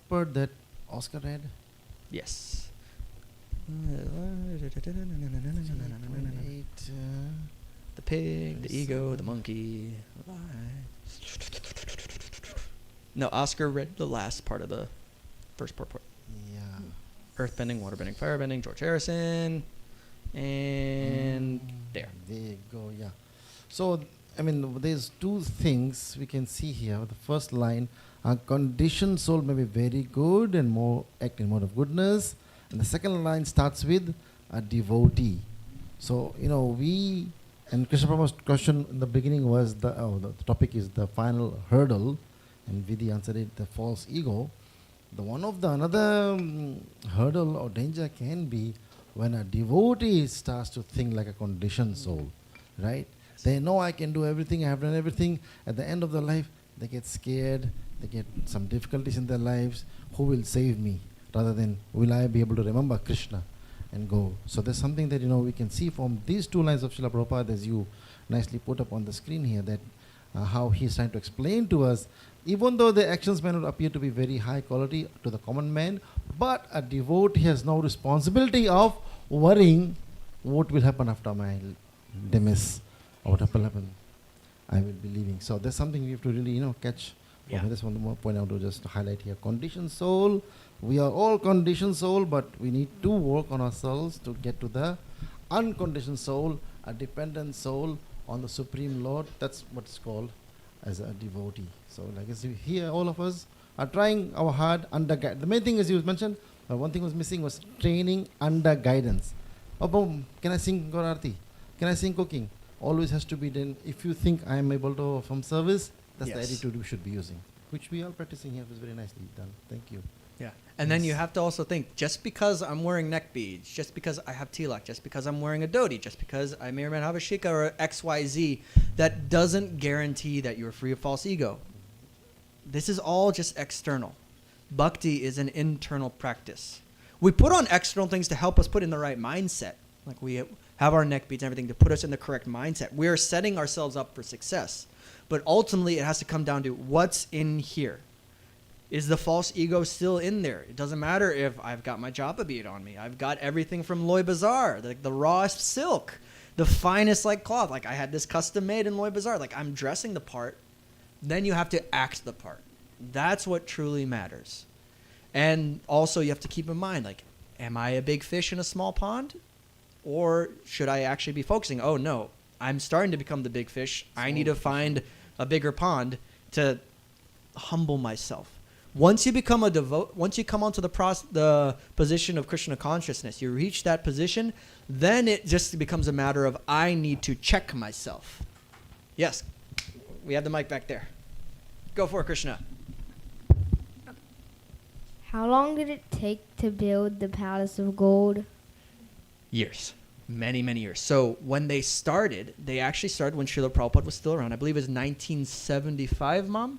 Purport that Oscar read? Yes. The pig, the ego, the monkey. No, Oscar read the last part of the first purport. Yeah. Earthbending, waterbending, firebending, George Harrison, and there. There you go, yeah. So, I mean, there's two things we can see here. The first line, our conditioned soul may be very good and more act in mode of goodness. And the second line starts with a devotee. So, you know, we, and Krishna Prabhu's question in the beginning was, the topic is the final hurdle, and Vidhi answered it, the false ego. Another hurdle or danger can be when a devotee starts to think like a conditioned soul, right? They know I can do everything, I have done everything. At the end of their life, they get scared, they get some difficulties in their lives. Who will save me? Rather than, will I be able to remember Krishna and go? So there's something that, you know, we can see from these two lines of Srila Prabhupada, as you nicely put up on the screen here, that how he's trying to explain to us, even though the actions may not appear to be very high quality to the common man, but a devotee has no responsibility of worrying what will happen after my demise, or what will happen, I will be leaving. So there's something we have to really, you know, catch. Yeah. I just want to point out to just highlight here, conditioned soul. We are all conditioned soul, but we need to work on ourselves to get to the unconditioned soul, a dependent soul on the Supreme Lord. That's what's called as a devotee. So like I see here, all of us are trying our hard under guidance. The main thing, as you mentioned, one thing was missing was training under guidance. Oh, boom, can I sing Gaurarti? Can I sing cooking? Always has to be done. If you think I am able to from service, that's the Yes. attitude we should be using, which we are practicing here. It was very nicely done. Thank you. Yeah. And then you Yes. have to also think, just because I'm wearing neck beads, just because I have tilak, just because I'm wearing a dhoti, just because I may or may not have a shika or XYZ, that doesn't guarantee that you're free of false ego. This is all just external. Bhakti is an internal practice. We put on external things to help us put in the right mindset. Like we have our neck beads and everything to put us in the correct mindset. We are setting ourselves up for success. But ultimately, it has to come down to what's in here. Is the false ego still in there? It doesn't matter if I've got my japa bead on me. I've got everything from Loy Bazaar, like the rawest silk, the finest like cloth. Like I had this custom made in Loy Bazaar. Like I'm dressing the part. Then you have to act the part. That's what truly matters. And also you have to keep in mind, like, am I a big fish in a small pond? Or should I actually be focusing, oh no, I'm starting to become the big fish. I need to find a bigger pond to humble myself. Once you become once you come onto the position of Krishna consciousness, you reach that position, then it just becomes a matter of I need to check myself. Yes, we have the mic back there. Go for it, Krishna. How long did it take to build the Palace of Gold? Years. Many, many years. So when they actually started when Srila Prabhupada was still around. I believe it was 1975, Mom?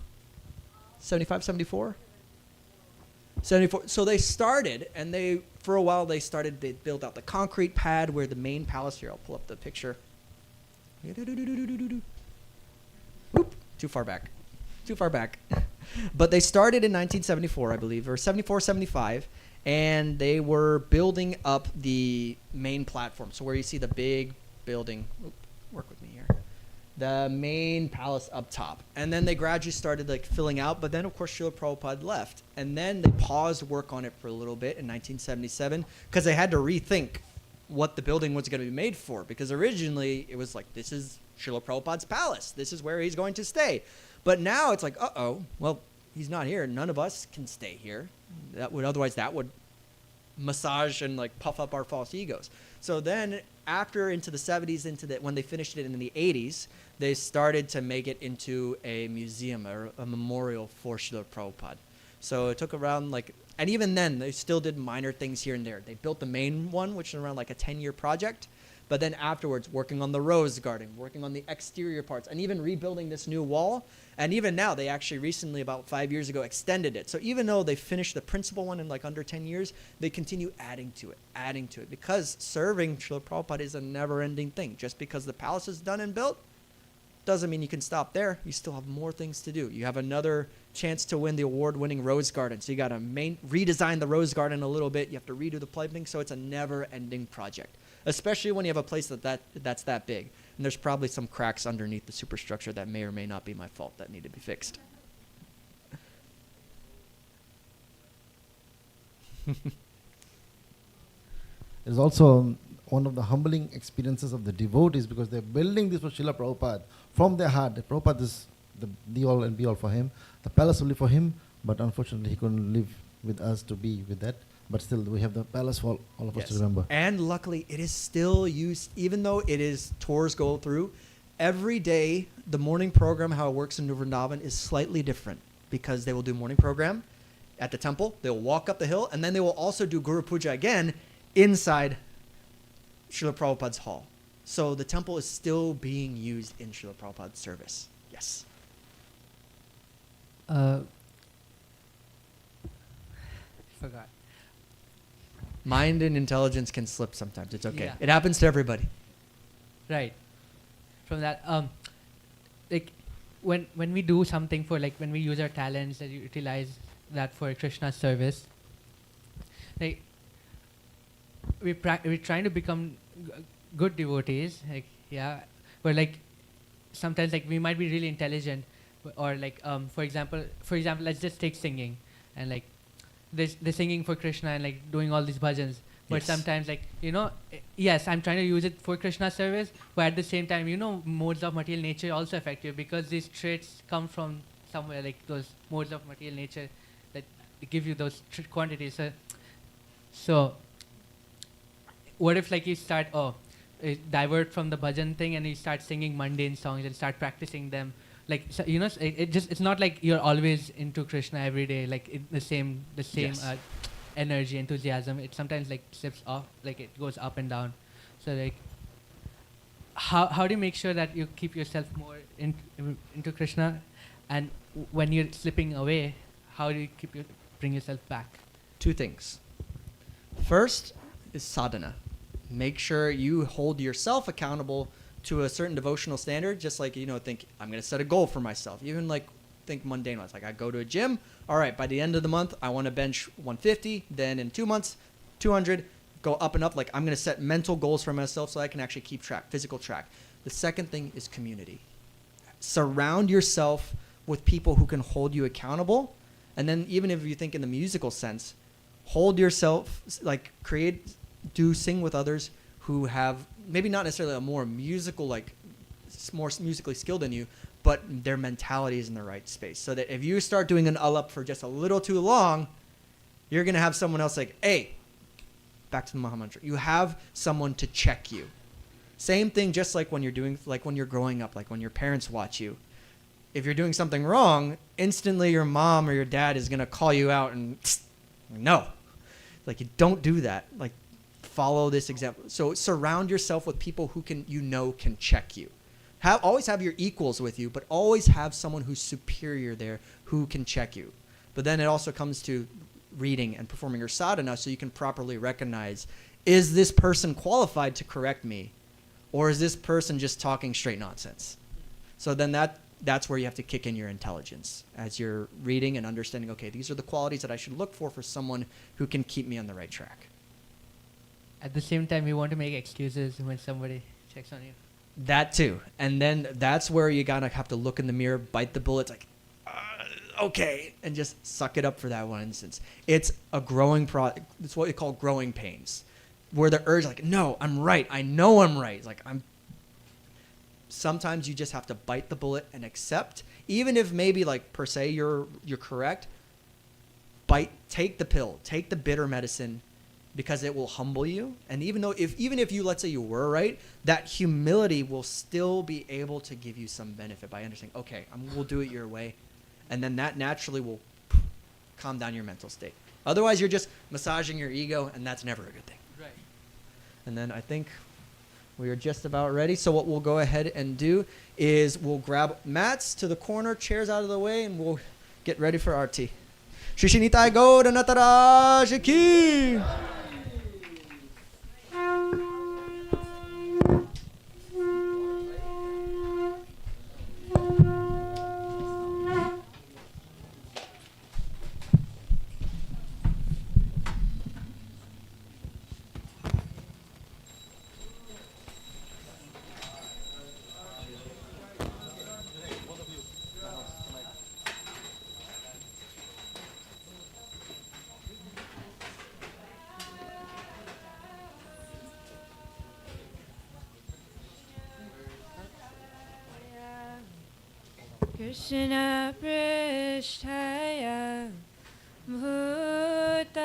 75, 74? 74. So they started, and for a while they built out the concrete pad where the main palace, here, I'll pull up the picture. Whoop, too far back. But they started in 1974, I believe, or 74, 75. And they were building up the main platform. So where you see the big building, work with me here, the main palace up top. And then they gradually started like filling out. But then, of course, Srila Prabhupada left. And then they paused work on it for a little bit in 1977 because they had to rethink what the building was going to be made for. Because originally it was like, this is Srila Prabhupada's palace. This is where he's going to stay. But now it's like, well, he's not here. None of us can stay here. That would massage and like puff up our false egos. So then after into the 70s, when they finished it in the 80s, they started to make it into a museum or a memorial for Srila Prabhupada. So it took around and even then they still did minor things here and there. They built the main one, which is around like a 10-year project. But then afterwards, working on the rose garden, working on the exterior parts, and even rebuilding this new wall. And even now, they actually recently, about 5 years ago, extended it. So even though they finished the principal one in like under 10 years, they continue adding to it. Because serving Srila Prabhupada is a never-ending thing. Just because the palace is done and built, doesn't mean you can stop there. You still have more things to do. You have another chance to win the award-winning rose garden. So you got to redesign the rose garden a little bit. You have to redo the piping. So it's a never-ending project. Especially when you have a place that's that big. And there's probably some cracks underneath the superstructure that may or may not be my fault that need to be fixed. It is also one of the humbling experiences of the devotees because they're building this for Srila Prabhupada from their heart. Prabhupada is the all and be all for him. The palace only for him, but unfortunately he couldn't live with us to be with that. But still, we have the palace for all of us to remember. And luckily, it is still used, even though tours go through. Every day, the morning program, how it works in Vrindavan, is slightly different because they will do morning program at the temple. They will walk up the hill, and then they will also do Guru Puja again inside Srila Prabhupada's hall. So the temple is still being used in Srila Prabhupada's service. Yes. Forgot. Mind and intelligence can slip sometimes. It's okay. Yeah. It happens to everybody. Right. From that, when we do something for when we use our talents and utilize that for Krishna's service, we're trying to become good devotees. But sometimes we might be really intelligent, or for example, let's just take singing, and they're singing for Krishna and doing all these bhajans. But sometimes yes, I'm trying to use it for Krishna's service, but at the same time, modes of material nature also affect you because these traits come from somewhere, those modes of material nature that give you those quantities. So what if you start divert from the bhajan thing and you start singing mundane songs and start practicing them? It's not like you're always into Krishna every day, the same energy, enthusiasm. It sometimes slips off, it goes up and down. So how do you make sure that you keep yourself more into Krishna, and when you're slipping away, how do you bring yourself back? Two things. First is sadhana. Make sure you hold yourself accountable to a certain devotional standard, just think I'm going to set a goal for myself. Even think mundane ones. I go to a gym. All right, by the end of the month, I want to bench 150. Then in 2 months, 200. Go up and up. I'm going to set mental goals for myself so I can actually keep track, physical track. The second thing is community. Surround yourself with people who can hold you accountable. And then even if you think in the musical sense, hold yourself, sing with others who have maybe not necessarily a more musical, more musically skilled than you, but their mentality is in the right space. So that if you start doing an alap for just a little too long, you're going to have someone else hey, back to the Mahamantra. You have someone to check you. Same thing just when you're doing, when you're growing up, when your parents watch you. If you're doing something wrong, instantly your mom or your dad is going to call you out and No. Like, you don't do that. Like, follow this example. So surround yourself with people who can check you. Always have your equals with you, but always have someone who's superior there who can check you. But then it also comes to reading and performing your sadhana so you can properly recognize, is this person qualified to correct me? Or is this person just talking straight nonsense? So then that's where you have to kick in your intelligence as you're reading and understanding, okay, these are the qualities that I should look for someone who can keep me on the right track. At the same time, you want to make excuses when somebody checks on you. That too. And then that's where you gotta have to look in the mirror, bite the bullet, like, okay, and just suck it up for that one instance. It's a growing it's what we call growing pains, where the urge, like, no, I'm right. I know I'm right. Like, sometimes you just have to bite the bullet and accept, even if maybe, like, per se you're correct. Take the pill, take the bitter medicine, because it will humble you. And even if you, let's say you were right, that humility will still be able to give you some benefit by understanding, okay, we'll do it your way. And then that naturally will calm down your mental state. Otherwise, you're just massaging your ego, and that's never a good thing. Right. And then I think we are just about ready. So what we'll go ahead and do is we'll grab mats to the corner, chairs out of the way, and we'll get ready for RT. Shishinitai Gauda Nataraj Ki! Krishna Prishtaya Bhutale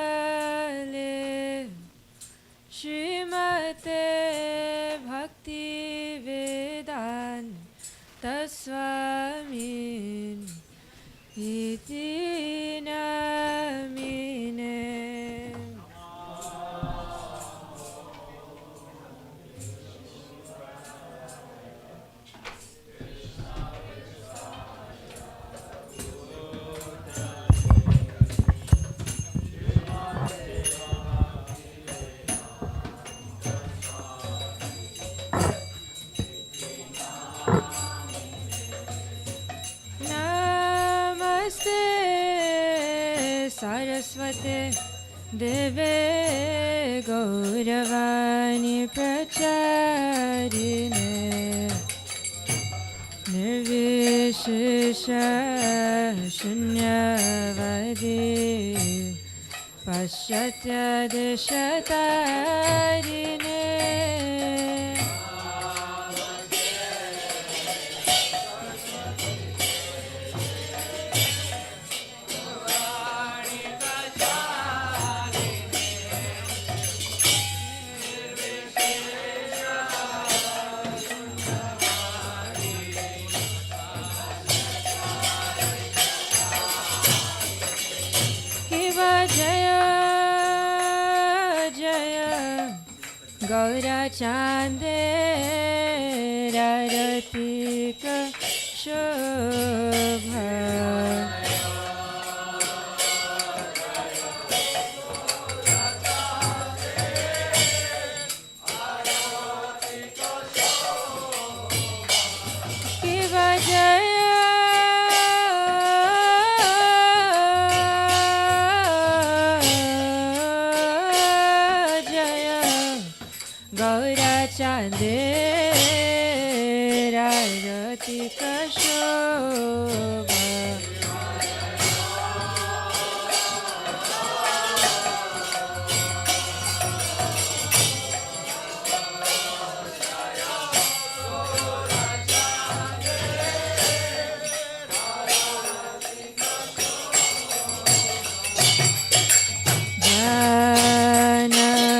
Srimate Bhakti Vedanta Swamin Iti Namine. Saraswate Deve Gauravani Pracharine Nirvishesha Shunyavadi Paschatya Deshatarine. Gaura Chande Raratika Shobha Kiva Jaya Gaura Chande Raratika Shobha.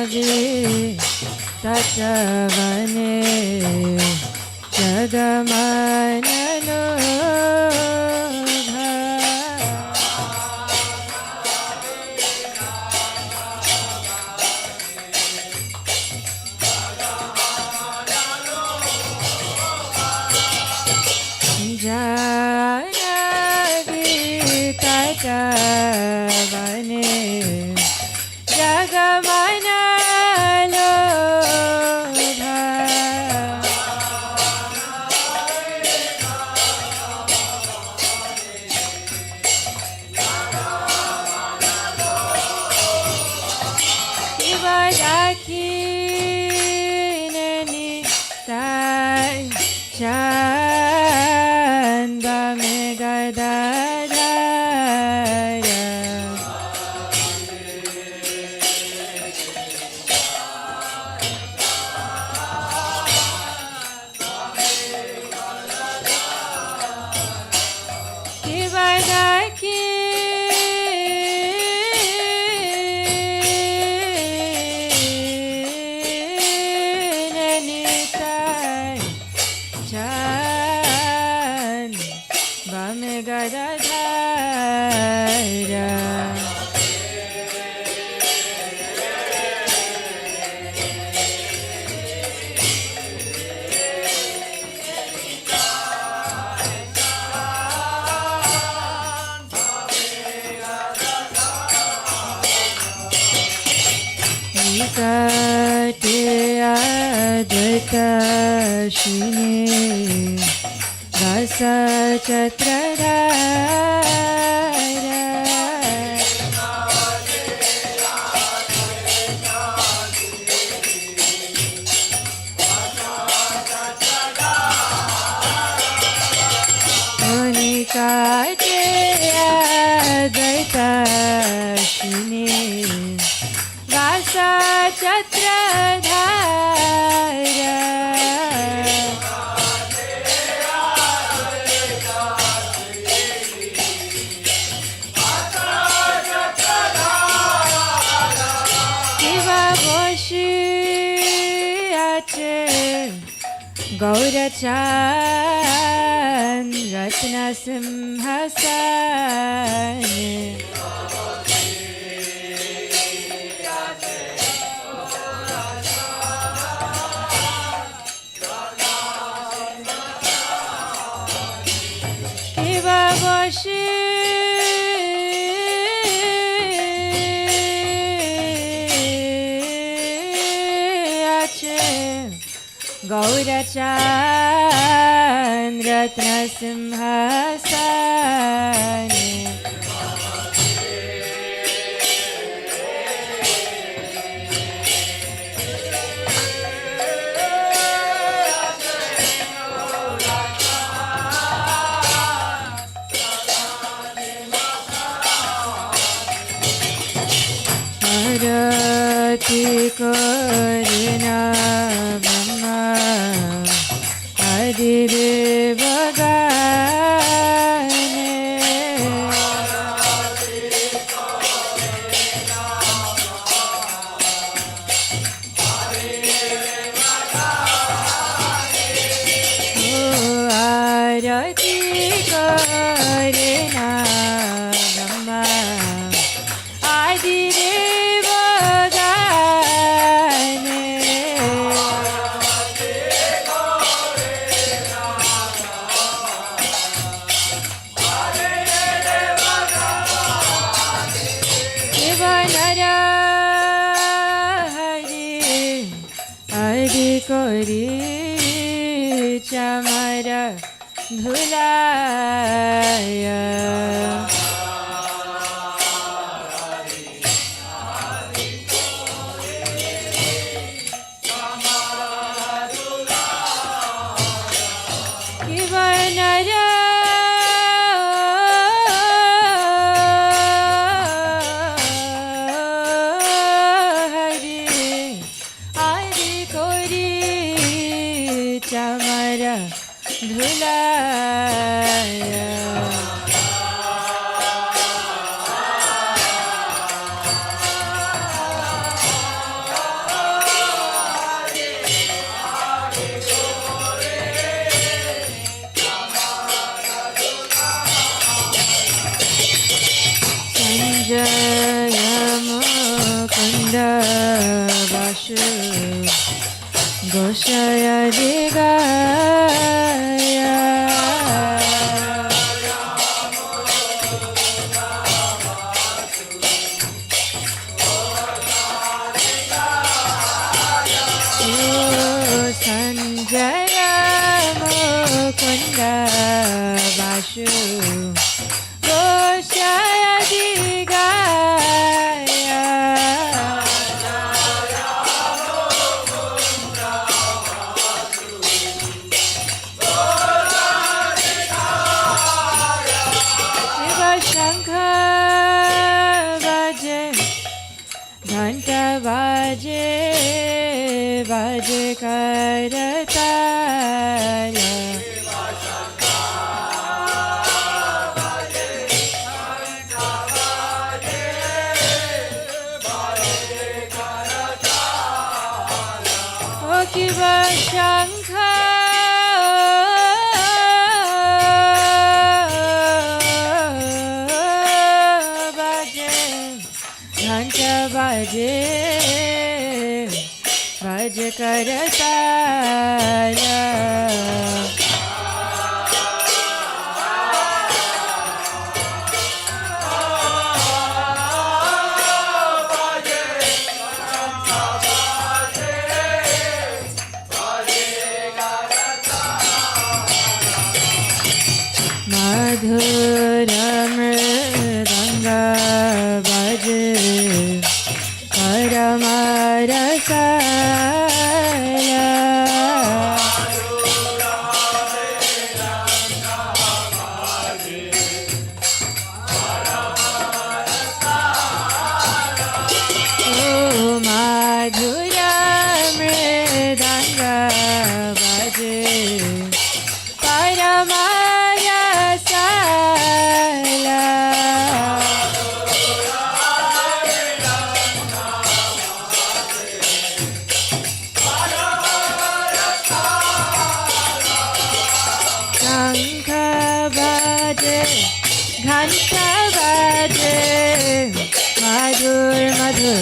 Janavi Tatavane Jagamanano Bha tatavane jagamana lobha Ibadakineni tai chanda megadadara Ibadakineni tai chan bamegadadara Nikate advaita shine Vasa Chatradhara Monikate advaita shine Vasa Chatradhara Kiva Boshi Ache Gaurachan Ratna Simhasane Kiva Boshi Ache Gaurachan Ratna Simhasane Arati Karina Brahma Adidevagane Arati Karina Brahma Kori chamara dhulaya Kivanara chamara dhulaya Sanjaya Mukunda Vashu Goshaya Digaya Shankha baje, Ghanta baje, baje karatala. O kiva Shankha baje, Ghanta baje, baje karatala. Madhura mridanga baje, Paramarasala. Oh, Madhura mridanga baje, Paramarasala. Shankha baje, Ghanta baje, Madhur Madhur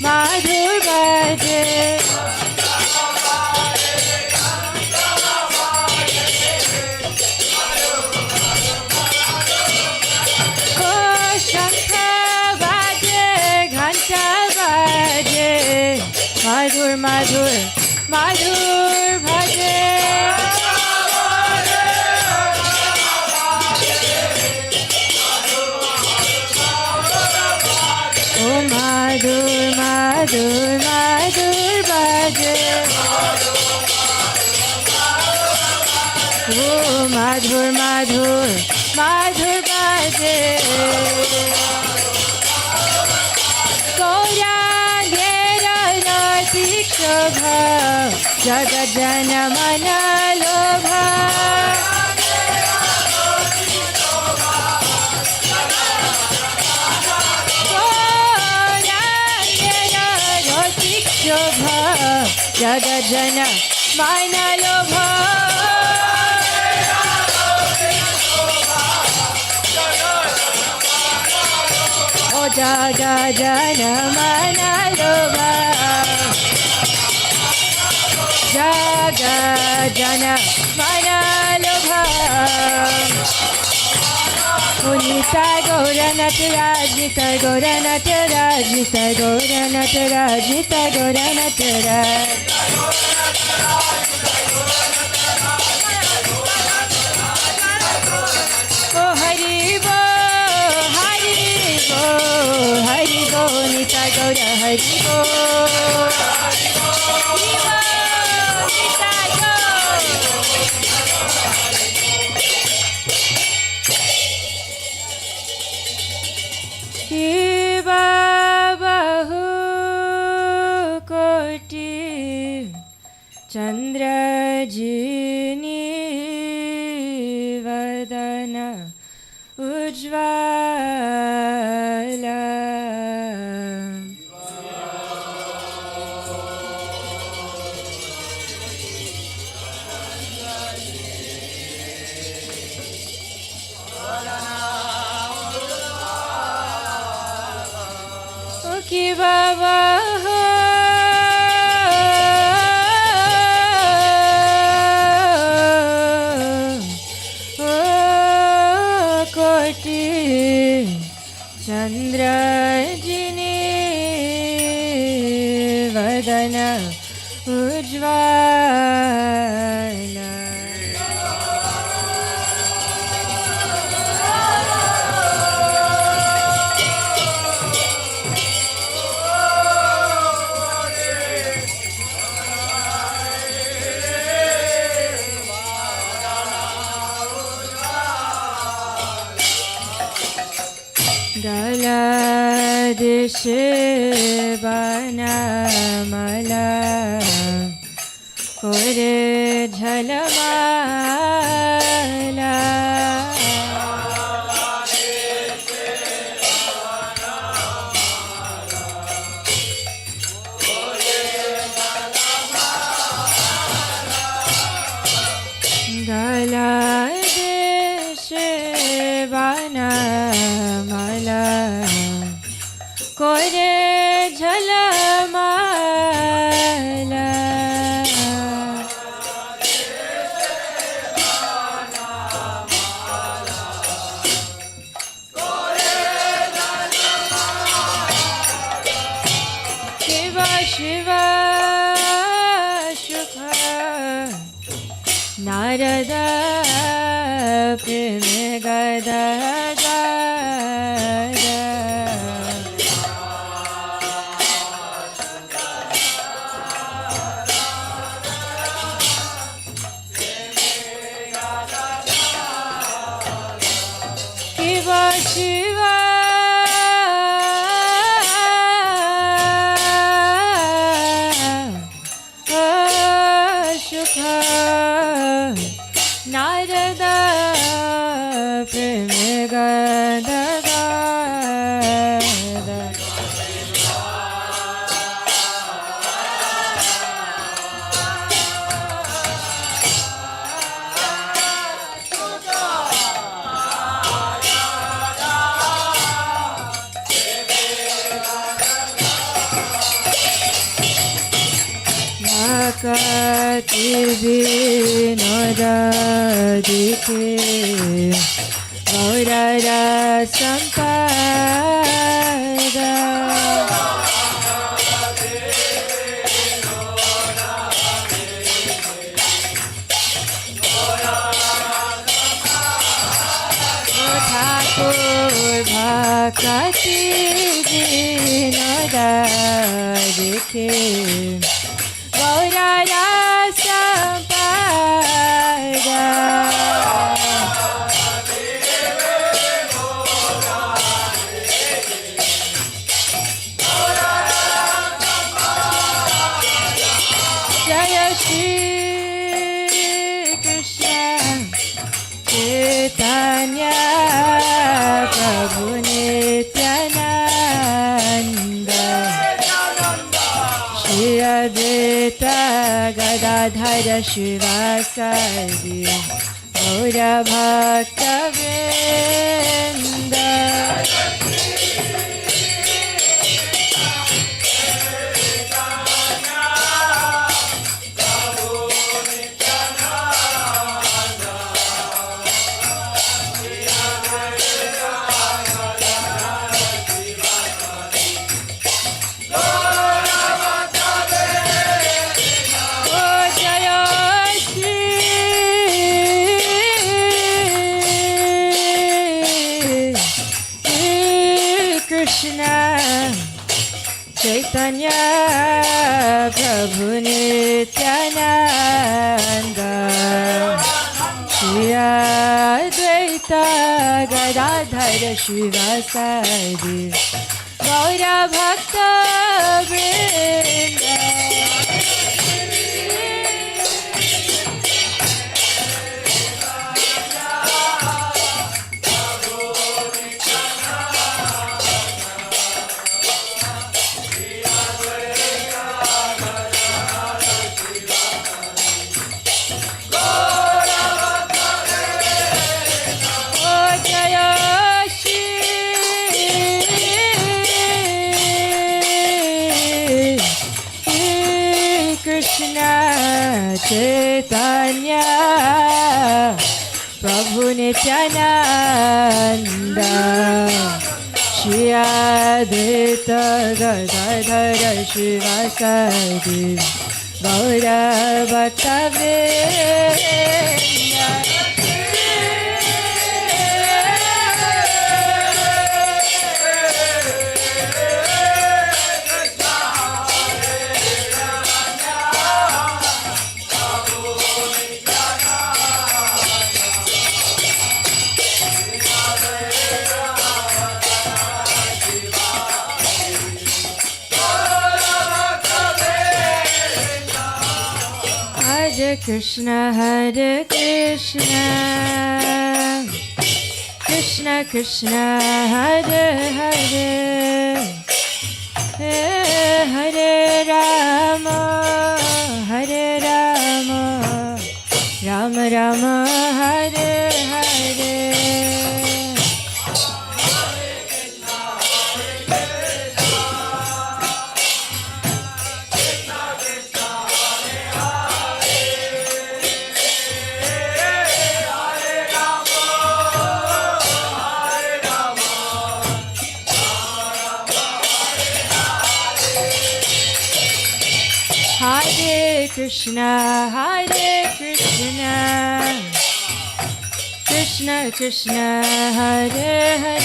Madhur baje. Oh, Shankha baje, Ghanta baje, Madhur Madhur Madhur baje. Oh, Madhur Madhur Madhur baje. Oh, Madhur Madhur Madhur baje. Gaurangera ratik shobha, Jagat jana mana lobha. Gaurangera ratik shobha, Jagat jana mana lobha. Oh, Jagat jana mana lobha, Jagat jana mana lobha. Oh, Nitai Gaura Nataraj, Nitai Gaura Nataraj, Nitai Gaura Nataraj, Nitai Gaura Nataraj. Oh, Hari Bo, Hari Bo, Hari Bo, Nitai Gaura Hari Bo. Hari Bo, Nitai Gaura. Shiva Bahu Koti Chandra Jini Vadana Ujvala. Okay, Baba. Koti Chandra Jini Vadana Ujvala. Galadishe banamala kore jhalamala Galadishe banamala kore jhalamala Shiva Shiva Shukha Narada Preme Gada Gada Shiva Shiva Shukha Narada Preme Gada Gada Makati Vinoda Dike Gaurara Sampada Thakur Bhakati Vinoda Dike Gaurara Sampada Jaya Shri Krishna Chaitanya Prabhu Nityananda Shri Advaita Gadadhara Shivasadi Gaura Bhakta Vrinda Krishna Chaitanya Prabhu Nityananda Shri Advaita Gadadhara Shivasadi Gaura Bhakta Vrinda Krishna Chaitanya Prabhu Nityananda Shri Advaita Gadadhara Shivasadi Gaura Bhakta Vrinda Hare Krishna, Krishna Krishna, Hare Hare, Hare Rama, Hare Rama, Rama Rama, Hare Hare. Hare Krishna, Krishna Krishna, Hare Hare,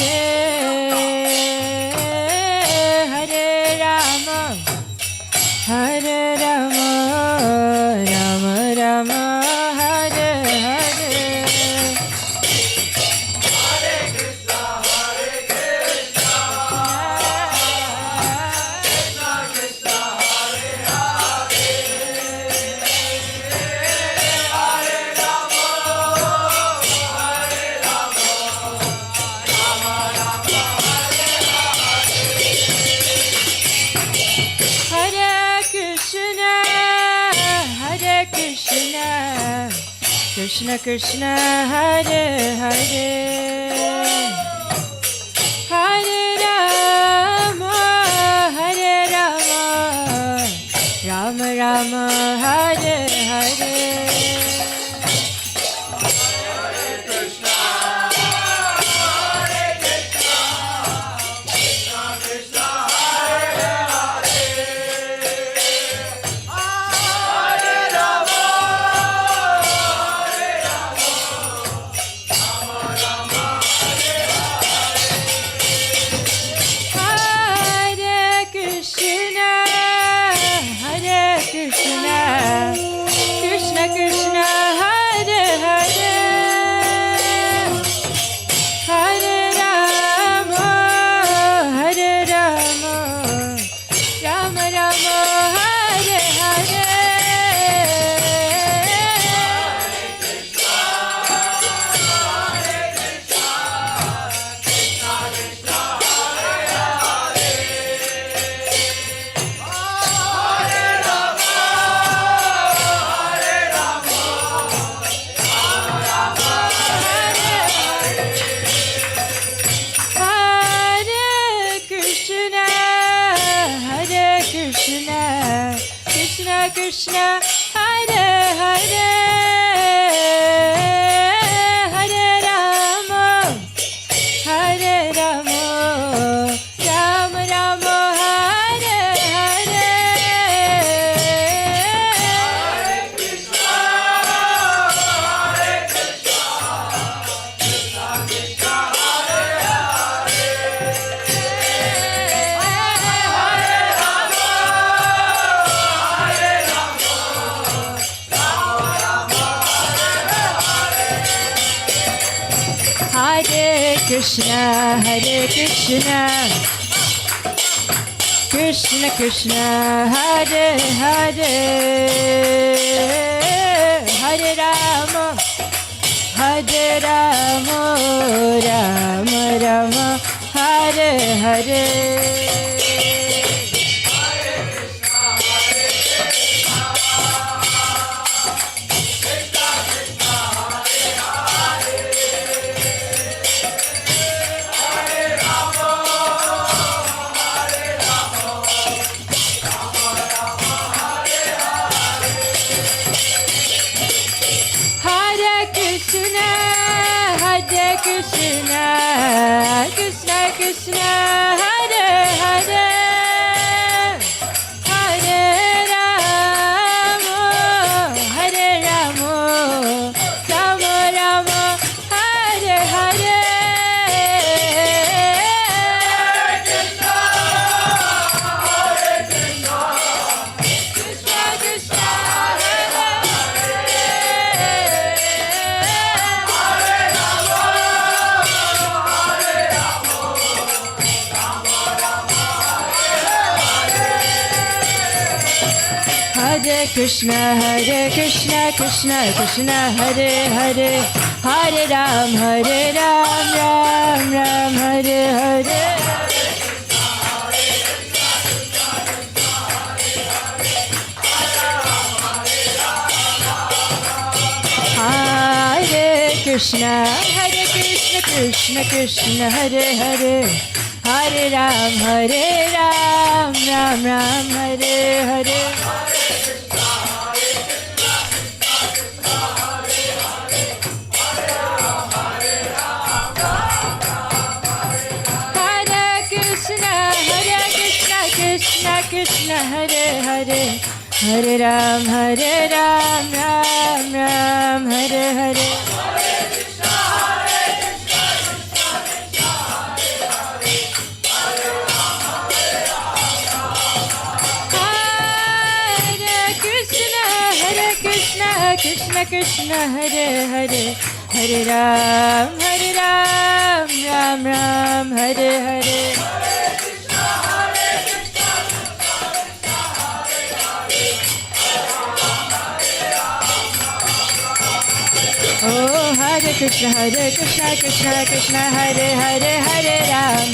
Hare Rama, Hare Rama, Rama Rama, Hare Hare. Hare Krishna, Krishna Krishna, Hare Hare, Hare Rama, Hare Rama, Rama Rama, Hare Hare. Hare Krishna, Krishna Krishna, Hare Hare, Hare Rama, Hare Rama, Rama Rama, Hare Hare. Hare Krishna, Krishna Krishna, Hare Hare, Hare Rama, Hare Rama, Rama Rama, Hare Hare. Hare Krishna, Krishna Krishna, Hare Hare, Hare Rama, Hare Rama, Rama Rama, Hare Hare. Hare Krishna, Krishna Krishna, Hare Hare, Hare Rama, Hare Rama, Rama Rama, Hare Hare. Krishna Krishna, Hare Hare Krishna, Krishna Krishna, Hare Hare, Hare Ram, Ram Ram, Hare Hare. Krishna, Krishna Krishna, Hare Hare, Hare Ram, Ram Ram, Hare Hare. Krishna Krishna, Hare Hare, Hare Ram, Ram Ram, Hare Hare. Krishna Krishna, Hare Hare, Hare Ram, Ram Ram, Hare Hare. Oh, Hare Krishna, Krishna Krishna, Hare Hare, Hare Ram,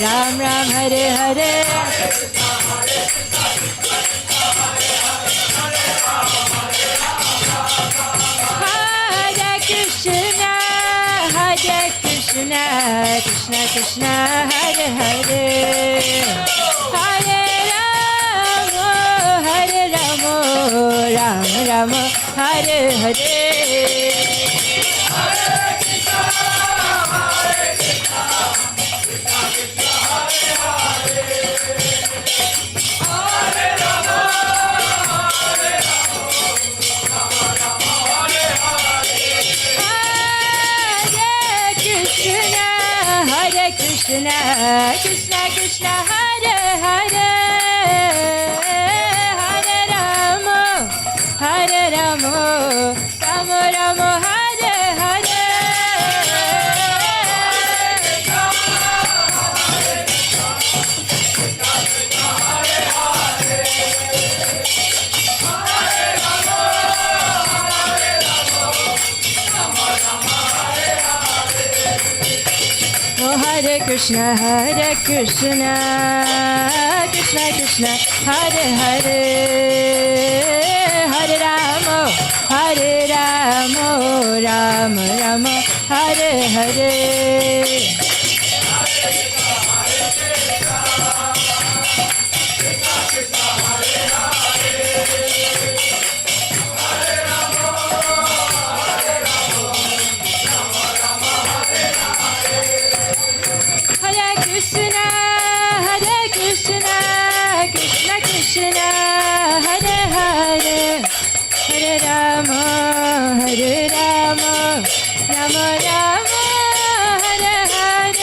Ram Ram, Hare Hare. Krishna, Krishna Krishna, Hare Hare, Hare Ramo, Ram Ram, Hare Hare. Krishna, Krishna Krishna, Hare Hare, Hare Ramo, Ramo Ramo, Hare Hare. Hare Krishna, Krishna Krishna, Hare Hare, Hare Ramo, Ramo Ramo, Hare Hare. Krishna, Hare Hare, Hare Rama, Rama Rama, Hare Hare. Krishna Krishna, Hare Hare, Hare Rama, Rama Rama, Hare Hare.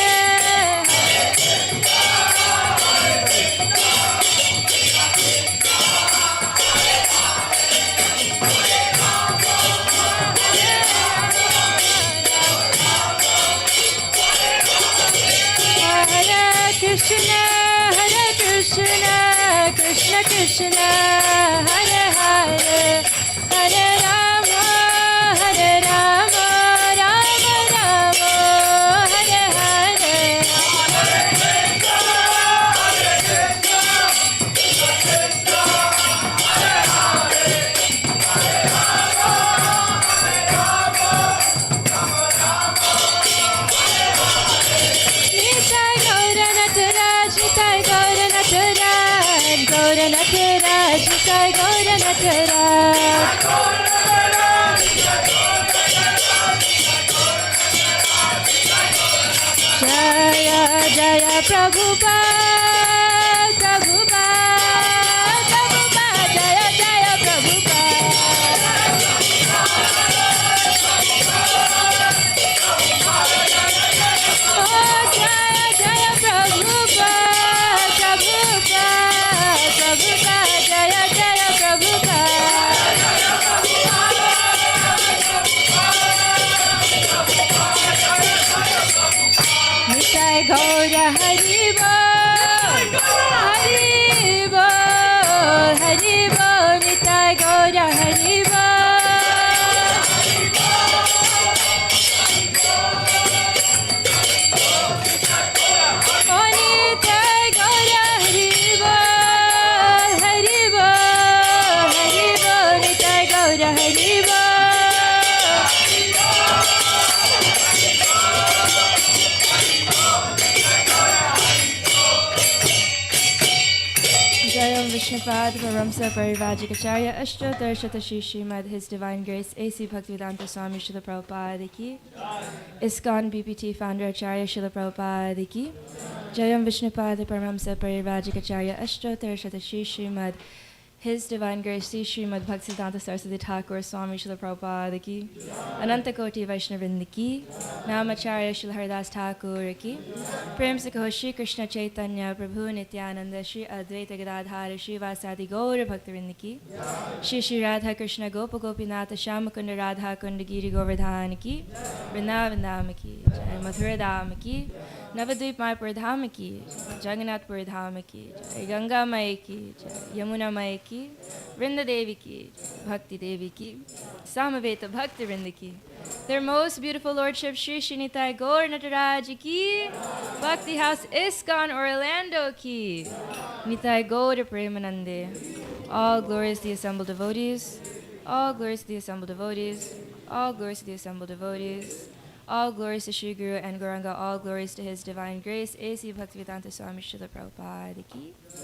Nitai Gaura Nataraj, Nitai Gaura Nataraj, Gaura Nataraj, Nitai Gaura Nataraj. Jaya Jaya Prabhupada, Prabhupada, Prabhupada, Jaya Jaya Prabhupada. Oh Jaya Jaya Prabhupada, Prabhupada, Prabhupada, Jaya Jaya Prabhupada. Nitai Gaura Haribo, Haribo, Haribo, Nitai Gaura Haribo. Vishnupad Paramsa Parivajikacharya Ashtotar Shatashi Srimad His Divine Grace A.C. Bhaktivedanta Swami Srila Prabhupada Ki ISKCON BPT Founder Acharya Srila Prabhupada Ki Jayam Vishnupad Paramsa Parivajikacharya Ashtotar Shatashi Srimad His Divine Grace C. Srimad Bhaktivedanta Saraswati Thakur Swami Srila Prabhupada Ki Ananta Koti Vaishnavrinda Ki Namacharya Srila Haridas Thakur Ki Prem se kaho Shri Krishna Chaitanya Prabhu Nityananda Shri Advaita Gadadhara Shri Vasadi Gaura Bhaktivinoda Ki Shri Shri Radha Krishna Gopa Gopinatha Shyamakunda Radha Kunda Giri Govardhana Ki Vrindavan Ki Jai Mathura Dham Ki Navadvip Mayapur Dham Ki Jagannathpur Dham Ki Jai Ganga Mai Ki Jai Yamuna Mai Ki Vrinda Devi Ki Bhakti Devi Ki Samaveta Bhakti Vrinda Ki Their most beautiful Lordship Shri Shinitai Gaur Nataraja Ki Bhakti House ISKCON Orlando Ki Nitai Gaur Premanande. All glories to the assembled devotees. All glories to the assembled devotees. All glories to the assembled devotees. All glories to Shri Guru and Gauranga. All glories to His Divine Grace. A.C. Bhaktivedanta Swami Srila Prabhupada Ki Jai.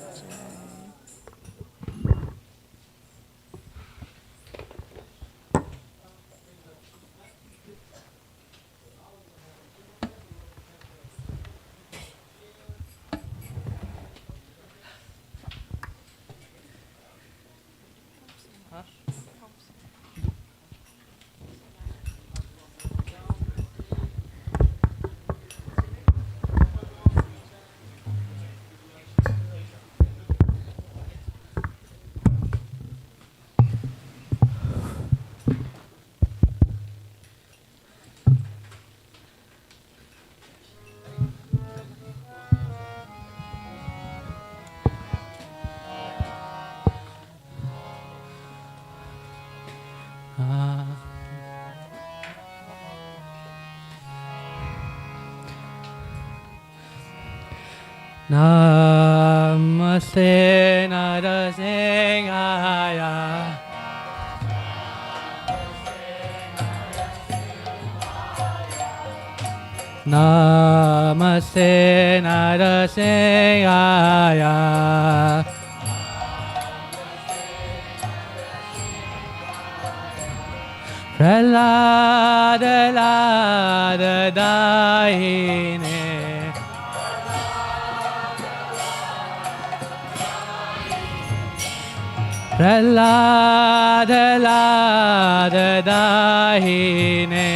Namaste Narasimhaya. Namaste Narasimhaya. Prahlada Lada Dahine. Prahlada Lada Dahine.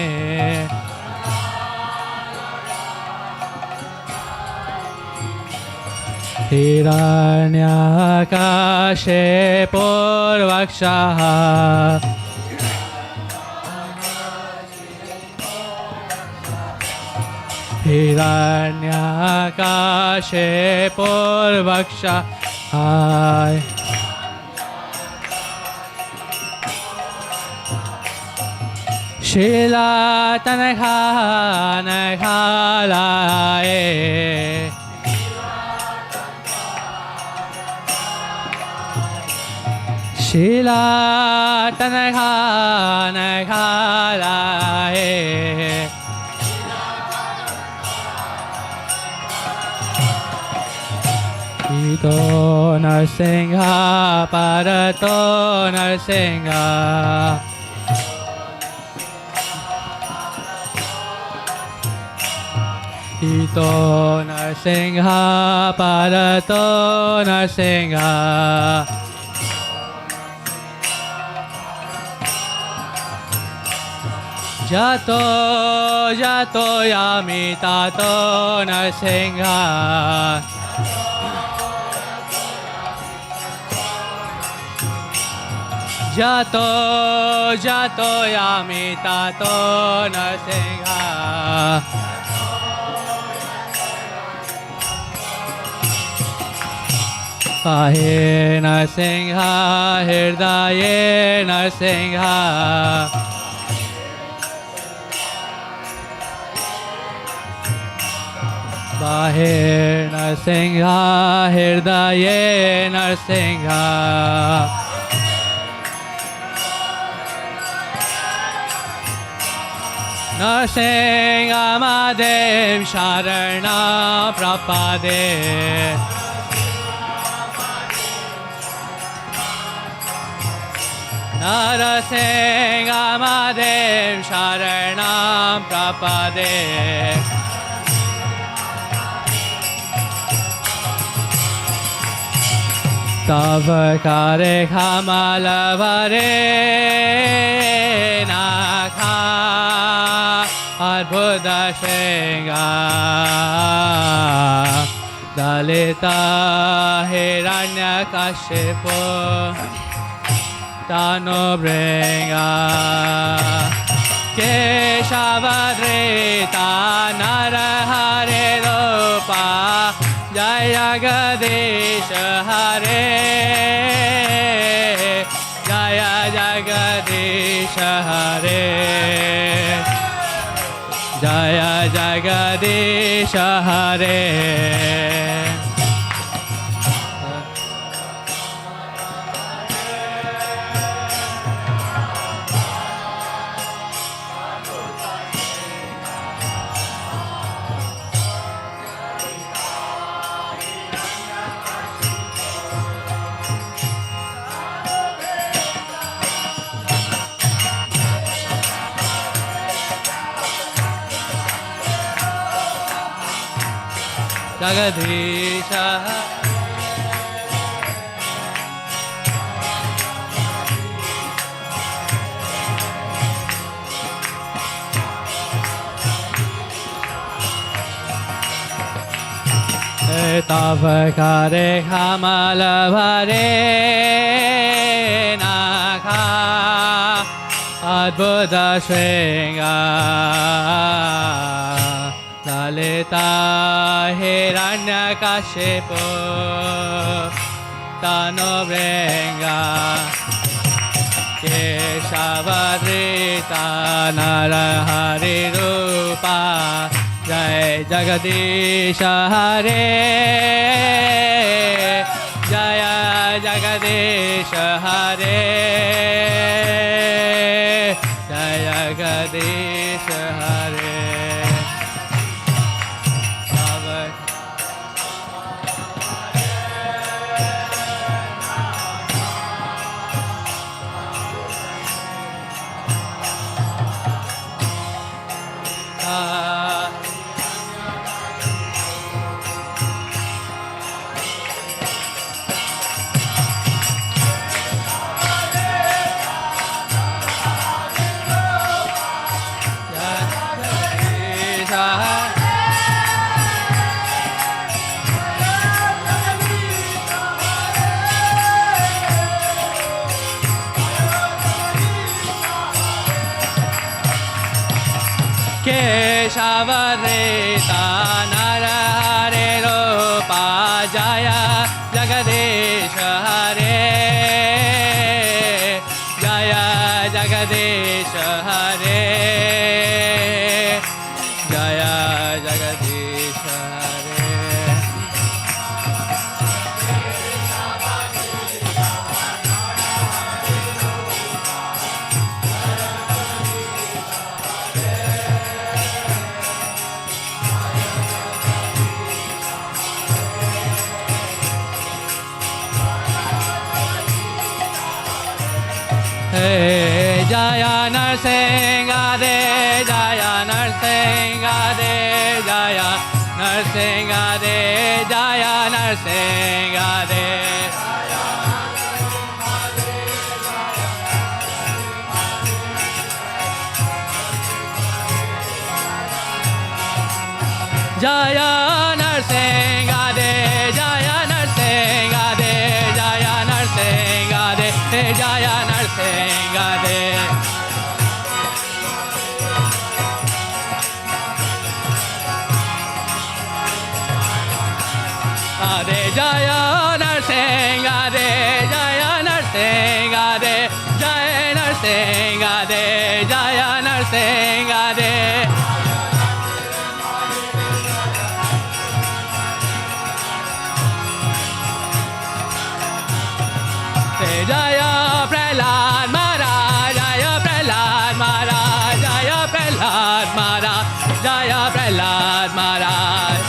Hiranyakashe Purvakshaha. Hiranyakashe Purvakshaha. Shila Tanakha Nakhalae. Shila Tanakha Nakhalae. Ito Narsingha Parato Narsingha. Ito Narsingha Parato Narsingha. Jato Jato Yami Tato Narsingha. Jato Jato Yami Tato Narsingha. Pahe Narsingha Hirdaye Narsingha Pahe Narsingha Hirdaye Narsingha Narsingha Madev Sharana Prapade Narsingha Madev Sharana Prapade Tava kare kamalavare nakha adbhuta shenga dalita hiranya kashipo tano brenga keshavadrita narahare rupa Jaya Jagadish Hare Jaya Jagadish Hare Jaya Jagadish Hare Jagadisha Tavakare Kamalavare Nakha Adbhuta Sringa Lalita Hiranya Kashipu Tano Brenga Keshavadrita Narahari Rupa Jai Jagadisha Hare Jaya Jagadisha Hare Jaya Jagadisha Hare Keshavarita Narahare Rupa Jaya Jagadisha Hare Jaya Jagadisha Hare Jaya Jagadisha Hare Hey, Jaya Narsingha De, Jaya Narsingha De, Jaya Narsingha De, Jaya Narsingha De. Jaya Narsingha De, Jaya Narsingha De, Jaya Narsingha De, Jaya Narsingha De. Ade Jaya Narsingha Narsingade, Jaya Narsingade, Jaya Narsingade, Jaya Narsingade. Jaya Prahlad Maharaj, Jaya Prahlad Maharaj, Jaya Prahlad Maharaj, Jaya Prahlad Maharaj.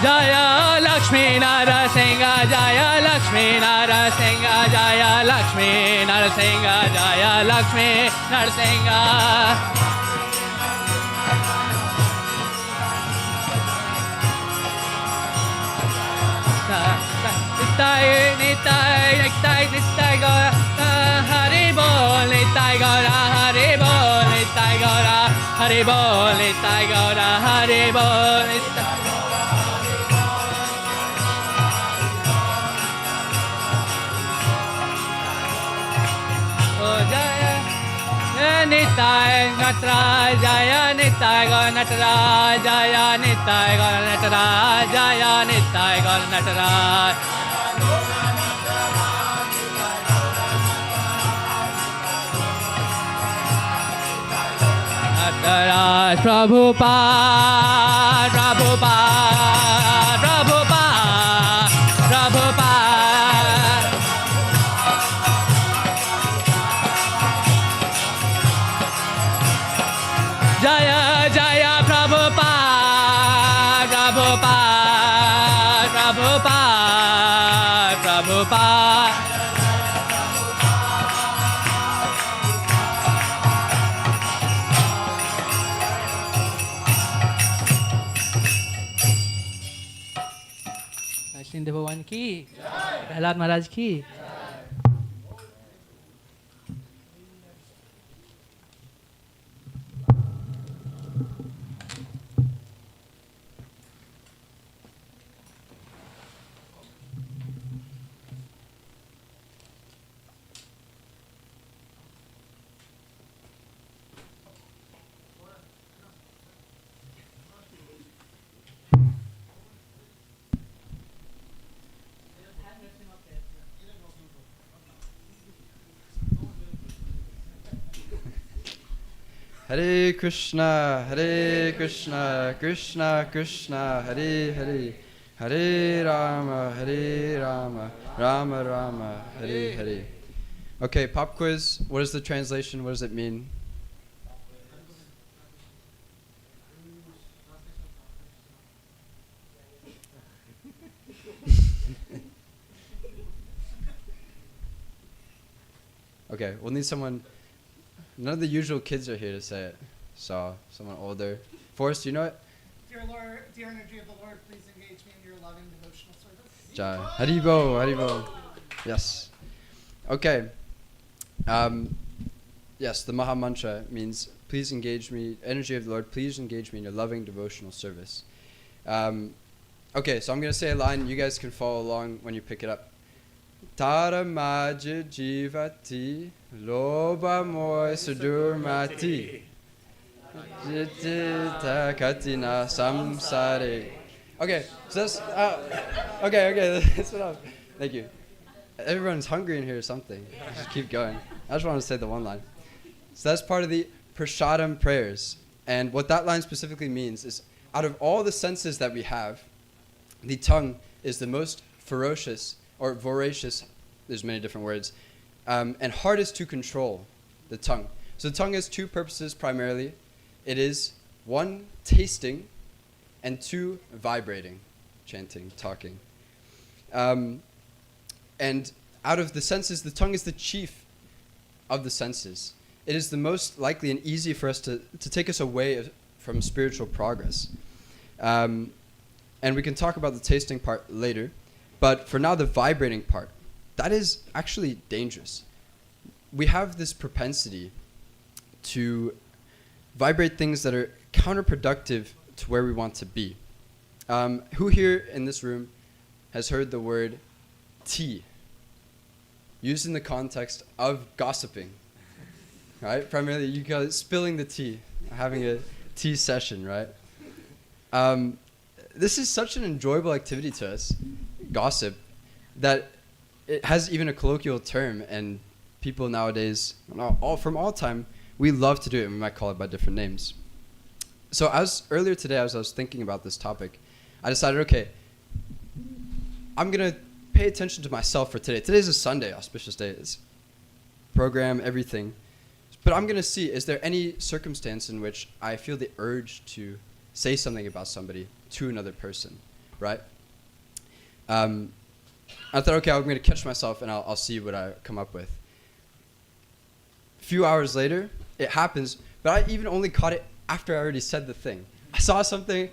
Jaya Lakshmi Narasimha, Jaya Lakshmi Narasimha, Jaya Lakshmi Narasimha, Jaya Lakshmi Narasimha. Nitai, Nitai, Nitai, Nitai Gaura, Hari Bol, Nitai Gaura, Hari Bol, Nitai Gaura, Hari Bol, Nitai Gaura, Hari Bol, Nitai. Oh Jaya, Nitai Gaura, Jaya Nitai Gaura Natara, Jaya Nitai Gaura Natara, Jaya Nitai Gaura Natara. Nataraj Prabhupada, Prabhupada, Prabhupada, Prabhupada. Jaya Jaya Prabhupada, Prabhupada, Prabhupada, Prabhupada. Srinde Bhavan ki, Prahlad Maharaj ki. Hare Krishna, Krishna Krishna, Hare Hare, Hare Rama, Rama Rama, Hare Hare. Okay, pop quiz. What is the translation? What does it mean? Okay, we'll need someone. None of the usual kids are here to say it. So, someone older. Forrest, do you know it? Dear Lord, dear energy of the Lord, please engage me in your loving devotional service. Jai. Haribo, Haribo. Yes. Okay. Yes, the Maha Mantra means, please engage me, energy of the Lord, please engage me in your loving devotional service. Okay, so I'm going to say a line. You guys can follow along when you pick it up. Tara maja jivati loba moy sudurmati jitita katina samsare. Okay, so that's okay. That's what I'm. Thank you. Everyone's hungry in here or something. Just keep going. I just want to say the one line. So that's part of the Prashadam prayers, and what that line specifically means is, out of all the senses that we have, the tongue is the most ferocious or voracious, there's many different words, and hardest to control, the tongue. So the tongue has two purposes primarily. It is, one, tasting, and two, vibrating, chanting, talking. And out of the senses, the tongue is the chief of the senses. It is the most likely and easy for us to take us away from spiritual progress. And we can talk about the tasting part later. But for now, the vibrating part, that is actually dangerous. We have this propensity to vibrate things that are counterproductive to where we want to be. Who here in this room has heard the word tea used in the context of gossiping? Right? Primarily, you guys spilling the tea. having a tea session, right? This is such an enjoyable activity to us, gossip, that it has even a colloquial term, and people nowadays, from all time, we love to do it, and we might call it by different names. So earlier today, as I was thinking about this topic, I decided, okay, I'm going to pay attention to myself for today. Today's a Sunday, auspicious day. It's program, everything. But I'm going to see, is there any circumstance in which I feel the urge to say something about somebody to another person, right? I thought, okay, I'm going to catch myself, and I'll see what I come up with. A few hours later, it happens, but I even only caught it after I already said the thing. I saw somebody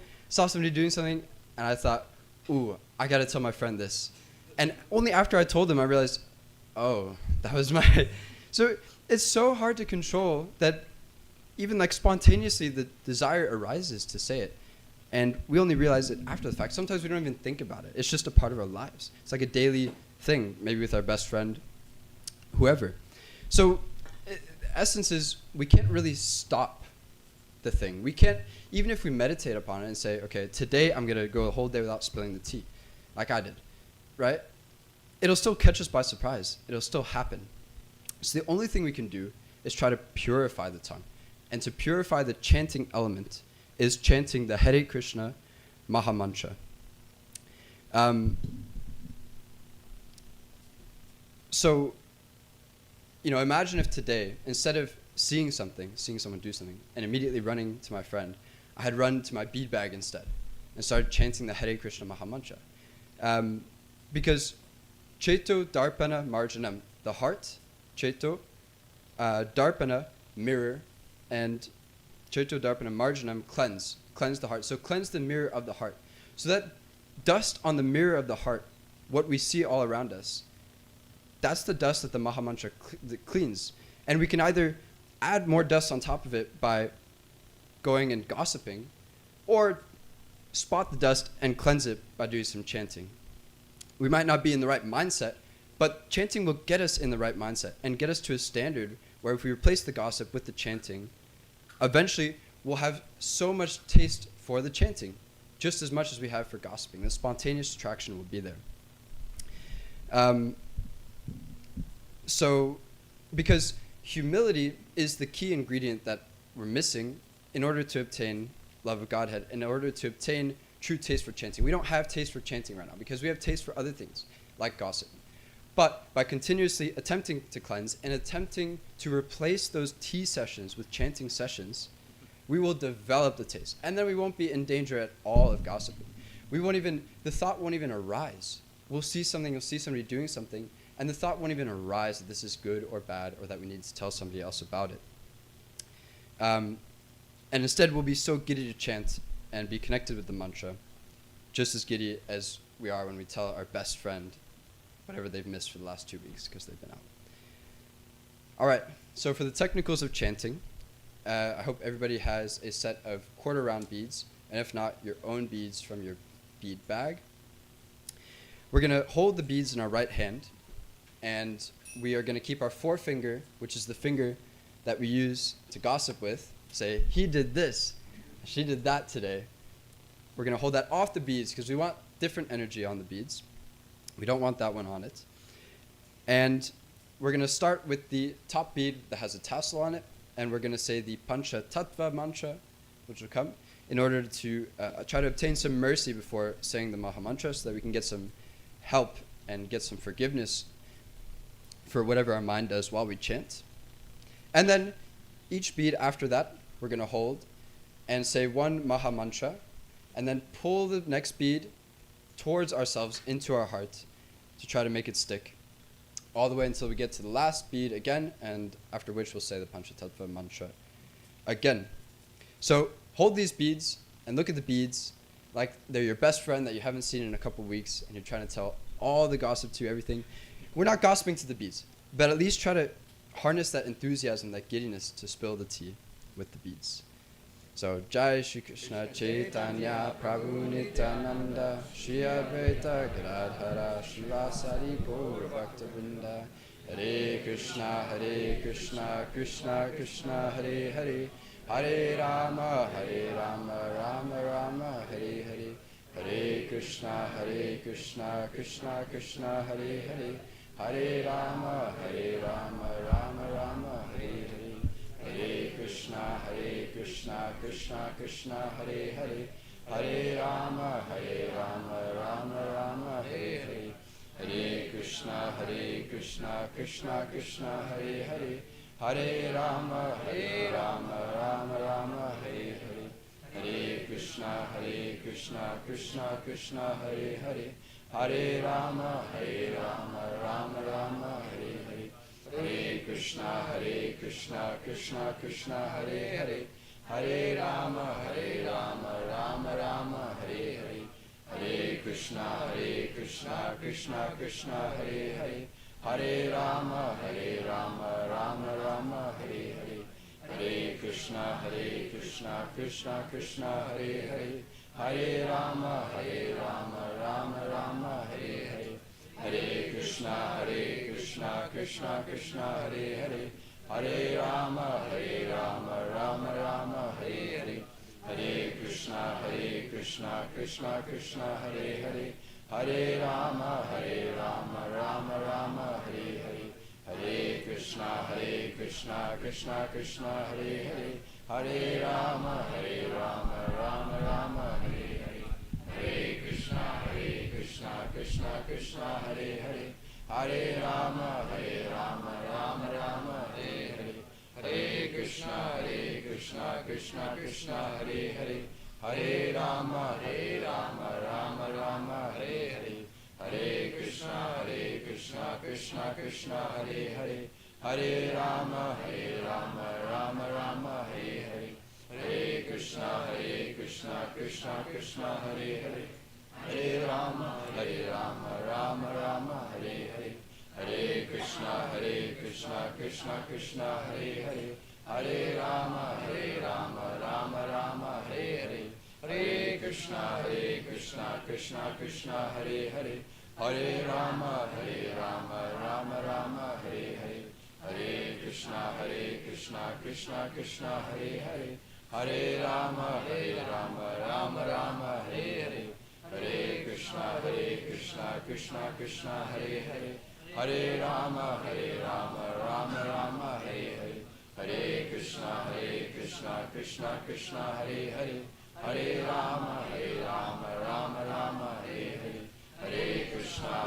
doing something, and I thought, ooh, I got to tell my friend this. And only after I told them, I realized, oh, that was my... So it's so hard to control that even like spontaneously the desire arises to say it. And we only realize it after the fact. Sometimes we don't even think about it. It's just a part of our lives. It's like a daily thing, maybe with our best friend, whoever. So essence is we can't really stop the thing. We can't, even if we meditate upon it and say, okay, today I'm going to go a whole day without spilling the tea, like I did, right? It'll still catch us by surprise. It'll still happen. So the only thing we can do is try to purify the tongue. And to purify the chanting element is chanting the Hare Krishna Maha Mantra. So, imagine if today, instead of seeing someone do something, and immediately running to my friend, I had run to my bead bag instead and started chanting the Hare Krishna Maha Mantra. Because Cheto Darpana Marjanam, the heart, Cheto, Darpana, mirror, and Cheto Darpana Marjanam, cleanse the heart. So cleanse the mirror of the heart. So that dust on the mirror of the heart, what we see all around us, that's the dust that the Maha Mantra cleans. And we can either add more dust on top of it by going and gossiping, or spot the dust and cleanse it by doing some chanting. We might not be in the right mindset, but chanting will get us in the right mindset and get us to a standard where if we replace the gossip with the chanting, eventually we'll have so much taste for the chanting, just as much as we have for gossiping. The spontaneous attraction will be there. So, because humility is the key ingredient that we're missing in order to obtain love of Godhead, in order to obtain true taste for chanting. We don't have taste for chanting right now because we have taste for other things, like gossip. But by continuously attempting to cleanse and attempting to replace those tea sessions with chanting sessions, we will develop the taste. And then we won't be in danger at all of gossiping. The thought won't even arise. We'll see somebody doing something, and the thought won't even arise that this is good or bad or that we need to tell somebody else about it. And instead, we'll be so giddy to chant and be connected with the mantra, just as giddy as we are when we tell our best friend whatever they've missed for the last 2 weeks because they've been out. All right, so for the technicals of chanting, I hope everybody has a set of quarter round beads, and if not, your own beads from your bead bag. We're going to hold the beads in our right hand, and we are going to keep our forefinger, which is the finger that we use to gossip with, say, he did this, she did that today. We're going to hold that off the beads because we want different energy on the beads. We don't want that one on it. And we're going to start with the top bead that has a tassel on it, and we're going to say the Pancha Tattva mantra, which will come, in order to try to obtain some mercy before saying the Maha Mantra so that we can get some help and get some forgiveness for whatever our mind does while we chant. And then each bead after that, we're going to hold and say one Maha Mantra, and then pull the next bead towards ourselves into our heart to try to make it stick all the way until we get to the last bead again, and after which we'll say the Panchatattva mantra again. So hold these beads and look at the beads like they're your best friend that you haven't seen in a couple weeks, and you're trying to tell all the gossip to everything. We're not gossiping to the beads, but at least try to harness that enthusiasm, that giddiness to spill the tea with the beads. So, Jai Shri Krishna Chaitanya Prabhu Nityananda Shri Advaita Gadadhara Shivasari Gaura Bhakta Vrinda Hare Krishna Krishna Krishna Hare Hare Hare Rama, Rama Rama, Hare Hare. Hare Krishna, Krishna Krishna, Hare Hare. Hare Rama, Rama Rama, Hare Hare. Hare Krishna, Krishna Krishna, Hare Hare. Hare Rama, Rama Rama, Hare Hare. Hare Krishna, Krishna Krishna, Hare Hare. Hare Rama, Rama Rama, Hare Hare. Hare Krishna, Krishna Krishna, Hare Hare. Hare Rama, Rama Rama, Hare Hare. Hare Krishna, Krishna Krishna, Hare Hare. Hare Rama, Rama Rama, Hare Hare. Hare Krishna, Krishna Krishna, Hare Hare. Hare Rama, Rama Rama, Hare Hare. Hare Krishna, Krishna Krishna, Hare Hare. Hare Rama, Rama Rama, Hare Hare. Hare Krishna, Krishna Krishna, Hare Hare. Hare Rama, Rama Rama, Hare Hare. Hare Krishna, Krishna Krishna, Hare Hare. Hare Rama, Rama Rama, Hare Hare. Hare Krishna, Krishna Krishna, Hare Hare. Hare Rama, Rama Rama, Hare Hare. Hare Krishna, Krishna Krishna, Hare Hare. Hare Rama, Rama Rama, Hare Hare. Hare Krishna, Krishna Krishna, Hare Hare. Hare Rama, Rama Rama, Hare Hare. Hare Krishna, Krishna Krishna, Hare Hare. Hare Rama, Rama Rama, Hare Hare. Hare Krishna, Krishna Krishna, Hare Hare. Hare Rama, Rama Rama, Hare Hare. Hare Krishna, Krishna Krishna, Hare Hare. Hare Rama, Rama Rama, Hare Hare. Hare Krishna, Krishna Krishna, Hare Hare. Hare Rama, Rama Rama, Hare Hare. Hare Krishna, Krishna Krishna, Hare Hare. Hare Rama, Rama Rama, Hare Hare. Hare Krishna, Krishna Krishna, Hare Hare. Hare Rama, Rama Rama, Hare Hare. Hare Krishna,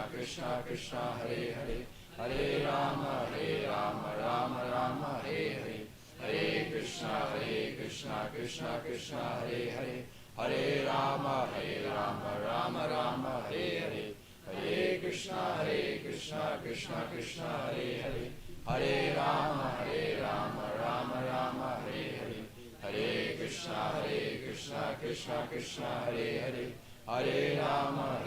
Krishna Krishna, Hare Hare. Hare Rama, Rama Rama, Hare Hare. Hare Krishna, Krishna Krishna, Hare Hare. Hare Rama, Rama Rama, Hare Hare. Hare Krishna, Krishna Krishna, Hare Hare. Hare Rama, Rama Rama, Hare Hare. Hare Krishna, Krishna Krishna, Hare Hare. Hare Rama, Rama Rama, Hare Hare. Hare Krishna, Krishna Krishna, Hare Hare. Hare Rama,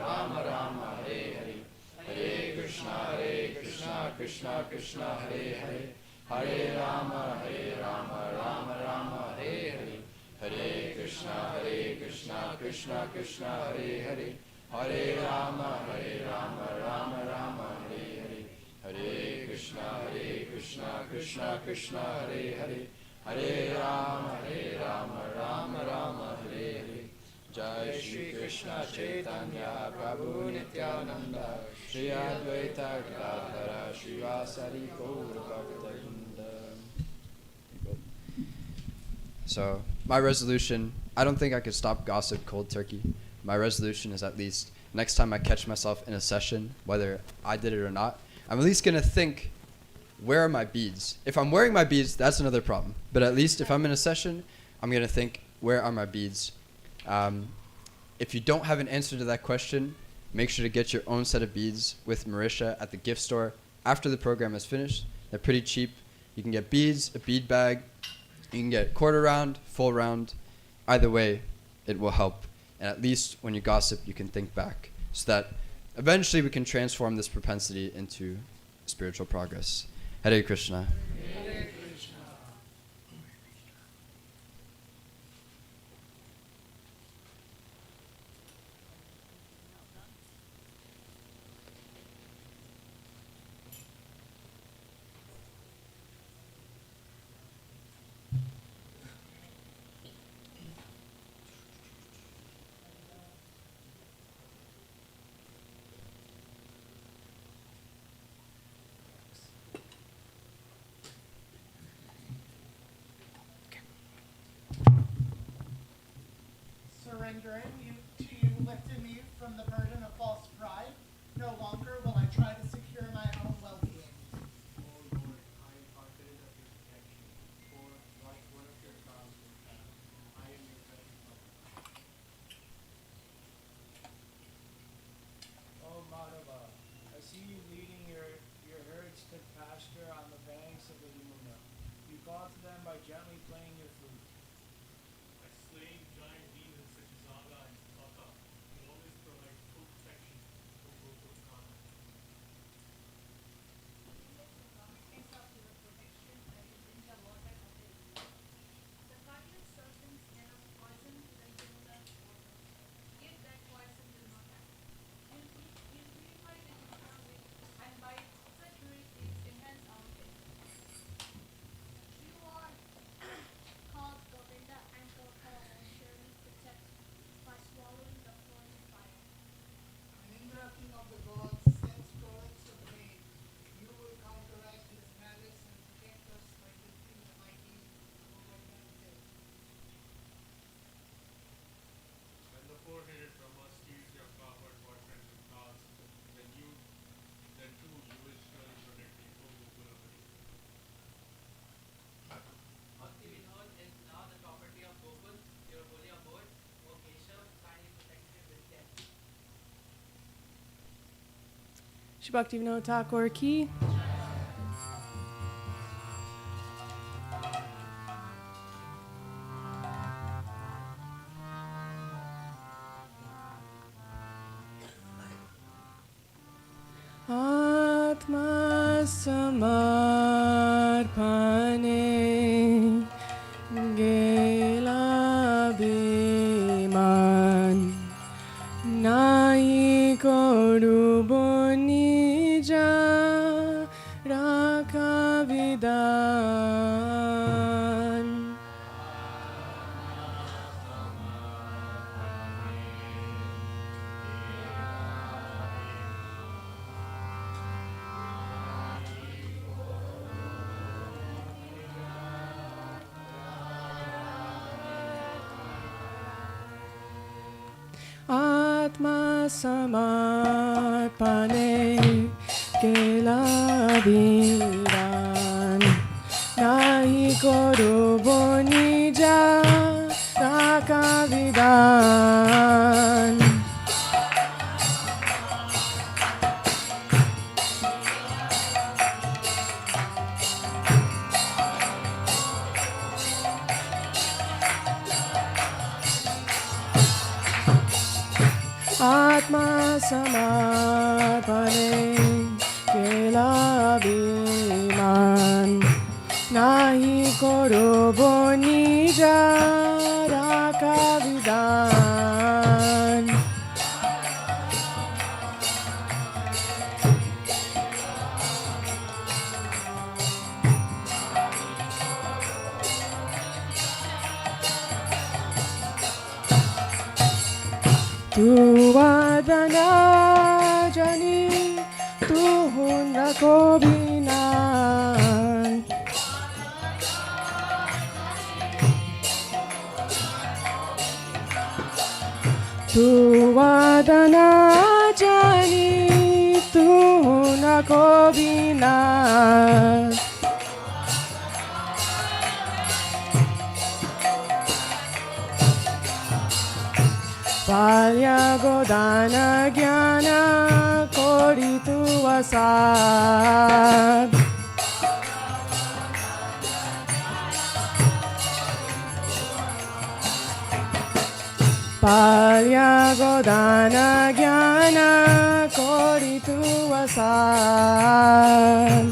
Rama Rama, Hare Hare. Hare Krishna, Krishna Krishna, Hare Hare. Hare Rama, Rama Rama, Hare Hare. Hare Krishna, Krishna Krishna, Hare Hare. Hare Rama, Rama Rama, Hare Hare. Hare Krishna, Krishna Krishna, Hare Hare. Hare Rama, Rama Rama, Hare Hare. Jai Shri Krishna Chaitanya Prabhu Nityananda Shri Advaita Gadadhara Srivasari Gaura Bhakta. So my resolution, I don't think I could stop gossip cold turkey. My resolution is at least next time I catch myself in a session, whether I did it or not, I'm at least going to think, where are my beads? If I'm wearing my beads, that's another problem. But at least if I'm in a session, I'm going to think, where are my beads? If you don't have an answer to that question, make sure to get your own set of beads with Marisha at the gift store after the program is finished. They're pretty cheap. You can get beads, a bead bag. You can get quarter round, full round. Either way, it will help. And at least when you gossip, you can think back so that eventually we can transform this propensity into spiritual progress. Hare Krishna. surrendering to you lifted me from the burden of false pride. No longer will I try to secure my own well-being. Oh Madhava, I see you leading your herds to pasture on the banks of the Yamuna. You call to them by gently playing your flute. By slaying giant demons such as Aga and Tata, you always provide full protection for Gopukana. Called Govinda and Gopal will surely protect by swallowing the flaming fire. Indra, king of the gods, sends torrents of rain. You will counteract his malice and protect us by lifting the mighty Govardhan hill. When the four-headed Brahma steals your copper, boyfriends and cars, then too you will surely protect the whole Gopulapati. Bhakti Vinod is now the property of Gokul, your holy abode. O Keshav, kindly protect it with death. Shri Bhaktivinoda Thakur ki. Atma samarpane gela biman nai korubo nija rakavidan. Atma samarpane kelaviran nahi korubo nija rakavidan. Atma samarpane kelaviman nahi korubo nija rakavidan. Tu vadana jani tu hunda ko binan. Tu vadana jani tu hunda ko binan. Palya godana jnana koritu asad. Palya godana jnana koritu asad.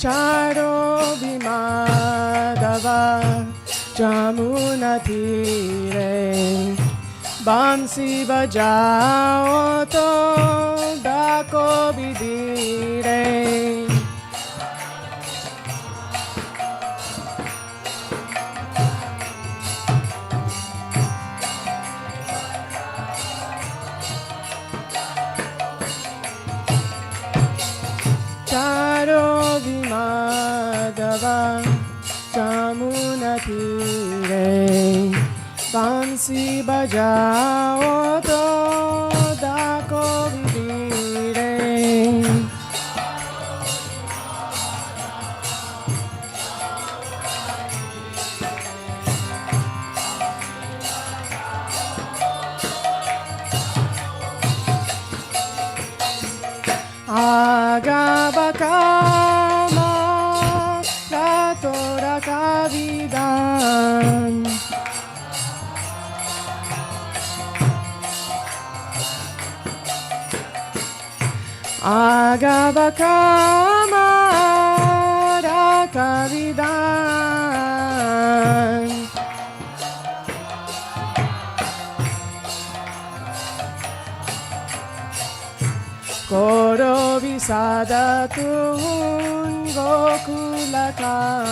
Charo bimadava jamuna tire bansi bajao to dako bidire. Charo vimadava tava Jamuna tire Bansi bajao to dako vivire Agabakama Ratora Kavidan Agabakama Rakavidan Koro visada tun gokulakan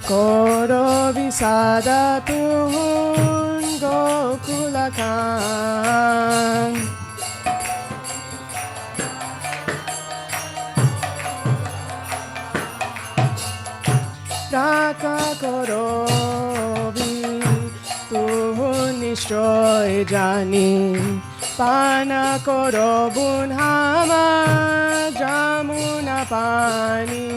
Koro visada tun gokulakan Raka korobi tuhun nishoy jani Pana korobun hama jamuna pani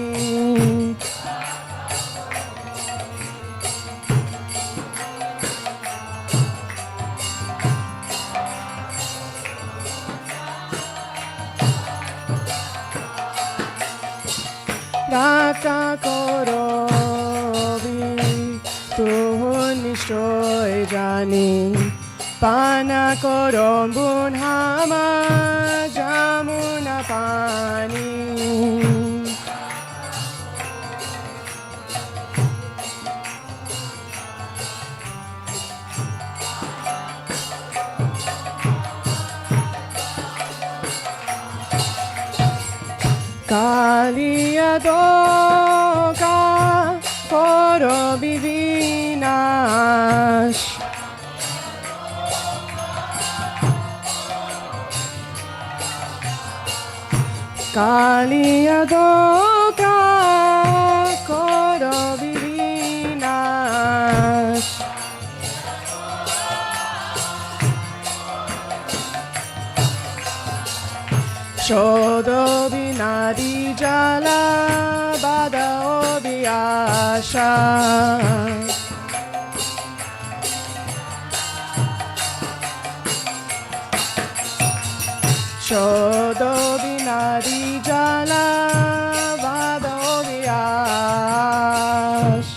Raka korobi tuhun nishoy jani Pana korombun hama jamuna pani Kaliya doka koro bivinash Kaliya doka koro bivinash Shodo binadi jala bada obi asha Shodo binadi jala bada obi ash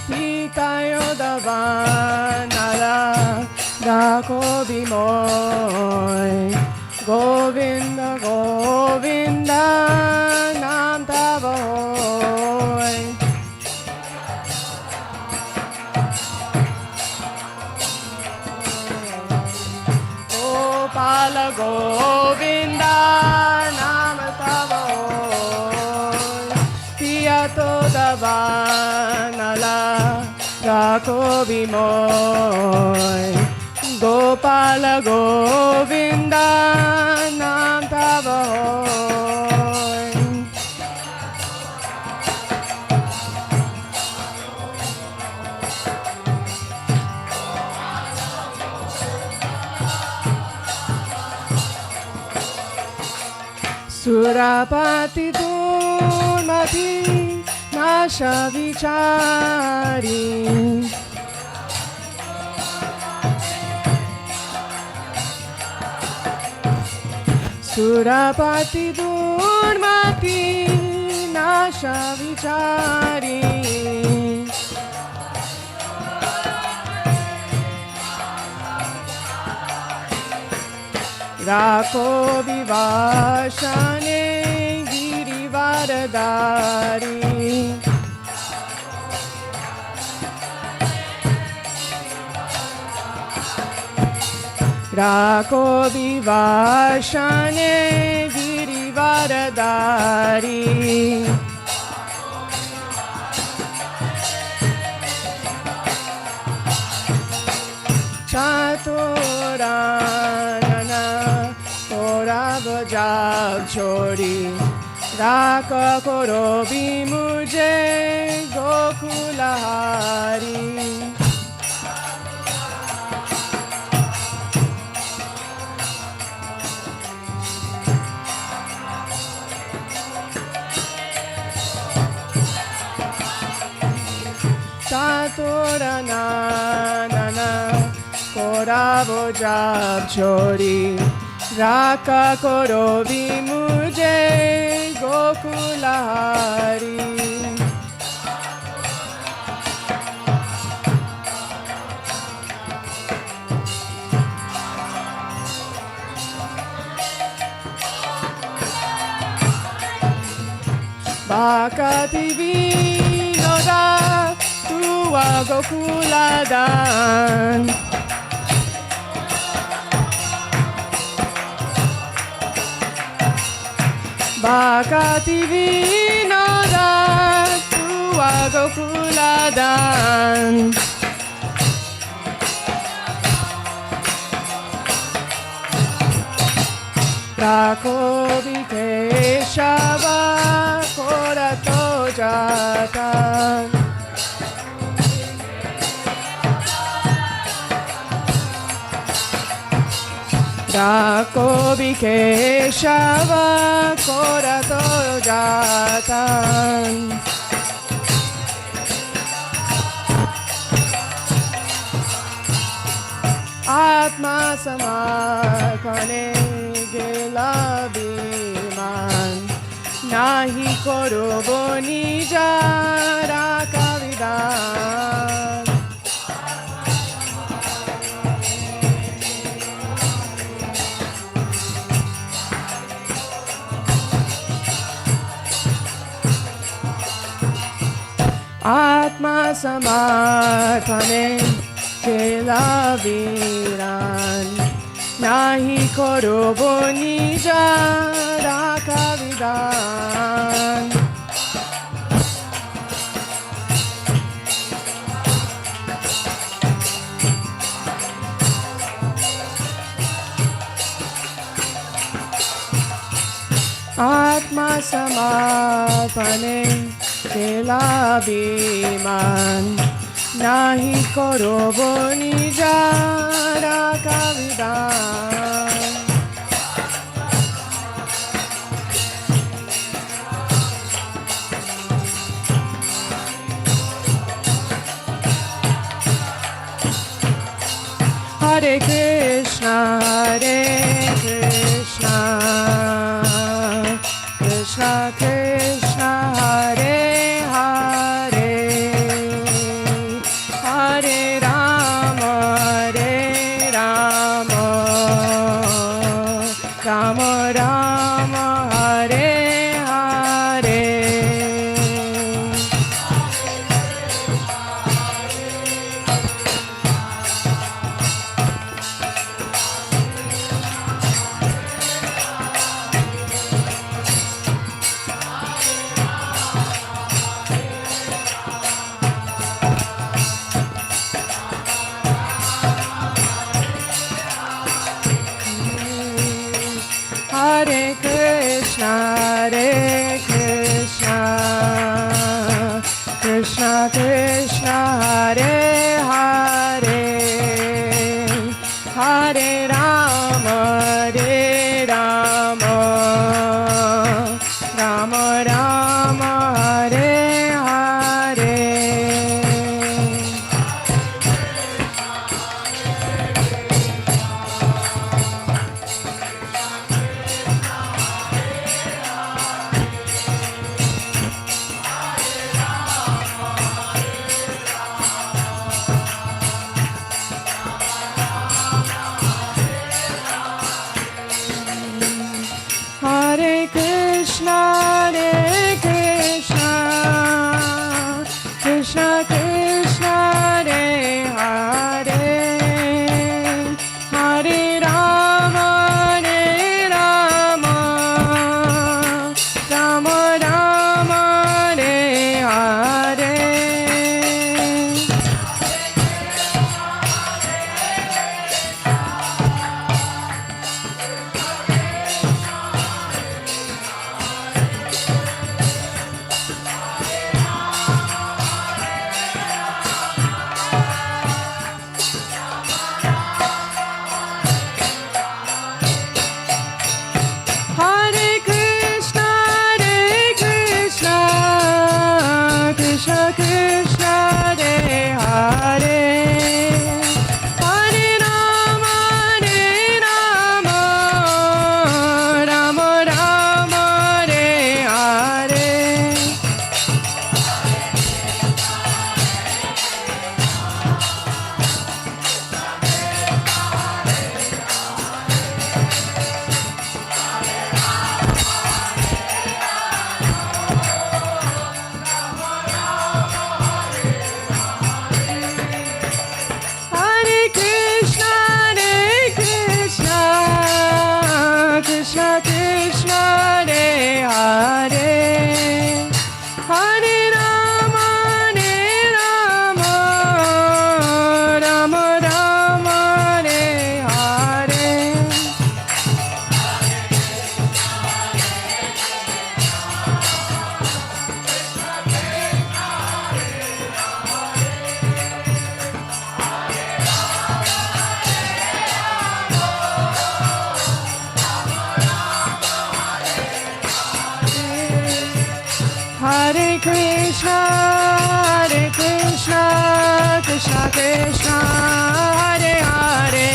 Pitayo davanala Dako bimoy Govinda Govinda Nam tavoy Gopala Govinda Nam tavoy Piyato davanala Dako bimoy Gopala Govinda Nam tavoy Surapati Durmati Nasha Vichari Surapati Durmati Nasha Vichari Rako Vivashane Girivaradari Rako Vivashane Girivaradari Nana Korabo Jab Chori Raka Korobi Mujhe Gokulahari Tatora Nana Korabo Jab Chori Raka Korobi Mujhe Gokulahari Bhakati Vinoda Tua Gokuladan Bhakati Vinoda Tua Gokuladan Rakobi Keshava Korato Jatan Rakobi Keshava Korato Jatan Atma Samarpane Gela Biman Nahi Korobo Nijara Kavidan Atma Samarpane Gela Viran Nahi Korobo Nijara Kavidan Atma Samarpane Gela Viman Nahi Korobo Nijara Kavidan Hare Krishna Krishna Krishna Hare Hare Hare Rama Rama Rama Hare Hare Hare Krishna Krishna Krishna Hare Hare Hare Rama Rama Rama Hare Hare Hare Krishna Krishna Krishna Hare Hare Hare Rama Rama Rama Hare Hare Krishna, Hare Hare, Hare Rama, Rama Rama, Hare Hare. Hare Krishna, Krishna Krishna, Hare Hare,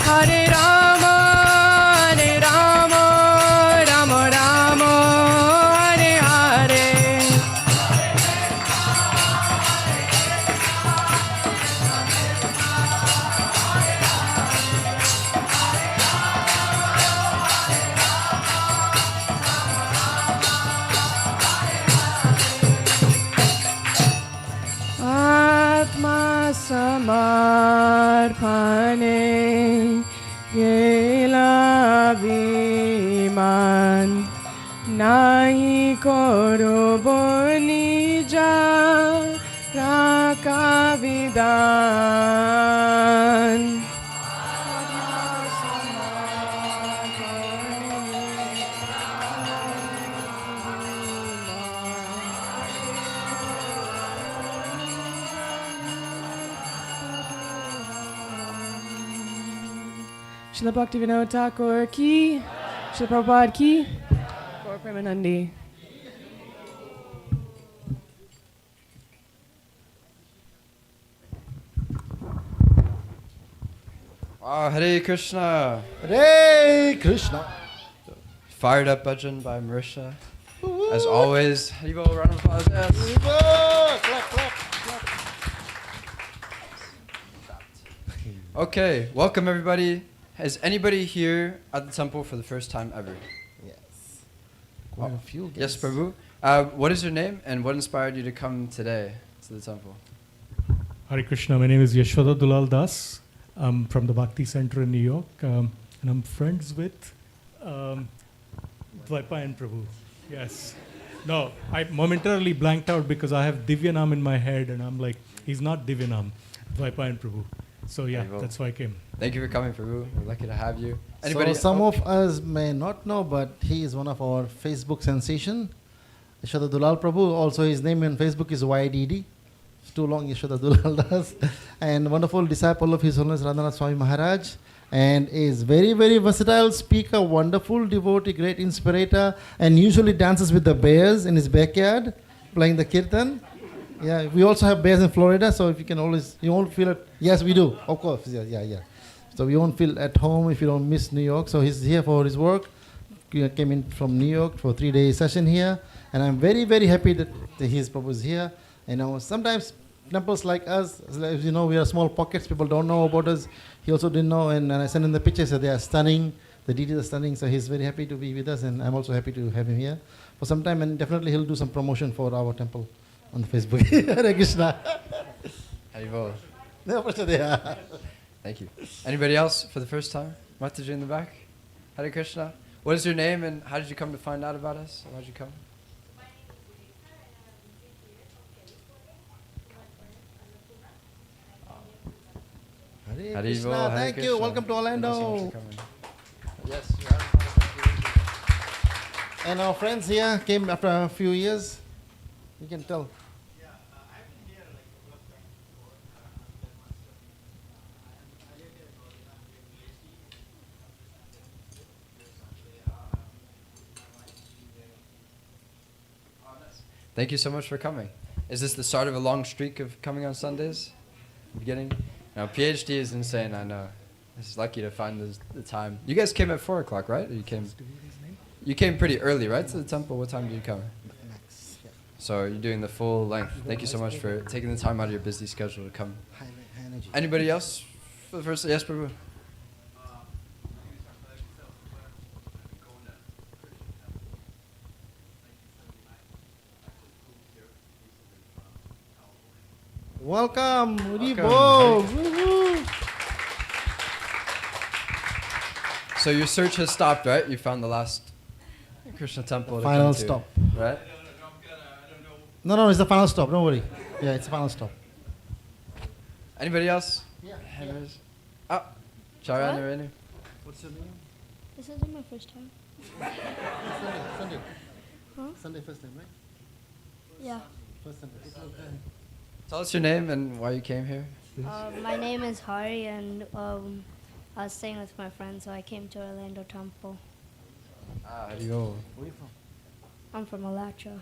Hare Rama, Rama Rama, Hare Hare. Atma samarpane gela viman nahi korobo nija rakavidan. Srila Bhaktivinoda Thakur ki, Srila Prabhupada ki, Gaur Premanandi. Hare Krishna. Hare Krishna. Fired up bhajan by Marisha. As always, Haribo, round of applause. Yes. Clap, clap, clap. Okay, welcome everybody. Is anybody here at the temple for the first time ever? Yes. Quite a few. Yes, guys. Prabhu. What is your name and what inspired you to come today to the temple? Hare Krishna, my name is Yashwada Dulal Das. I'm from the Bhakti Center in New York, and I'm friends with Dvaipa and Prabhu. Yes. No, I momentarily blanked out because I have Divyanam in my head, and I'm like, he's not Divyanam, Dvaipa and Prabhu. So yeah, that's why I came. Thank you for coming, Prabhu. We're lucky to have you. So some of us may not know, but he is one of our Facebook sensation. Yashoda Dulal Prabhu, also his name on Facebook is YDD. It's too long, Yashoda Dulal Das. And wonderful disciple of His Holiness Radhanath Swami Maharaj. And is very, very versatile speaker, wonderful devotee, great inspirator, and usually dances with the bears in his backyard, playing the kirtan. Yeah, we also have bears in Florida, so if you can always, you won't feel it. Yes, we do, of course. Yeah. So you won't feel at home if you don't miss New York. So he's here for his work. He came in from New York for a 3-day session here, and I'm very, very happy that his Prabhu is here. And sometimes temples like us, as you know, we are small pockets. People don't know about us. He also didn't know, and I sent him the pictures. So they are stunning. The details are stunning. So he's very happy to be with us, and I'm also happy to have him here for some time. And definitely he'll do some promotion for our temple on the Facebook. Hare Krishna. Haribol. No, Thank you. Anybody else for the first time? Mataji in the back. Hare Krishna. What is your name and how did you come to find out about us? Why did you come? Hare Krishna. Thank you. Welcome to Orlando. Yes. And our friends here came after a few years. You can tell. Thank you so much for coming. Is this the start of a long streak of coming on Sundays? Beginning? Now, PhD is insane, I know. It's lucky to find the time. You guys came at 4 o'clock, right? Or you came pretty early, right, to the temple? What time did you come? So you're doing the full length. Thank you so much for taking the time out of your busy schedule to come. Anybody else for the first? Yes, Prabhu. Welcome, Haribo. So your search has stopped, right? You found the last Krishna temple. to Final come to, stop. Right? No, it's the final stop. Don't worry. Yeah, it's the final stop. Anybody else? Yeah. Ah, Charya What? Narenu. What's your name? This isn't my first time. Sunday. Huh? Sunday first time, right? Yeah. First Sunday. Tell us your name and why you came here. My name is Hari, and I was staying with my friends, so I came to Orlando Temple. Ah, Hariyo. Where are you from? I'm from Alatra.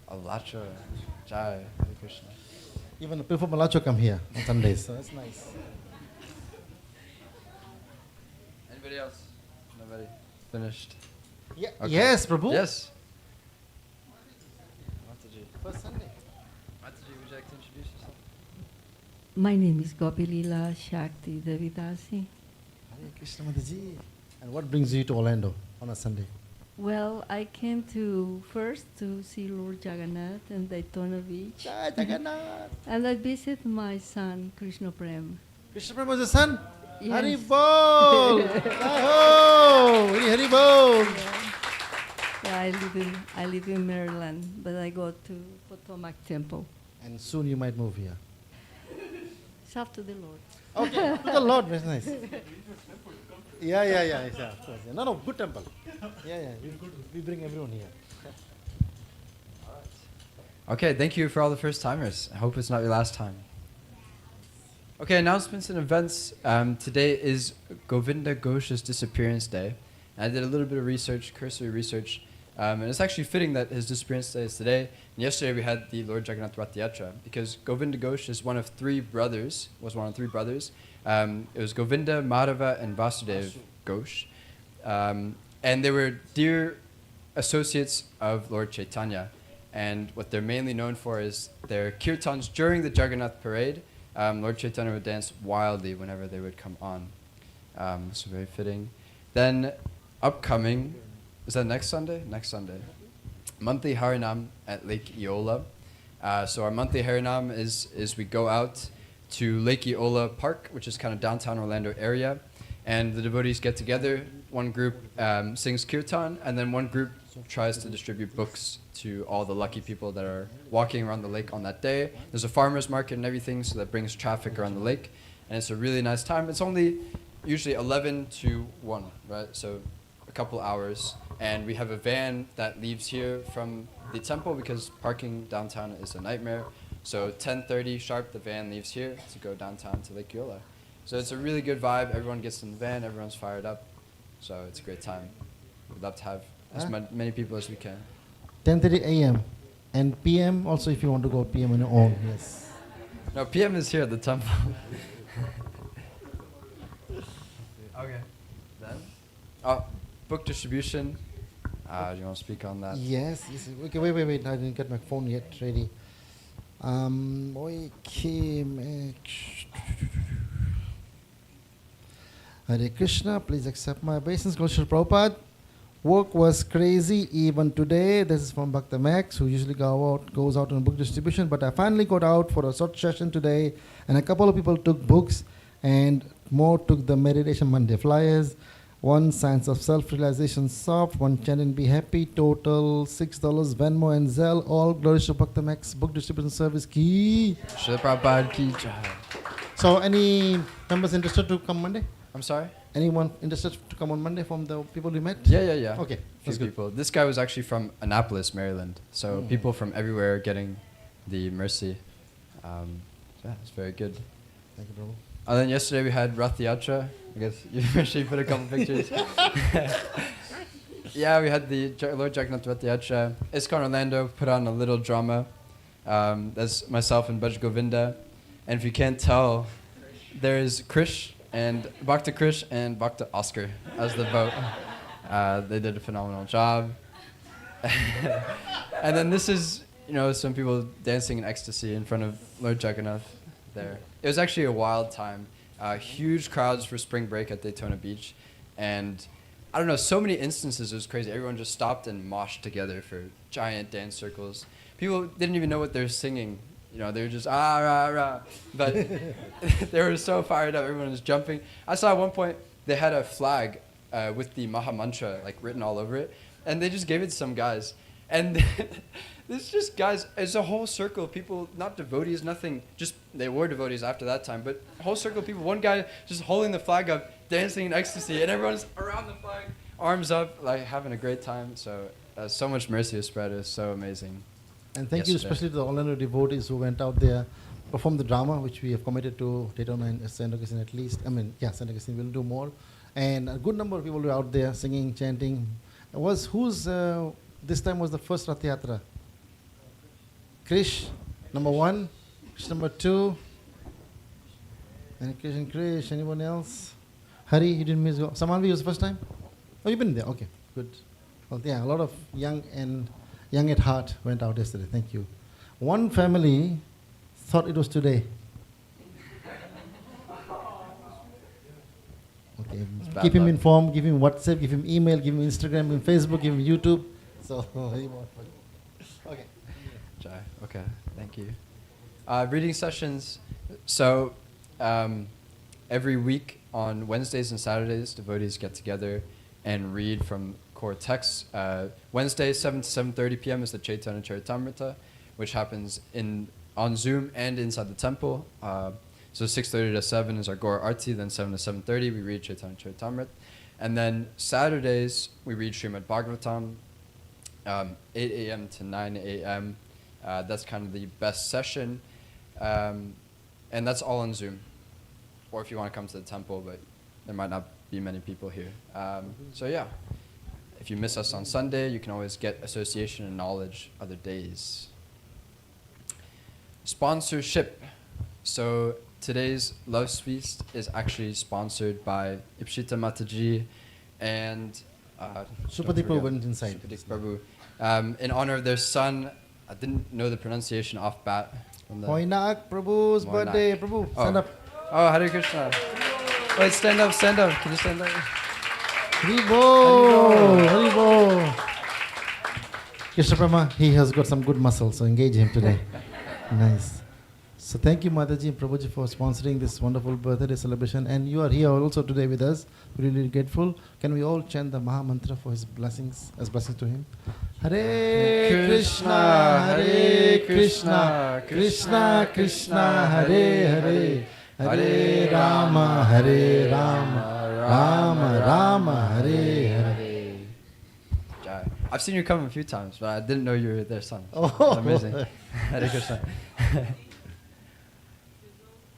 Alatra. Jai. Hare Krishna. Even the people from Malacho come here on Sundays, so that's nice. Anybody else? Nobody. Finished. Yeah. Okay. Yes, Prabhu. Yes. Mataji. First Sunday. Mataji, would you like to introduce yourself? My name is Gopilila Shakti Devidasi. Hare Krishna Mataji. And what brings you to Orlando on a Sunday? Well, I came to first to see Lord Jagannath in Daytona Beach. Jai Jagannath. And I visit my son, Krishna Prem. Krishna Prem was your son? Yes. Hari Bol! Jai-ho! Hari Bol! Yeah, I live in Maryland, but I go to Potomac Temple. And soon you might move here. It's up to the Lord. Okay, to the Lord, that's nice. Yeah, of course. Yeah. No, good temple. Yeah, we bring everyone here. Okay, thank you for all the first timers. I hope it's not your last time. Okay, announcements and events. Today is Govinda Ghosh's disappearance day. And I did a little bit of research, cursory research, and it's actually fitting that his disappearance day is today. And yesterday we had the Lord Jagannath Rath Yatra because Govinda Ghosh is one of three brothers. It was Govinda, Madhava, and Vasudev Ghosh. And they were dear associates of Lord Chaitanya. And what they're mainly known for is their kirtans during the Jagannath parade. Lord Chaitanya would dance wildly whenever they would come on. So very fitting. Then upcoming, is that next Sunday? Next Sunday. Monthly Harinam at Lake Eola. So our monthly Harinam is we go out to Lake Eola Park, which is kind of downtown Orlando area. And the devotees get together. One group sings kirtan, and then one group tries to distribute books to all the lucky people that are walking around the lake on that day. There's a farmer's market and everything, so that brings traffic around the lake. And it's a really nice time. It's only usually 11 to 1, right? So a couple hours. And we have a van that leaves here from the temple because parking downtown is a nightmare. So 10:30 sharp, the van leaves here to go downtown to Lake Eola. So it's a really good vibe. Everyone gets in the van. Everyone's fired up. So it's a great time. We'd love to have as many people as we can. 10:30 a.m. and p.m. also if you want to go p.m. on your own. Yes. No, p.m. is here at the temple. Okay. Then? Book distribution. Do you want to speak on that? Yes. Okay, wait. I didn't get my phone yet ready. Hare Krishna, please accept my obeisance. Glorious Prabhupada. Work was crazy even today. This is from Bhakta Max, who usually goes out on book distribution. But I finally got out for a short session today, and a couple of people took books, and more took the Meditation Monday flyers. One Science of Self-Realization soft, one Chant Be Happy, total $6, Venmo and Zelle, all glories to Bhakta Max book distribution service. Ki. Srila Prabhupada ki jai. So, any members interested to come Monday? I'm sorry? Anyone interested to come on Monday from the people we met? Yeah. Okay, Few people. This guy was actually from Annapolis, Maryland. So people from everywhere getting the mercy. Yeah, it's very good. Thank you, bro. And then yesterday we had Rath Yatra. I guess you actually put a couple pictures. Yeah, we had the Lord Jagannath Rath Yatra. ISKCON Orlando put on a little drama. That's myself and Bhaj Govinda. And if you can't tell, there's Krish and Bhakta Krish and Bhakta Oscar as the boat. They did a phenomenal job. And then this is, some people dancing in ecstasy in front of Lord Jagannath there. It was actually a wild time. Huge crowds for spring break at Daytona Beach. And I don't know, so many instances it was crazy. Everyone just stopped and moshed together for giant dance circles. People didn't even know what they were singing. They were just, rah, rah. But they were so fired up. Everyone was jumping. I saw at one point they had a flag with the Maha Mantra written all over it. and they just gave it to some guys. And this just guys, it's a whole circle of people, not devotees, nothing, just they were devotees after that time, but a whole circle of people. One guy just holding the flag up, dancing in ecstasy, and everyone's around the flag, arms up, like having a great time. So so much mercy was spread. It was so amazing. And thank you especially to the Orlando devotees who went out there, performed the drama, which we have committed to Daytona and St. Augustine at least. I mean, yeah, St. Augustine will do more. And a good number of people were out there singing, chanting. This time was the first Rath Yatra? Krish, number 1. Krish, number 2. And Krish, anyone else? Hari, you didn't miss. Samanvi was the first time? Oh, you've been there. Okay, good. Well, yeah, a lot of young at heart went out yesterday. Thank you. One family thought it was today. Okay, keep him informed, give him WhatsApp, give him email, give him Instagram, give him Facebook, give him YouTube. So, okay. Okay, thank you. Reading sessions. So, every week on Wednesdays and Saturdays, devotees get together and read from core texts. Wednesday, 7 to 7:30 p.m. is the Chaitanya Charitamrita, which happens on Zoom and inside the temple. So 6:30 to 7 is our Gaur Arti, then 7 to 7:30 we read Chaitanya Charitamrita. And then Saturdays we read Srimad Bhagavatam, 8 a.m. to 9 a.m. That's kind of the best session. And that's all on Zoom. Or if you want to come to the temple, but there might not be many people here. So yeah, if you miss us on Sunday, you can always get association and knowledge other days. Sponsorship. So today's Love Feast is actually sponsored by Ipshita Mataji and Supadik Prabhu went inside. Supadik Prabhu. In honor of their son, I didn't know the pronunciation off bat. Moinak Prabhu's birthday. Prabhu, stand up. Oh, Hare Krishna. Wait, stand up, stand up. Can you stand up? Haribo! Haribo! Krishna Prama, he has got some good muscle, so engage him today. Nice. So thank you, Mataji and Prabhuji, for sponsoring this wonderful birthday celebration. And you are here also today with us. Really grateful. Can we all chant the Maha Mantra for his blessings, as blessings to him? Hare Krishna, Hare Krishna, Krishna Krishna, Hare Hare, Hare Rama, Hare Rama, Rama Rama, Hare Hare. Jai. I've seen you come a few times, but I didn't know you were their son. Oh. Amazing. Hare Krishna.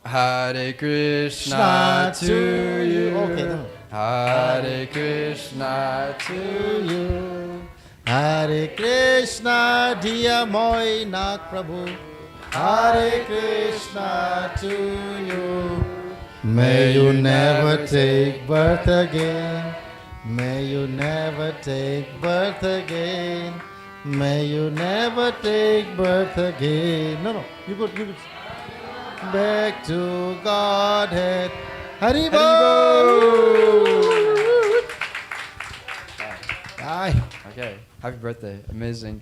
Hare Krishna to you. Okay, Hare Krishna to you. Hare Krishna, dear Moinak Prabhu. Hare Krishna to you. May you never take birth again. May you never take birth again. May you never take birth again. No, you good. Back to Godhead. Haribo! Hi. Okay, happy birthday. Amazing.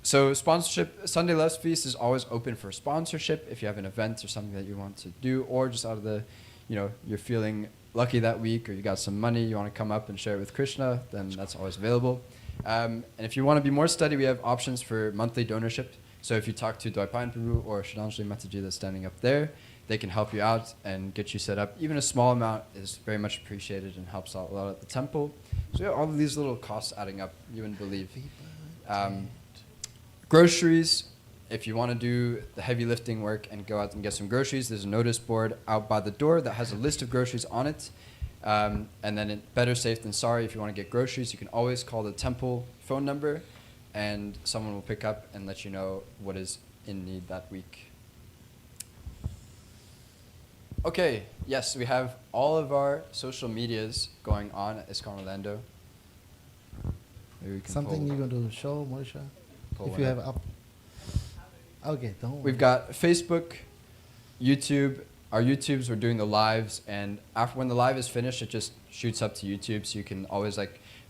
So sponsorship, Sunday Loves Feast is always open for sponsorship if you have an event or something that you want to do, or just out of the, you're feeling lucky that week, or you got some money, you want to come up and share it with Krishna, then that's always available. And if you want to be more steady, we have options for monthly donorship. So if you talk to Dwaipayan Prabhu or Shraddhanjali Mataji that's standing up there, they can help you out and get you set up. Even a small amount is very much appreciated and helps out a lot at the temple. So yeah, all of these little costs adding up, you wouldn't believe. Groceries, if you want to do the heavy lifting work and go out and get some groceries, there's a notice board out by the door that has a list of groceries on it. And then better safe than sorry, if you want to get groceries, you can always call the temple phone number and someone will pick up and let you know what is in need that week. Okay, yes, we have all of our social medias going on at ISKCON Orlando. Maybe we can Something you want to show, Marisha? If you have up. Okay, don't worry. We've got Facebook, YouTube. Our YouTubes, we're doing the lives, and after when the live is finished, it just shoots up to YouTube, so you can always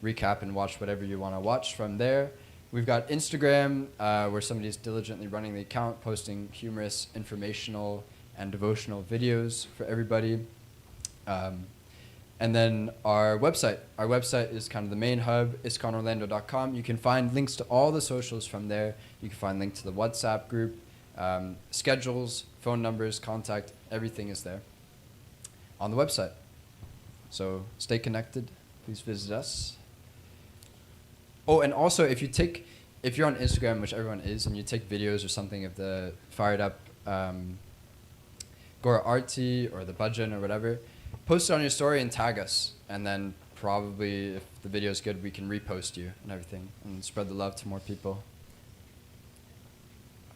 recap and watch whatever you want to watch from there. We've got Instagram, where somebody's diligently running the account, posting humorous, informational, and devotional videos for everybody. And then our website. Our website is kind of the main hub, ISKCONOrlando.com. You can find links to all the socials from there. You can find links to the WhatsApp group, schedules, phone numbers, contact, everything is there on the website. So stay connected. Please visit us. Oh, and also if you're on Instagram, which everyone is, and you take videos or something of the fired up Gora Arti or the Bhajan or whatever, post it on your story and tag us. And then probably if the video is good, we can repost you and everything and spread the love to more people.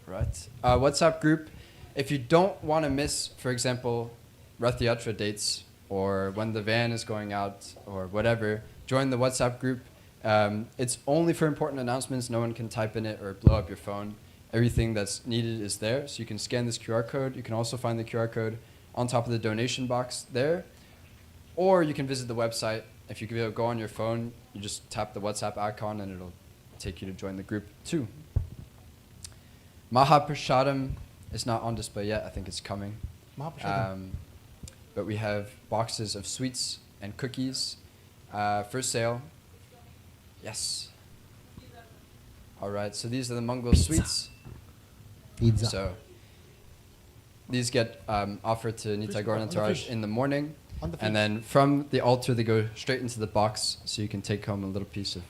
Right. WhatsApp group. If you don't want to miss, for example, Rath Yatra dates or when the van is going out or whatever, join the WhatsApp group. It's only for important announcements. No one can type in it or blow up your phone. Everything that's needed is there. So you can scan this QR code. You can also find the QR code on top of the donation box there. Or you can visit the website. If you go on your phone, you just tap the WhatsApp icon and it'll take you to join the group too. Mahaprashadam is not on display yet. I think it's coming. But we have boxes of sweets and cookies for sale. Yes. All right. So these are the Mongol sweets. Pizza. So these get offered to Nitai Gaur Entourage in the morning. And then from the altar, they go straight into the box, so you can take home a little piece of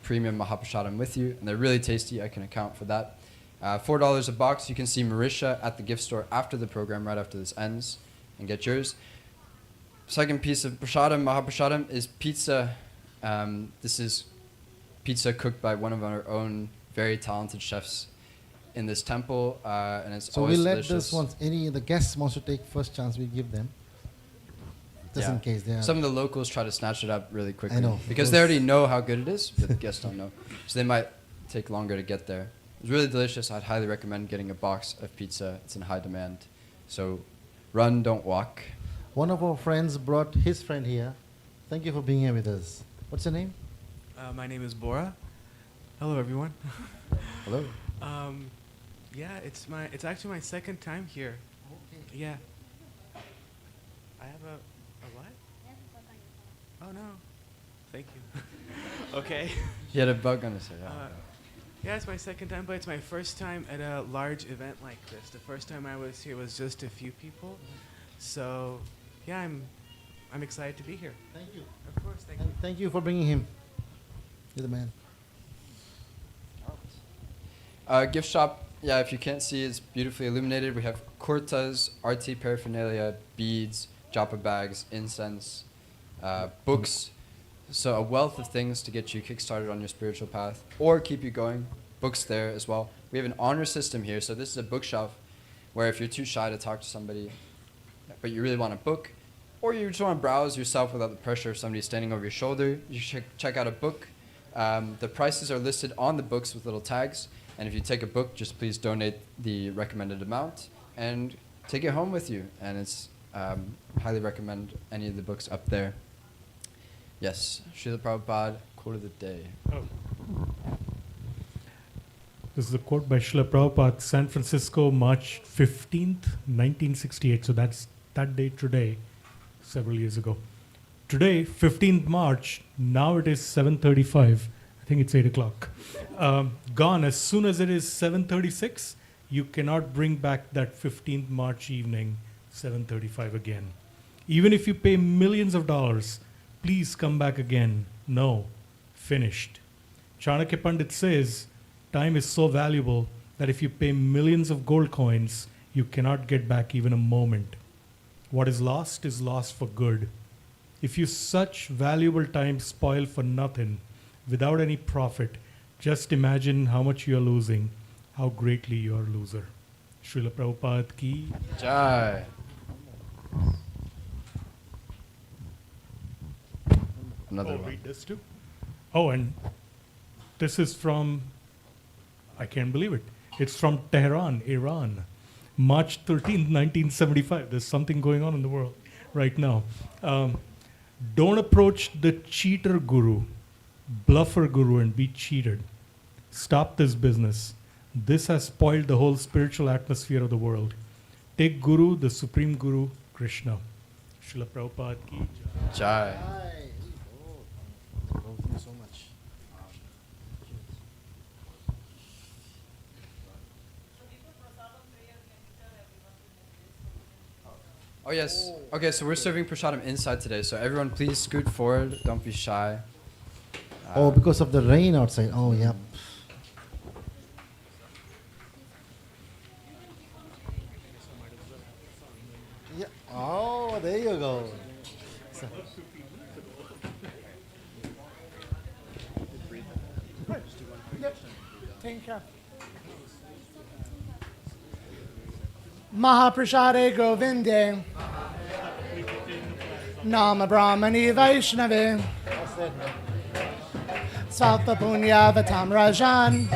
premium Mahaprashadam with you. And they're really tasty. I can account for that. $4 a box. You can see Marisha at the gift store after the program, right after this ends, and get yours. Second piece of prashadam, Mahaprashadam, is pizza. This is pizza cooked by one of our own very talented chefs in this temple, and it's so always we'll let delicious. this once any of the guests wants to take first chance, we give them. Just in case they are. Some of the locals try to snatch it up really quickly. I know. Because they already know how good it is, but the guests don't know. So they might take longer to get there. It's really delicious. I'd highly recommend getting a box of pizza. It's in high demand. So run, don't walk. One of our friends brought his friend here. Thank you for being here with us. What's your name? My name is Bora. Hello, everyone. Hello. Yeah, it's actually my second time here. Okay. Yeah. I have a what? Oh no. Thank you. Okay. He had a bug on his head. Yeah, it's my second time, but it's my first time at a large event like this. The first time I was here was just a few people. So, yeah, I'm excited to be here. Thank you. Of course, thank you. Thank you for bringing him. You're the man. Gift shop, yeah, if you can't see, it's beautifully illuminated. We have kurtas, arti paraphernalia, beads, japa bags, incense, books. So a wealth of things to get you kickstarted on your spiritual path or keep you going. Books there as well. We have an honor system here. So this is a bookshelf where if you're too shy to talk to somebody, but you really want a book, or you just want to browse yourself without the pressure of somebody standing over your shoulder, you should check out a book. The prices are listed on the books with little tags. And if you take a book, just please donate the recommended amount and take it home with you. And it's highly recommend any of the books up there. Yes, Srila Prabhupada, quote of the day. Oh. This is a quote by Srila Prabhupada, San Francisco, March 15th, 1968. So that's that day today, several years ago. Today, 15th March, now it is 7:35. I think it's 8 o'clock. Gone. As soon as it is 7:36, you cannot bring back that 15th March evening, 7:35 again. Even if you pay millions of dollars, please come back again. No, finished. Chanakya Pandit says, time is so valuable that if you pay millions of gold coins, you cannot get back even a moment. What is lost for good. If you such valuable time spoil for nothing, without any profit, just imagine how much you are losing, how greatly you are a loser. Srila Prabhupada ki Jai. Another one. Read this too. Oh, and this is from, I can't believe it. It's from Tehran, Iran. March 13th, 1975. There's something going on in the world right now. Don't approach the cheater guru, bluffer guru, and be cheated. Stop this business. This has spoiled the whole spiritual atmosphere of the world. Take Guru, the Supreme Guru, Krishna. Srila Prabhupada ki jai. Jai. Thank you so much. Oh yes. Okay, so we're serving prasadam inside today. So everyone, please scoot forward. Don't be shy. Oh, because of the rain outside. Oh, yeah. Yeah. Oh, there you go. So- Take care. Mahaprasade Govinde Nama Brahmani Vaishnave Svatva Punya Vatam Rajan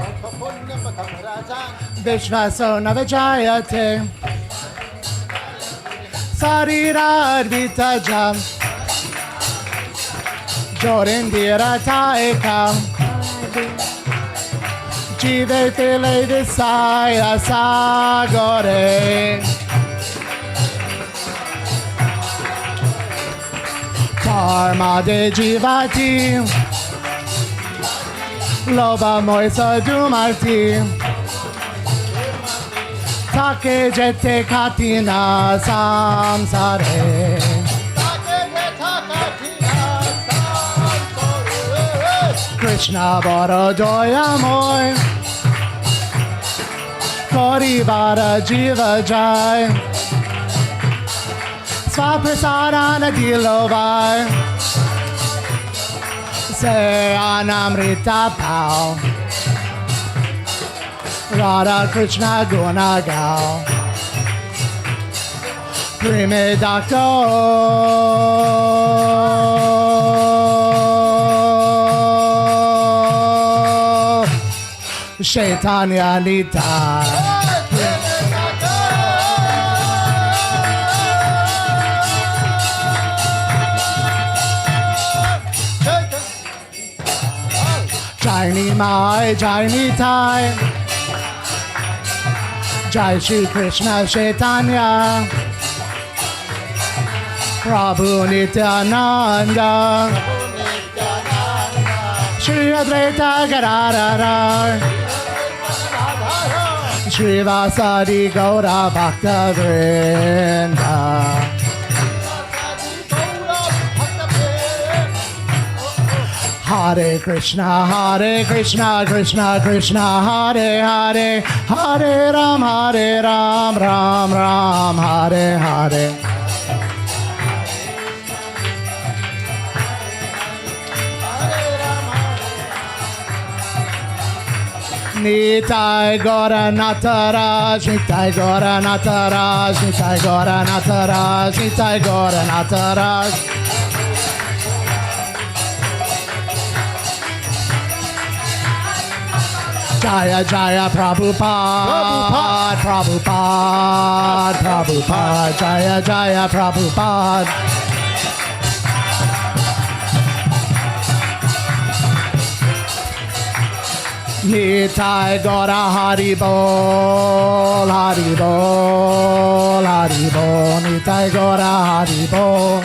Vishvaso Navajayate Sarira Advita Jam Jorindira Taika Jive Tile Visaya Sagore Karma de Jivati Loba Moisa Dumarti Take Jete Katina Samsare Krishna Boro Joya Moy Kori Vara Jiva Jai Svaprasadana Dilovai Se Anamrita Pao Radha Krishna Guna Gao Prime Dakto Shaitanya Nita Jai Mai Jai Nitai Jai Shri Krishna Chaitanya Prabhu Nityananda Shri Advaita Gadadhar Shri Vasadi Gaura Bhakta Vrinda Hare Krishna, Krishna Krishna, Hare Hare, Hare Ram, Ram Ram, Hare Hare. Nitai Gora Nataraj, Nitai Gora Nataraj, Nitai Gora Nataraj, Nitai Gora Nataraj. Jaya Jaya Prabhupada, Prabhupada, Prabhupada, Jaya Jaya Prabhupada. Nitai Gora Haribol, Haribol, Haribol, Nitai Gora Haribol.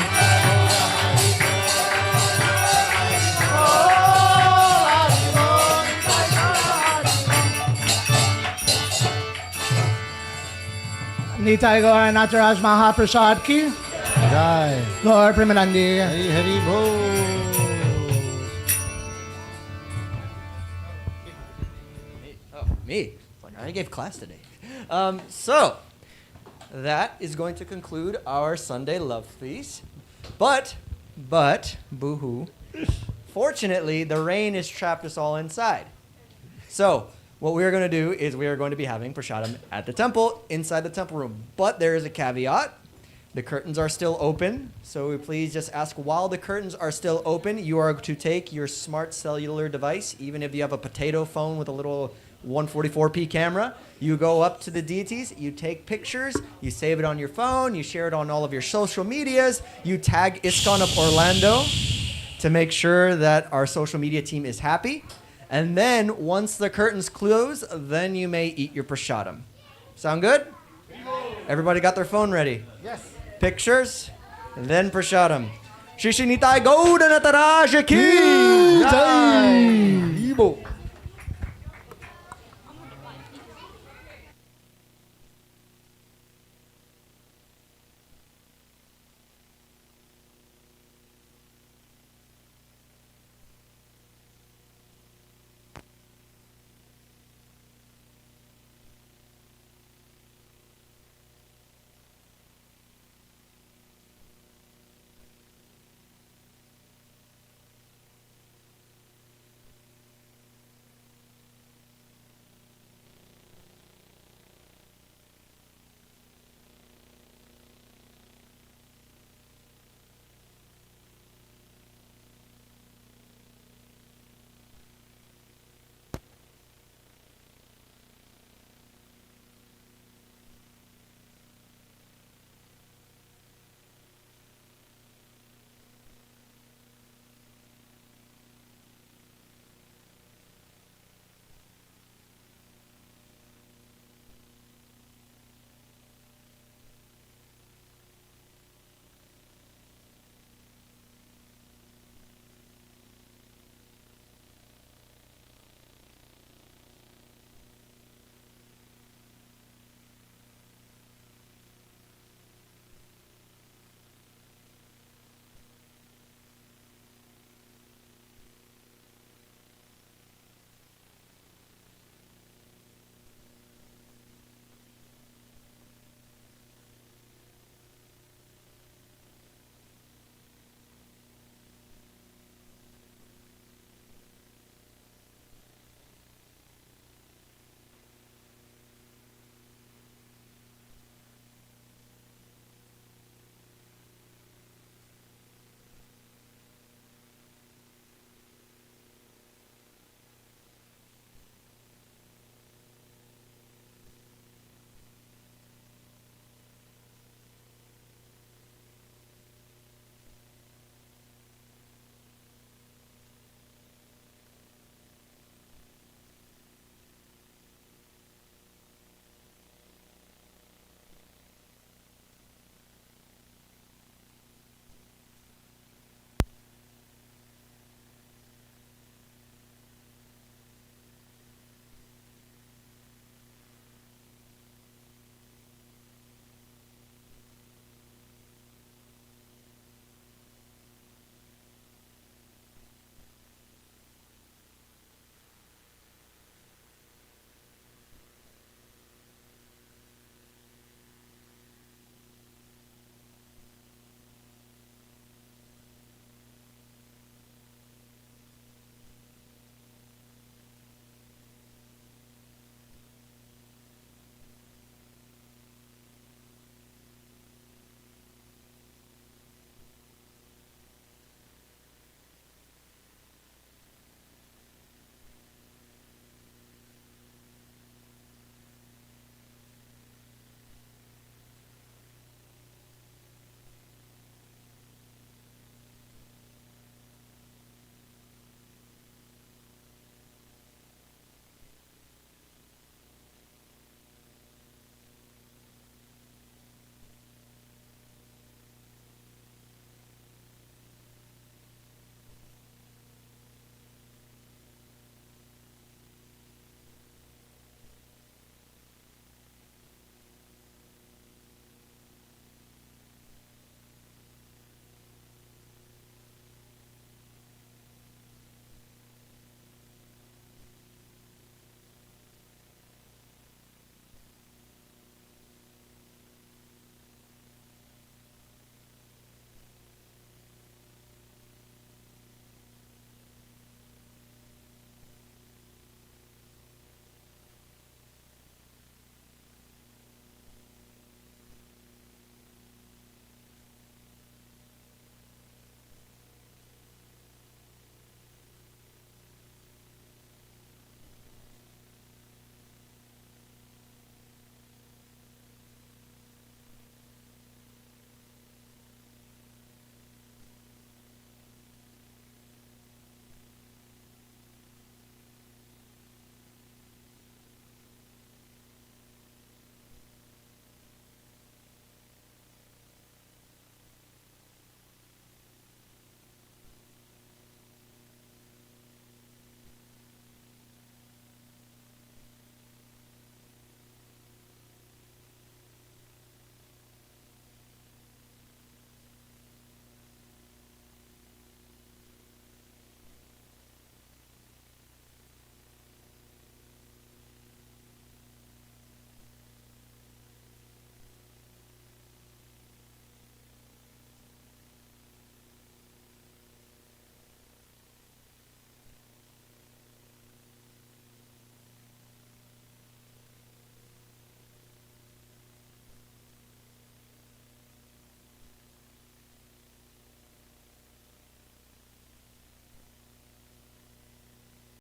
Nitai Gaur Nataraj Mahaprasad ki Jai. Gaur Premanandi. Hari Hari Bol. Me. Like I gave class today. So that is going to conclude our Sunday love feast. But, boo-hoo. Fortunately, the rain has trapped us all inside. So what we are going to do is we are going to be having prasadam at the temple, inside the temple room. But there is a caveat. The curtains are still open. So we please just ask, while the curtains are still open, you are to take your smart cellular device, even if you have a potato phone with a little 144p camera. You go up to the deities, you take pictures, you save it on your phone, you share it on all of your social medias, you tag ISKCON of Orlando to make sure that our social media team is happy. And then once the curtains close, then you may eat your prasadam. Sound good? Everybody got their phone ready? Yes. Pictures? and then Prashadam. Shri Shri Nitai Gauda Nataraja Ki Jai.